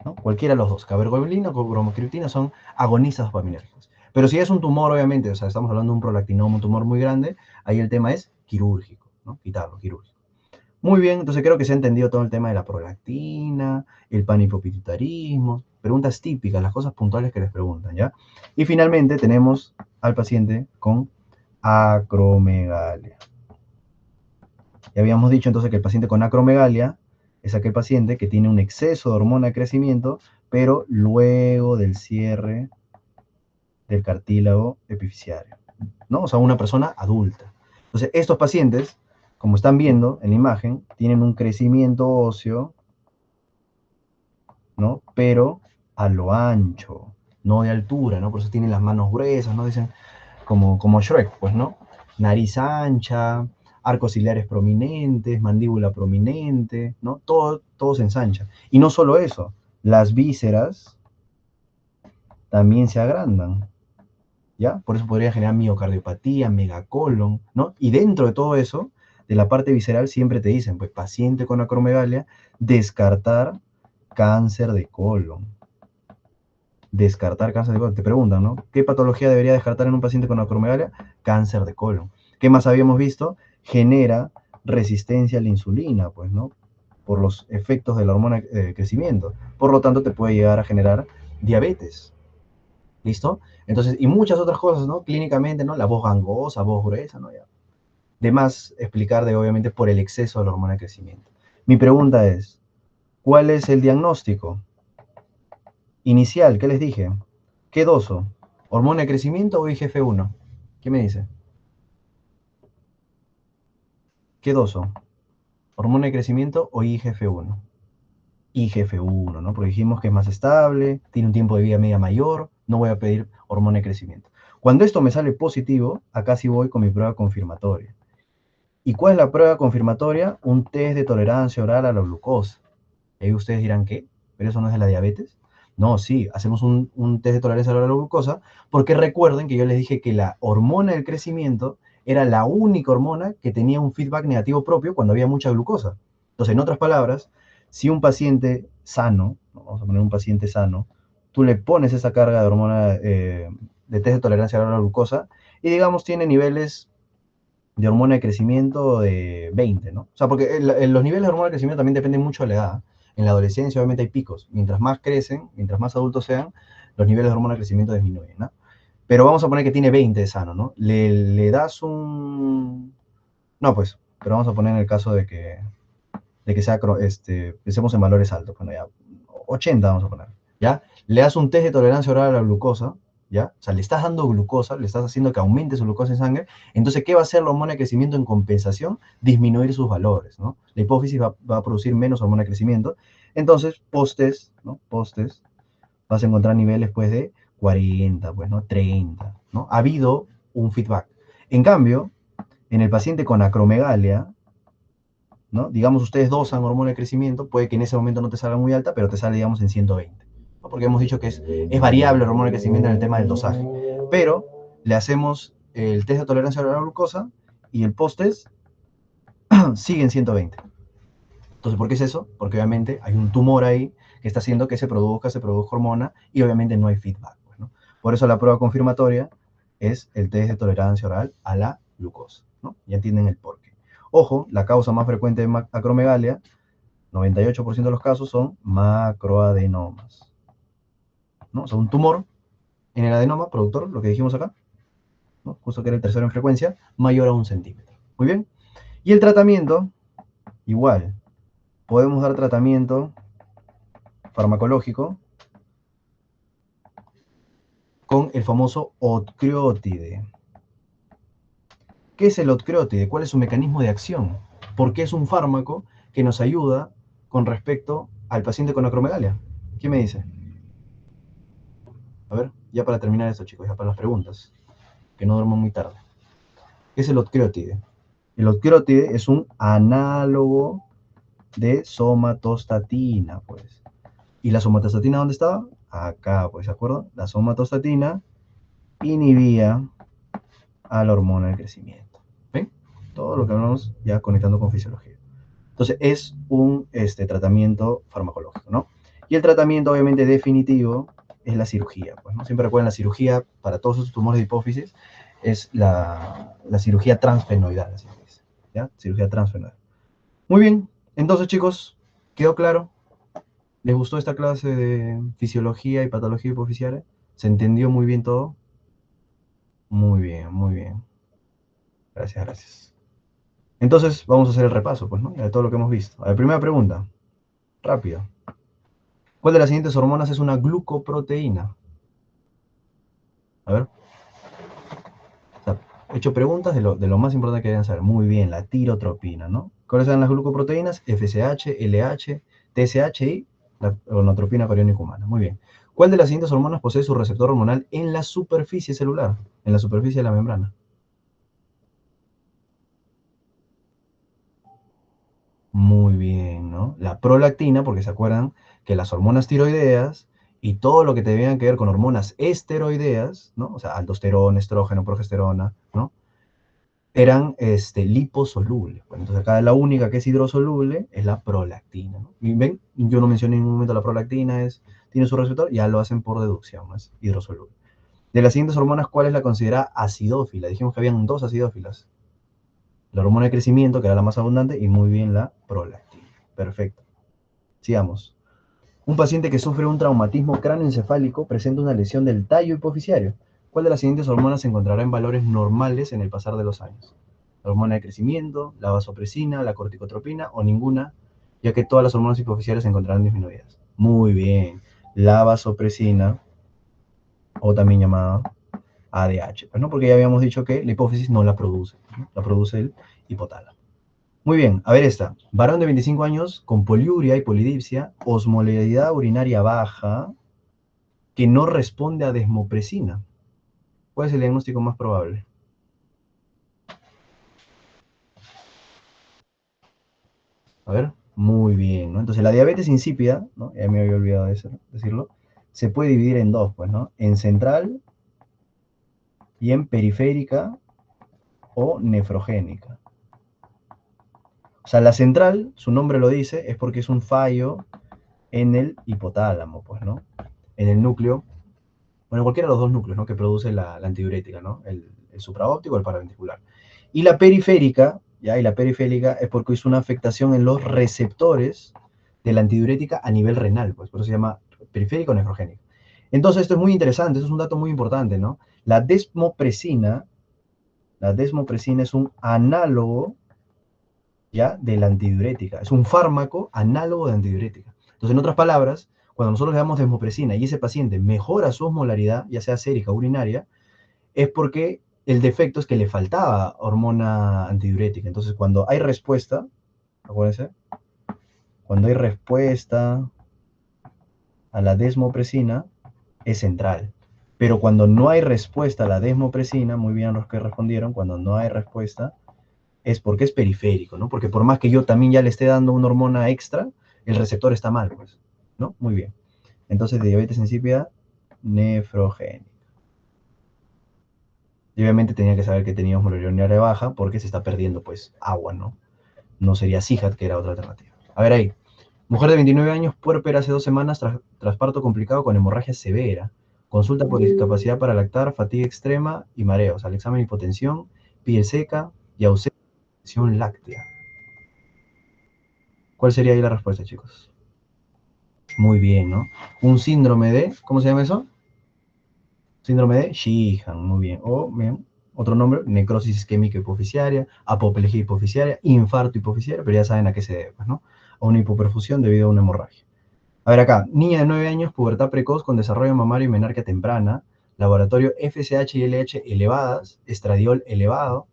¿no? Cualquiera de los dos, cabergolina o bromocriptina, son agonistas dopaminérgicos. Pero si es un tumor, obviamente, o sea, estamos hablando de un prolactinoma, un tumor muy grande, ahí el tema es quirúrgico, ¿no? Quitarlo, quirúrgico. Muy bien, entonces creo que se ha entendido todo el tema de la prolactina, el panhipopituitarismo, preguntas típicas, las cosas puntuales que les preguntan, ¿ya? Y finalmente tenemos al paciente con acromegalia. Ya habíamos dicho entonces que el paciente con acromegalia es aquel paciente que tiene un exceso de hormona de crecimiento, pero luego del cierre del cartílago epifisiario, ¿no? O sea, una persona adulta. Entonces, estos pacientes, como están viendo en la imagen, tienen un crecimiento óseo, ¿no? Pero a lo ancho, no de altura, ¿no? Por eso tienen las manos gruesas, ¿no? Dicen como Shrek, pues, ¿no? Nariz ancha, arcos ciliares prominentes, mandíbula prominente, ¿no? Todo se ensancha. Y no solo eso, las vísceras también se agrandan, ¿ya? Por eso podría generar miocardiopatía, megacolon, ¿no? Y dentro de todo eso, de la parte visceral, siempre te dicen, pues, paciente con acromegalia, descartar cáncer de colon. Descartar cáncer de colon. Te preguntan, ¿no? ¿Qué patología debería descartar en un paciente con acromegalia? Cáncer de colon. ¿Qué más habíamos visto? Genera resistencia a la insulina, pues, ¿no? Por los efectos de la hormona de crecimiento. Por lo tanto, te puede llegar a generar diabetes. ¿Listo? Entonces, y muchas otras cosas, ¿no? Clínicamente, ¿no? La voz gangosa, voz gruesa, ¿no? Ya. De más explicar de, obviamente, por el exceso de la hormona de crecimiento. Mi pregunta es, ¿cuál es el diagnóstico inicial? ¿Qué les dije? ¿Qué doso? ¿Hormona de crecimiento o IGF-1? ¿Qué me dice? ¿Qué doso? ¿Hormona de crecimiento o IGF-1? IGF-1, ¿no? Porque dijimos que es más estable, tiene un tiempo de vida media mayor, no voy a pedir hormona de crecimiento. Cuando esto me sale positivo, acá sí voy con mi prueba confirmatoria. ¿Y cuál es la prueba confirmatoria? Un test de tolerancia oral a la glucosa. Y ahí ustedes dirán, ¿qué? ¿Pero eso no es de la diabetes? No, sí, hacemos un test de tolerancia oral a la glucosa, porque recuerden que yo les dije que la hormona del crecimiento era la única hormona que tenía un feedback negativo propio cuando había mucha glucosa. Entonces, en otras palabras, si un paciente sano, vamos a poner un paciente sano, tú le pones esa carga de hormona de test de tolerancia oral a la glucosa y digamos tiene niveles de hormona de crecimiento de 20, ¿no? O sea, porque los niveles de hormona de crecimiento también dependen mucho de la edad. En la adolescencia obviamente hay picos. Mientras más crecen, mientras más adultos sean, los niveles de hormona de crecimiento disminuyen, ¿no? Pero vamos a poner que tiene 20 de sano, ¿no? Le das un... No, pues, pero vamos a poner en el caso de que sea, pensemos en valores altos, bueno, ya, 80 vamos a poner, ¿ya? Le das un test de tolerancia oral a la glucosa, ¿ya? O sea, le estás dando glucosa, le estás haciendo que aumente su glucosa en sangre, entonces, ¿qué va a hacer la hormona de crecimiento en compensación? Disminuir sus valores, ¿no? La hipófisis va a producir menos hormona de crecimiento, entonces, post-test, ¿no? Post-test, vas a encontrar niveles, pues, de 40, pues, ¿no? 30, ¿no? Ha habido un feedback. En cambio, en el paciente con acromegalia, ¿no? Digamos, ustedes dosan hormona de crecimiento, puede que en ese momento no te salga muy alta, pero te sale, digamos, en 120, ¿no? Porque hemos dicho que es variable la hormona de crecimiento en el tema del dosaje. Pero le hacemos el test de tolerancia a la glucosa y el post-test sigue en 120. Entonces, ¿por qué es eso? Porque obviamente hay un tumor ahí que está haciendo que se produzca hormona y obviamente no hay feedback, pues, ¿no? Por eso la prueba confirmatoria es el test de tolerancia oral a la glucosa, ¿no? Ya entienden el porqué. Ojo, la causa más frecuente de acromegalia, 98% de los casos son macroadenomas, ¿no? O sea, un tumor en el adenoma productor, lo que dijimos acá, ¿no? Justo que era el tercero en frecuencia, mayor a 1 centímetro. Muy bien. Y el tratamiento, igual, podemos dar tratamiento farmacológico con el famoso otcriótide. ¿Qué es el otcriótide? ¿Cuál es su mecanismo de acción? ¿Por qué es un fármaco que nos ayuda con respecto al paciente con acromegalia? ¿Qué me dice? A ver, ya para terminar esto, chicos, ya para las preguntas. ¿Ok? que no duerman muy tarde. ¿Qué es el otcreotide? El otcreotide es un análogo de somatostatina, pues. ¿Y la somatostatina dónde estaba? Acá, pues, ¿de acuerdo? La somatostatina inhibía a la hormona del crecimiento. ¿Ven? Todo lo que hablamos ya conectando con fisiología. Entonces, es un tratamiento farmacológico, ¿no? Y el tratamiento, obviamente, definitivo es la cirugía, pues, ¿no? Siempre recuerden, la cirugía para todos estos tumores de hipófisis es la cirugía transfenoidal, así se dice, ¿ya? Cirugía transfenoidal. Muy bien, entonces, chicos, ¿quedó claro? ¿Les gustó esta clase de fisiología y patología hipofisiaria? ¿Se entendió muy bien todo? Muy bien, muy bien. Gracias, gracias. Entonces, vamos a hacer el repaso, pues, ¿no? De todo lo que hemos visto. A ver, primera pregunta, rápido. ¿Cuál de las siguientes hormonas es una glucoproteína? A ver. O sea, he hecho preguntas de lo más importante que deben saber. Muy bien, la tirotropina, ¿no? ¿Cuáles son las glucoproteínas? FSH, LH, TSH y la gonadotropina cariónica humana. Muy bien. ¿Cuál de las siguientes hormonas posee su receptor hormonal en la superficie celular? En la superficie de la membrana. Muy bien, ¿no? La prolactina, porque se acuerdan que las hormonas tiroideas y todo lo que tengan que ver con hormonas esteroideas, ¿no? O sea, aldosterona, estrógeno, progesterona, ¿no? Eran liposolubles. Bueno, entonces acá la única que es hidrosoluble es la prolactina, ¿no? Y ven, yo no mencioné en ningún momento la prolactina, tiene su receptor, ya lo hacen por deducción, ¿no? Es hidrosoluble. De las siguientes hormonas, ¿cuál es la considerada acidófila? Dijimos que habían dos acidófilas. La hormona de crecimiento, que era la más abundante, y muy bien la prolactina. Perfecto. Sigamos. Un paciente que sufre un traumatismo cráneoencefálico presenta una lesión del tallo hipofisiario. ¿Cuál de las siguientes hormonas se encontrará en valores normales en el pasar de los años? La hormona de crecimiento, la vasopresina, la corticotropina o ninguna, ya que todas las hormonas hipofisiarias se encontrarán disminuidas. Muy bien. La vasopresina, o también llamada ADH, pues, ¿no? Porque ya habíamos dicho que la hipófisis no la produce, ¿no? La produce el hipotálamo. Muy bien, a ver esta. Varón de 25 años con poliuria y polidipsia, osmolaridad urinaria baja, que no responde a desmopresina. ¿Cuál es el diagnóstico más probable? A ver, muy bien, ¿no? Entonces la diabetes insípida, ¿no? Ya me había olvidado de eso, decirlo, se puede dividir en dos, pues, ¿no? En central y en periférica o nefrogénica. O sea, la central, su nombre lo dice, es porque es un fallo en el hipotálamo, pues, ¿no? En el núcleo, bueno, cualquiera de los dos núcleos, ¿no? Que produce la antidiurética, ¿no? El supraóptico o el paraventricular. Y la periférica, ¿ya? Y la periférica es porque es una afectación en los receptores de la antidiurética a nivel renal, pues por eso se llama periférico o nefrogénico. Entonces, esto es muy interesante, eso es un dato muy importante, ¿no? La desmopresina es un análogo, ¿ya? De la antidiurética, es un fármaco análogo de antidiurética. Entonces, en otras palabras, cuando nosotros le damos desmopresina y ese paciente mejora su osmolaridad, ya sea sérica o urinaria, es porque el defecto es que le faltaba hormona antidiurética. Entonces, cuando hay respuesta, acuérdense, cuando hay respuesta a la desmopresina, es central. Pero cuando no hay respuesta a la desmopresina, muy bien los que respondieron, cuando no hay respuesta, es porque es periférico, ¿no? Porque por más que yo también ya le esté dando una hormona extra, el receptor está mal, pues, ¿no? Muy bien. Entonces, de diabetes insípida, nefrogénica. Y obviamente tenía que saber que tenía osmolaridad urinaria baja porque se está perdiendo, pues, agua, ¿no? No sería SIHAT, que era otra alternativa. A ver ahí. Mujer de 29 años, puérpera hace 2 semanas tras parto complicado con hemorragia severa. Consulta por discapacidad para lactar, fatiga extrema y mareos. Al examen hipotensión, piel seca y ausencia de secreción láctea. ¿Cuál sería ahí la respuesta, chicos? Muy bien, ¿no? Un síndrome de, ¿cómo se llama eso? Síndrome de Sheehan, muy bien. O, bien, otro nombre, necrosis isquémica hipofisiaria, apoplejía hipofisiaria, infarto hipofisiario, pero ya saben a qué se debe, pues, ¿no? A una hipoperfusión debido a una hemorragia. A ver acá, niña de 9 años, pubertad precoz con desarrollo mamario y menarquia temprana, laboratorio FSH y LH elevadas, estradiol elevado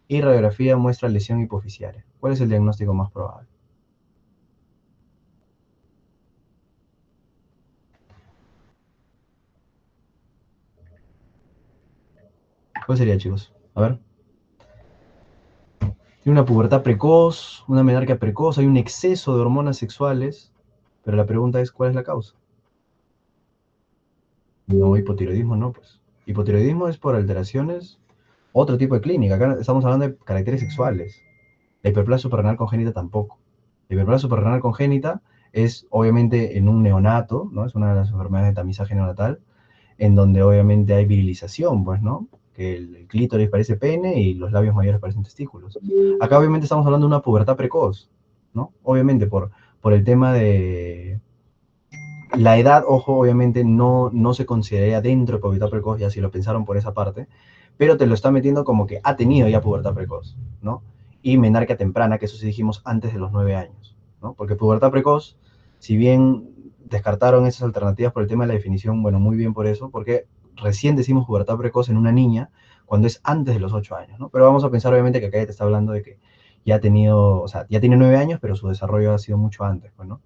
y radiografía muestra lesión hipofisiaria. ¿Cuál es el diagnóstico más probable? ¿Cuál sería, chicos? A ver. Tiene una pubertad precoz, una menarquia precoz, hay un exceso de hormonas sexuales, pero la pregunta es, ¿cuál es la causa? No, hipotiroidismo no, pues. Hipotiroidismo es por alteraciones, otro tipo de clínica. Acá estamos hablando de caracteres sexuales. La hiperplasia suprarrenal congénita tampoco. La hiperplasia suprarrenal congénita es obviamente en un neonato, ¿no? Es una de las enfermedades de tamizaje neonatal, en donde obviamente hay virilización, pues, ¿no? Que el clítoris parece pene y los labios mayores parecen testículos. Acá obviamente estamos hablando de una pubertad precoz, ¿no? Obviamente por el tema de la edad, ojo, obviamente no se consideraría dentro de pubertad precoz, ya si lo pensaron por esa parte, pero te lo está metiendo como que ha tenido ya pubertad precoz, ¿no? Y menarquia temprana, que eso sí dijimos antes de los 9 años, ¿no? Porque pubertad precoz, si bien descartaron esas alternativas por el tema de la definición, bueno, muy bien por eso, porque recién decimos pubertad precoz en una niña cuando es antes de los 8 años, ¿no? Pero vamos a pensar obviamente que acá ya te está hablando de que ya ha tenido, o sea, ya tiene 9 años, pero su desarrollo ha sido mucho antes, pues, ¿no?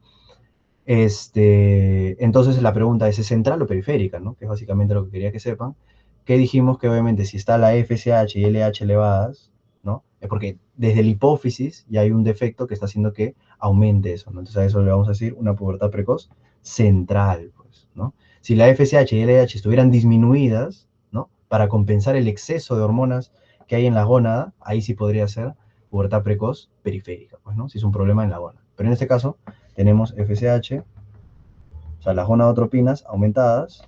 Entonces la pregunta es central o periférica, ¿no? Que es básicamente lo que quería que sepan. Que dijimos que obviamente si está la FSH y LH elevadas, ¿no? Es porque desde la hipófisis ya hay un defecto que está haciendo que aumente eso, ¿no? Entonces a eso le vamos a decir una pubertad precoz central, pues, ¿no? Si la FSH y LH estuvieran disminuidas, ¿no? Para compensar el exceso de hormonas que hay en la gónada, ahí sí podría ser pubertad precoz periférica, pues, ¿no? Si es un problema en la gónada. Pero en este caso, tenemos FSH, o sea, las gonadotropinas aumentadas,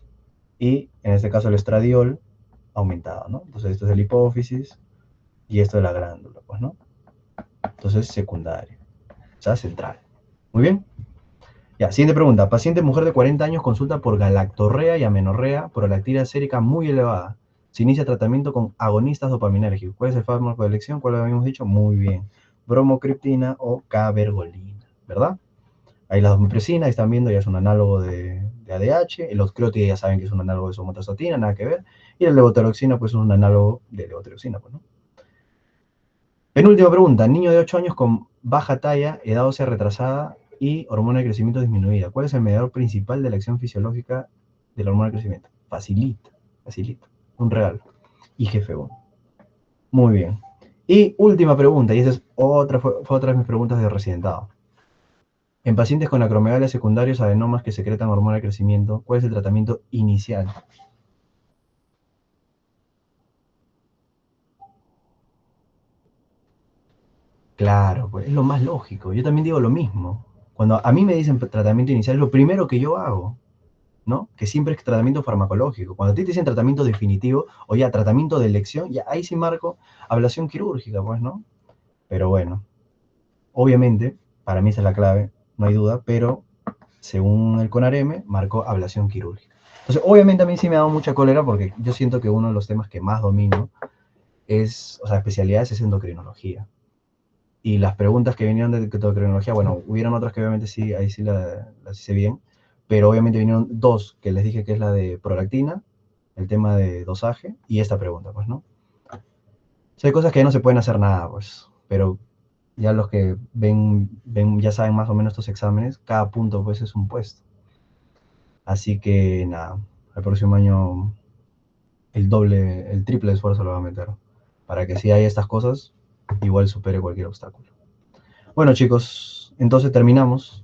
y en este caso el estradiol aumentado, ¿no? Entonces esto es el hipófisis y esto es la glándula, pues, ¿no? Entonces secundario, o sea, central. Muy bien. Ya, siguiente pregunta. Paciente mujer de 40 años consulta por galactorrea y amenorrea, prolactina sérica muy elevada. Se inicia tratamiento con agonistas dopaminérgicos. ¿Cuál es el fármaco de elección? ¿Cuál lo habíamos dicho? Muy bien. Bromocriptina o cabergolina, ¿verdad? Ahí la domipresina, ahí están viendo, ya es un análogo de ADH. El octreotide ya saben que es un análogo de somatostatina, nada que ver. Y la levotiroxina, pues es un análogo de levotiroxina, pues, ¿no? Penúltima pregunta. Niño de 8 años con baja talla, edad ósea retrasada y hormona de crecimiento disminuida. ¿Cuál es el mediador principal de la acción fisiológica de la hormona de crecimiento? Facilita, facilita. Un real. IGF-1. Muy bien. Y última pregunta, y esa es fue otra de mis preguntas de residentado. En pacientes con acromegalia secundarios, adenomas que secretan hormona de crecimiento, ¿cuál es el tratamiento inicial? Claro, pues es lo más lógico. Yo también digo lo mismo. Cuando a mí me dicen tratamiento inicial, es lo primero que yo hago, ¿no? Que siempre es tratamiento farmacológico. Cuando a ti te dicen tratamiento definitivo o ya tratamiento de elección, ya ahí sí marco ablación quirúrgica, pues, ¿no? Pero bueno, obviamente, para mí esa es la clave, no hay duda, pero según el CONAREM, marcó ablación quirúrgica. Entonces, obviamente a mí sí me ha dado mucha cólera porque yo siento que uno de los temas que más domino es, o sea, especialidades es endocrinología. Y las preguntas que vinieron de endocrinología, bueno, hubieron otras que obviamente sí, ahí sí las hice bien, pero obviamente vinieron dos que les dije que es la de prolactina, el tema de dosaje y esta pregunta, pues, ¿no? O sea, hay cosas que ya no se pueden hacer nada, pues, pero ya los que ven, ya saben más o menos estos exámenes, cada punto pues es un puesto. Así que nada, el próximo año el doble, el triple de esfuerzo lo va a meter para que si hay estas cosas, igual supere cualquier obstáculo. Bueno chicos, entonces terminamos.